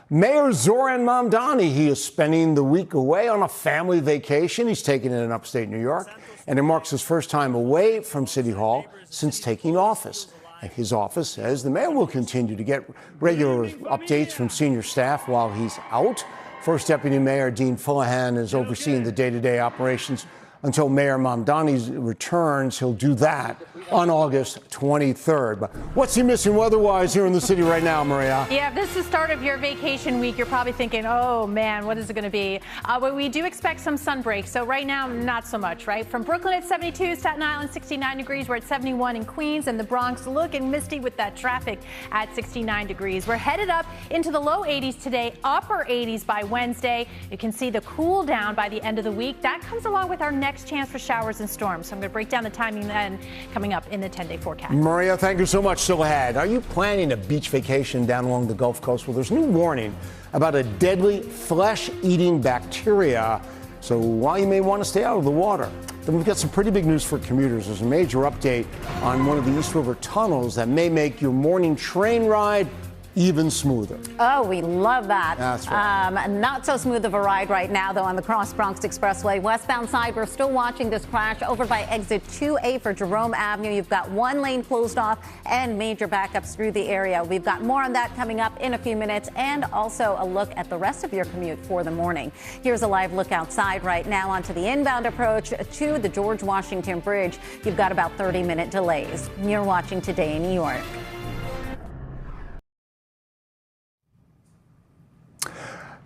Speaker 1: Mayor Zoran Mamdani, he is spending the week away on a family vacation. He's taking it in upstate New York, and it marks his first time away from City Hall since taking office. And his office says the mayor will continue to get regular updates from senior staff while he's out. First Deputy Mayor Dean Fullahan is overseeing the day-to-day operations until Mayor Mamdani returns. He'll do that on August 23rd. But what's he missing weather-wise here in the city right now, Maria?
Speaker 2: Yeah, if this is the start of your vacation week, you're probably thinking, oh, man, what is it going to be? But we do expect some sun breaks. So right now, not so much, right? From Brooklyn at 72, Staten Island 69 degrees. We're at 71 in Queens, and the Bronx looking misty with that traffic at 69 degrees. We're headed up into the low 80s today, upper 80s by Wednesday. You can see the cool down by the end of the week. That comes along with our next chance for showers and storms. So I'm going to break down the timing then coming up in the 10-day forecast.
Speaker 1: Maria, thank you so much. Still ahead, are you planning a beach vacation down along the Gulf Coast? Well, there's a new warning about a deadly flesh-eating bacteria. So while you may want to stay out of the water, then we've got some pretty big news for commuters. There's a major update on one of the East River tunnels that may make your morning train ride even smoother.
Speaker 3: Oh, we love that.
Speaker 1: That's right.
Speaker 3: Not so smooth of a ride right now, though, on the Cross Bronx Expressway. Westbound side, we're still watching this crash over by exit 2A for Jerome Avenue. You've got one lane closed off and major backups through the area. We've got more on that coming up in a few minutes, and also a look at the rest of your commute for the morning. Here's a live look outside right now onto the inbound approach to the George Washington Bridge. You've got about 30-minute delays. You're watching Today in New York.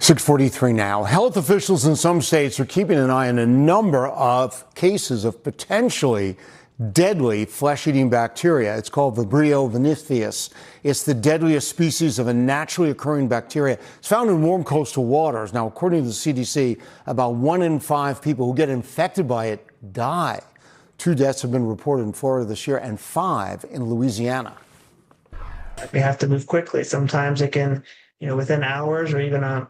Speaker 1: .43 now. Health officials in some states are keeping an eye on a number of cases of potentially deadly flesh-eating bacteria. It's called Vibrio viniphius. It's the deadliest species of a naturally occurring bacteria. It's found in warm coastal waters. Now, according to the CDC, about 1 in 5 people who get infected by it die. 2 deaths have been reported in Florida this year and 5 in Louisiana.
Speaker 4: We have to move quickly. Sometimes it can, within hours or even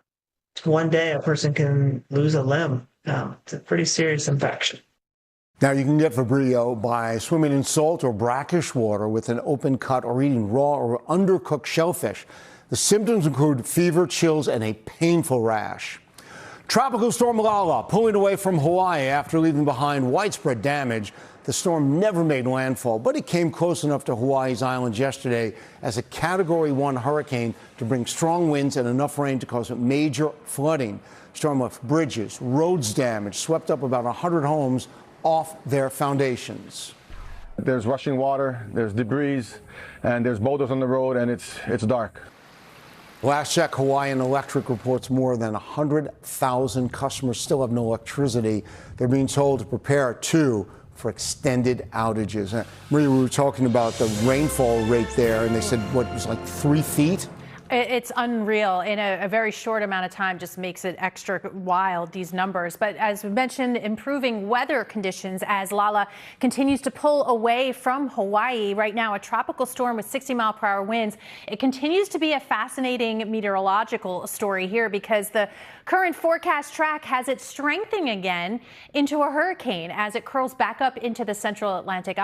Speaker 4: one day, a person can lose a limb. It's a pretty serious infection.
Speaker 1: Now, you can get Vibrio by swimming in salt or brackish water with an open cut or eating raw or undercooked shellfish. The symptoms include fever, chills, and a painful rash. Tropical storm Lala pulling away from Hawaii after leaving behind widespread damage. The storm never made landfall, but it came close enough to Hawaii's islands yesterday as a Category 1 hurricane to bring strong winds and enough rain to cause major flooding. Storm left bridges, roads damaged, swept up about 100 homes off their foundations.
Speaker 7: There's rushing water, there's debris, and there's boulders on the road, and it's dark.
Speaker 1: Last check, Hawaiian Electric reports more than 100,000 customers still have no electricity. They're being told to prepare, too, for extended outages. Maria, we were talking about the rainfall rate there, and they said, what, it was like 3 feet?
Speaker 2: It's unreal. In a very short amount of time just makes it extra wild, these numbers. But as we mentioned, improving weather conditions as Lala continues to pull away from Hawaii. Right now, a tropical storm with 60-mile-per-hour winds. It continues to be a fascinating meteorological story here because the current forecast track has it strengthening again into a hurricane as it curls back up into the central Atlantic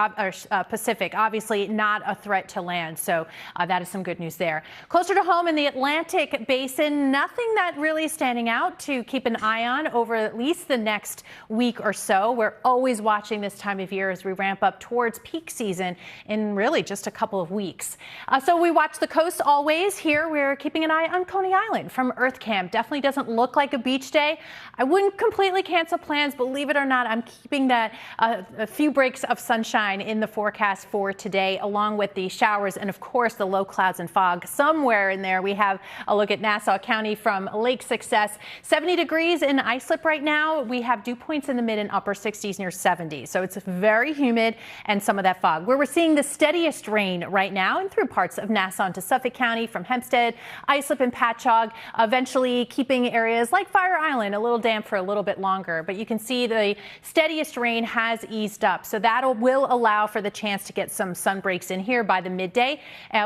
Speaker 2: Pacific. Obviously not a threat to land, so that is some good news there. Closer to home in the Atlantic basin, nothing that really standing out to keep an eye on over at least the next week or so. We're always watching this time of year as we ramp up towards peak season in really just a couple of weeks. So we watch the coast always. Here we're keeping an eye on Coney Island from EarthCam. Definitely doesn't look like a beach day. I wouldn't completely cancel plans. Believe it or not, I'm keeping that a few breaks of sunshine in the forecast for today, along with the showers and, of course, the low clouds and fog. Somewhere in there, we have a look at Nassau County from Lake Success. 70 degrees in Islip right now. We have dew points in the mid and upper 60s near 70. So it's very humid and some of that fog. Where we're seeing the steadiest rain right now and through parts of Nassau into Suffolk County from Hempstead, Islip and Patchogue, eventually keeping areas like Fire Island a little damp for a little bit longer. But you can see the steadiest rain has eased up. So that will allow for the chance to get some sun breaks in here by the midday.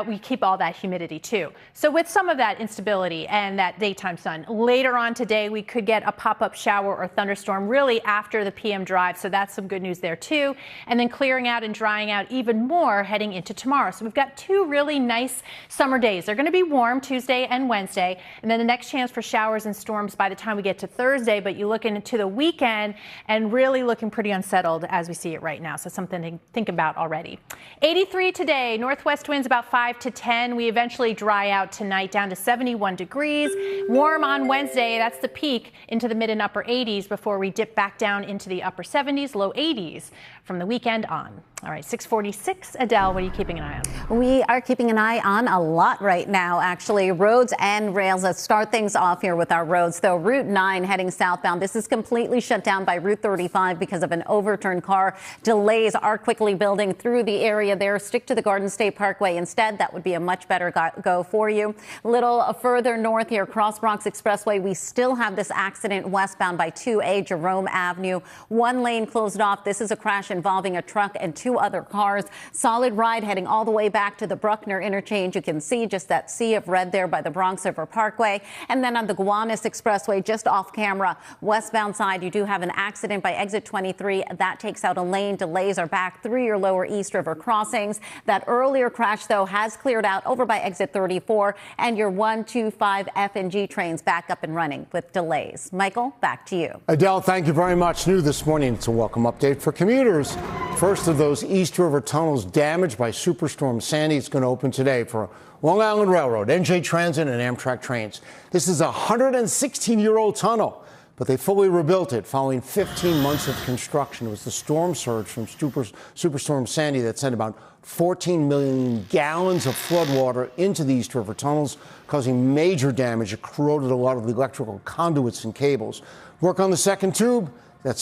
Speaker 2: We keep all that humidity too. So with some of that instability and that daytime sun, later on today we could get a pop-up shower or thunderstorm really after the PM drive. So that's some good news there too. And then clearing out and drying out even more heading into tomorrow. So we've got two really nice summer days. They're going to be warm Tuesday and Wednesday. And then the next chance for showers and storms by the time we get to Thursday, but you look into the weekend and really looking pretty unsettled as we see it right now. So something to think about already. 83 today, northwest winds about 5 to 10. We eventually dry out tonight down to 71 degrees. Warm on Wednesday, that's the peak, into the mid and upper 80s before we dip back down into the upper 70s, low 80s from the weekend on. All right, 646. Adele, what are you keeping an eye on?
Speaker 3: We are keeping an eye on a lot right now, actually. Roads and rails. Let's start things off here with our roads, though. Route 9 heading southbound. This is completely shut down by Route 35 because of an overturned car. Delays are quickly building through the area there. Stick to the Garden State Parkway instead. That would be a much better go for you. A little further north here, Cross Bronx Expressway. We still have this accident westbound by 2A Jerome Avenue. One lane closed off. This is a crash involving a truck and two other cars. Solid ride heading all the way back to the Bruckner interchange. You can see just that sea of red there by the Bronx River Parkway. And then on the Gowanus Expressway, just off camera, westbound side, you do have an accident by exit 23. That takes out a lane. Delays are back through your lower East River crossings. That earlier crash, though, has cleared out over by exit 34. And your 125 F and G trains back up and running with delays. Michael, back to you.
Speaker 1: Adele, thank you very much. New this morning, it's a welcome update for commuters. First of those East River tunnels damaged by Superstorm Sandy is going to open today for Long Island Railroad, NJ Transit, and Amtrak trains. This is a 116-year-old tunnel, but they fully rebuilt it following 15 months of construction. It was the storm surge from Superstorm Sandy that sent about 14 million gallons of floodwater into the East River tunnels, causing major damage. It corroded a lot of the electrical conduits and cables. Work on the second tube that's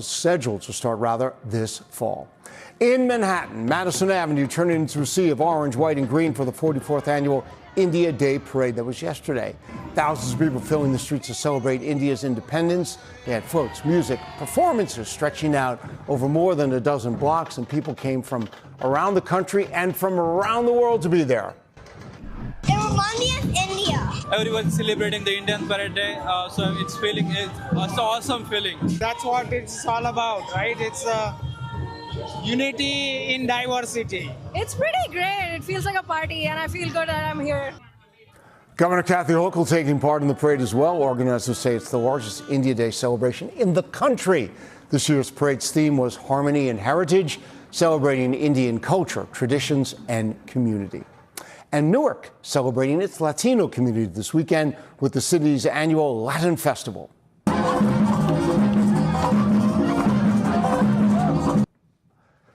Speaker 1: scheduled to start this fall. In Manhattan, Madison Avenue turned into a sea of orange, white, and green for the 44th annual India Day Parade that was yesterday. Thousands of people filling the streets to celebrate India's independence. They had floats, music, performances stretching out over more than a dozen blocks, and people came from around the country and from around the world to be there.
Speaker 20: It reminds me of India.
Speaker 21: Everyone's celebrating the Indian Parade Day, so it's an awesome feeling.
Speaker 22: That's what it's all about, right? It's unity in diversity.
Speaker 23: It's pretty great. It feels like a party, and I feel good that I'm here.
Speaker 1: Governor Kathy Hochul taking part in the parade as well. Organizers say it's the largest India Day celebration in the country. This year's parade's theme was Harmony and Heritage, celebrating Indian culture, traditions, and community. And Newark celebrating its Latino community this weekend with the city's annual Latin Festival.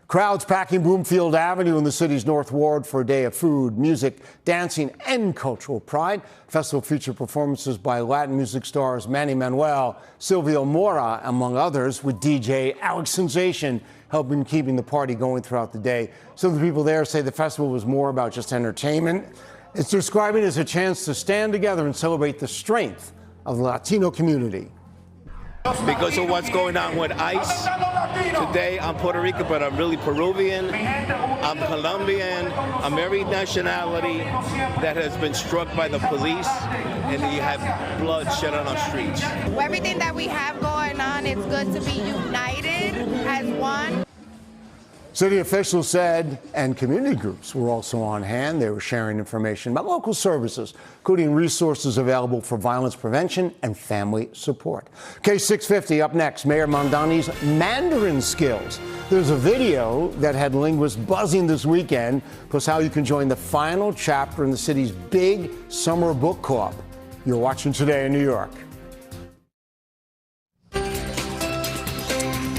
Speaker 1: Crowds packing Broomfield Avenue in the city's North Ward for a day of food, music, dancing, and cultural pride. Festival featured performances by Latin music stars Manny Manuel, Silvio Mora, among others, with DJ Alex Sensation helping keeping the party going throughout the day. Some of the people there say the festival was more about just entertainment It's describing it as a chance to stand together and celebrate the strength of the Latino community.
Speaker 8: Because of what's going on with ICE, today I'm Puerto Rican, but I'm really Peruvian, I'm Colombian, I'm every nationality that has been struck by the police, and you have blood shed on our streets.
Speaker 12: Everything that we have going on, it's good to be united as one.
Speaker 1: City officials said, and community groups were also on hand. They were sharing information about local services, including resources available for violence prevention and family support. K650 up next, Mayor Mamdani's Mandarin skills. There's a video that had linguists buzzing this weekend, plus how you can join the final chapter in the city's big summer book club. You're watching Today in New York.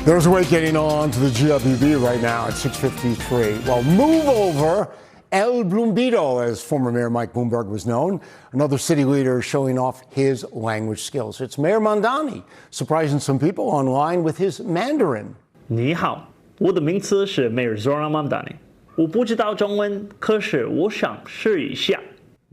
Speaker 1: There's a wait getting on to the GLBB right now at 6:53. Well, move over El Blumbito, as former Mayor Mike Bloomberg was known, another city leader showing off his language skills. It's Mayor Mamdani, surprising some people online with his Mandarin.
Speaker 13: 你好，我的名字是 Mayor Zoran Mamdani。我不知道中文，可是我想试一下。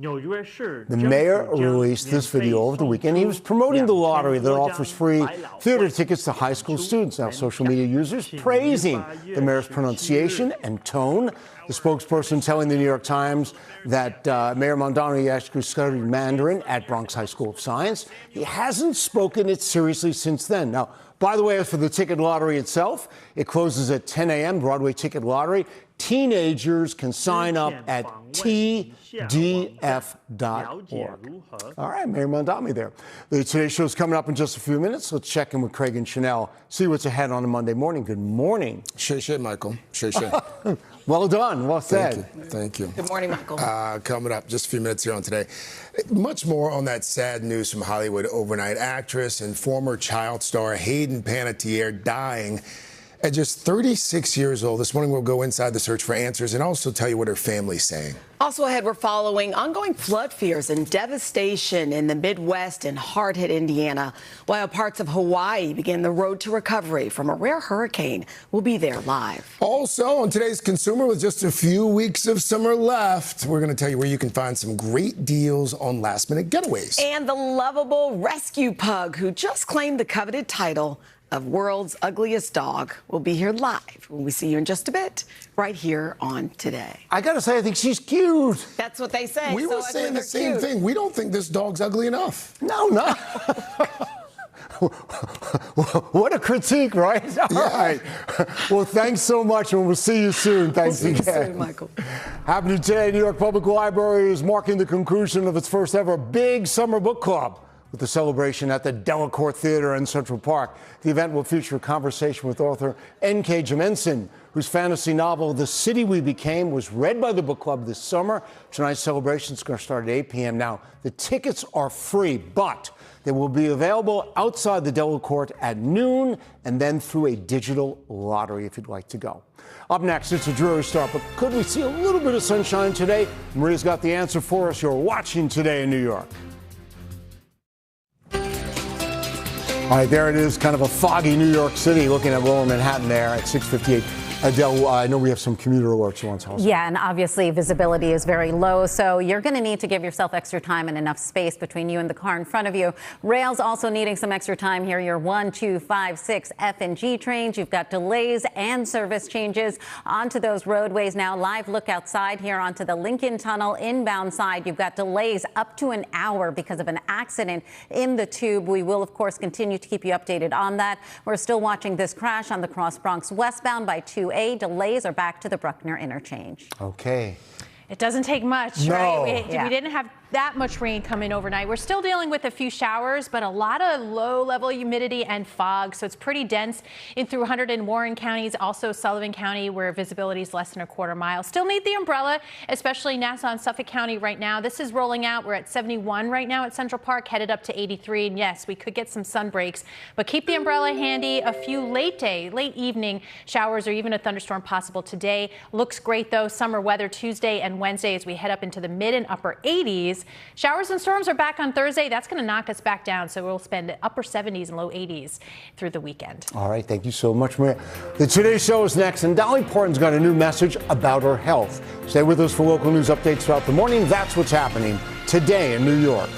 Speaker 1: The mayor released this video over the weekend. He was promoting the lottery that offers free theater tickets to high school students. Now, social media users praising the mayor's pronunciation and tone. The spokesperson telling the New York Times that Mayor Mamdani actually studied Mandarin at Bronx High School of Science. He hasn't spoken it seriously since then. Now, by the way, as for the ticket lottery itself, it closes at 10 a.m., Broadway Ticket Lottery. Teenagers can sign up at tdf.org. All right, Mayor Mamdani there. The Today Show is coming up in just a few minutes. Let's check in with Craig and Chanel, see what's ahead on a Monday morning. Good morning.
Speaker 24: Shay, Michael. Shay.
Speaker 1: Well done. Well said.
Speaker 24: Thank you.
Speaker 25: Good morning, Michael.
Speaker 24: Coming up just a few minutes here on Today. Much more on that sad news from Hollywood overnight. Actress and former child star Hayden Panettiere dying at just 36 years old. This morning we'll go inside the search for answers and also tell you what her family's saying.
Speaker 25: Also ahead, we're following ongoing flood fears and devastation in the Midwest and hard-hit Indiana, while parts of Hawaii begin the road to recovery from a rare hurricane. We'll be there live.
Speaker 24: Also, on today's Consumer, with just a few weeks of summer left, we're going to tell you where you can find some great deals on last-minute getaways.
Speaker 25: And the lovable rescue pug who just claimed the coveted title of World's Ugliest Dog will be here live when we see you in just a bit, right here on Today.
Speaker 1: I gotta say, I think she's cute.
Speaker 25: That's what they say.
Speaker 24: We were saying the same thing. We don't think this dog's ugly enough.
Speaker 1: No. What a critique, right? All right. Well, thanks so much, and we'll see you soon. Thanks again.
Speaker 25: See you soon, Michael.
Speaker 1: Happening today, New York Public Library is marking the conclusion of its first ever big summer book club, with the celebration at the Delacorte Theater in Central Park. The event will feature a conversation with author N.K. Jemisin, whose fantasy novel, The City We Became, was read by the book club this summer. Tonight's celebration is going to start at 8 p.m. Now, the tickets are free, but they will be available outside the Delacorte at noon and then through a digital lottery if you'd like to go. Up next, it's a dreary start, but could we see a little bit of sunshine today? Maria's got the answer for us. You're watching Today in New York. All right, there it is, kind of a foggy New York City, looking at Lower Manhattan there at 6:58. Adele, I know we have some commuter alerts you want to tell us.
Speaker 3: Yeah, and obviously visibility is very low, so you're going to need to give yourself extra time and enough space between you and the car in front of you. Rail's also needing some extra time here. Your 1, 2, 5, 6 F and G trains. You've got delays and service changes onto those roadways now. Live look outside here onto the Lincoln Tunnel inbound side. You've got delays up to an hour because of an accident in the tube. We will, of course, continue to keep you updated on that. We're still watching this crash on the Cross Bronx westbound by 2A. Delays are back to the Bruckner interchange.
Speaker 1: Okay.
Speaker 2: It doesn't take much,
Speaker 1: No.
Speaker 2: right? We didn't have that much rain come in overnight. We're still dealing with a few showers, but a lot of low-level humidity and fog, so it's pretty dense in through 100 and Warren counties, also Sullivan County, where visibility is less than a quarter mile. Still need the umbrella, especially Nassau and Suffolk County right now. This is rolling out. We're at 71 right now at Central Park, headed up to 83. And yes, we could get some sun breaks, but keep the umbrella handy. A few late evening showers or even a thunderstorm possible today. Looks great, though. Summer weather Tuesday and Wednesday as we head up into the mid and upper 80s. Showers and storms are back on Thursday. That's going to knock us back down, so we'll spend upper 70s and low 80s through the weekend.
Speaker 1: All right, thank you so much, Maria. The Today Show is next, and Dolly Parton's got a new message about her health. Stay with us for local news updates throughout the morning. That's what's happening today in New York.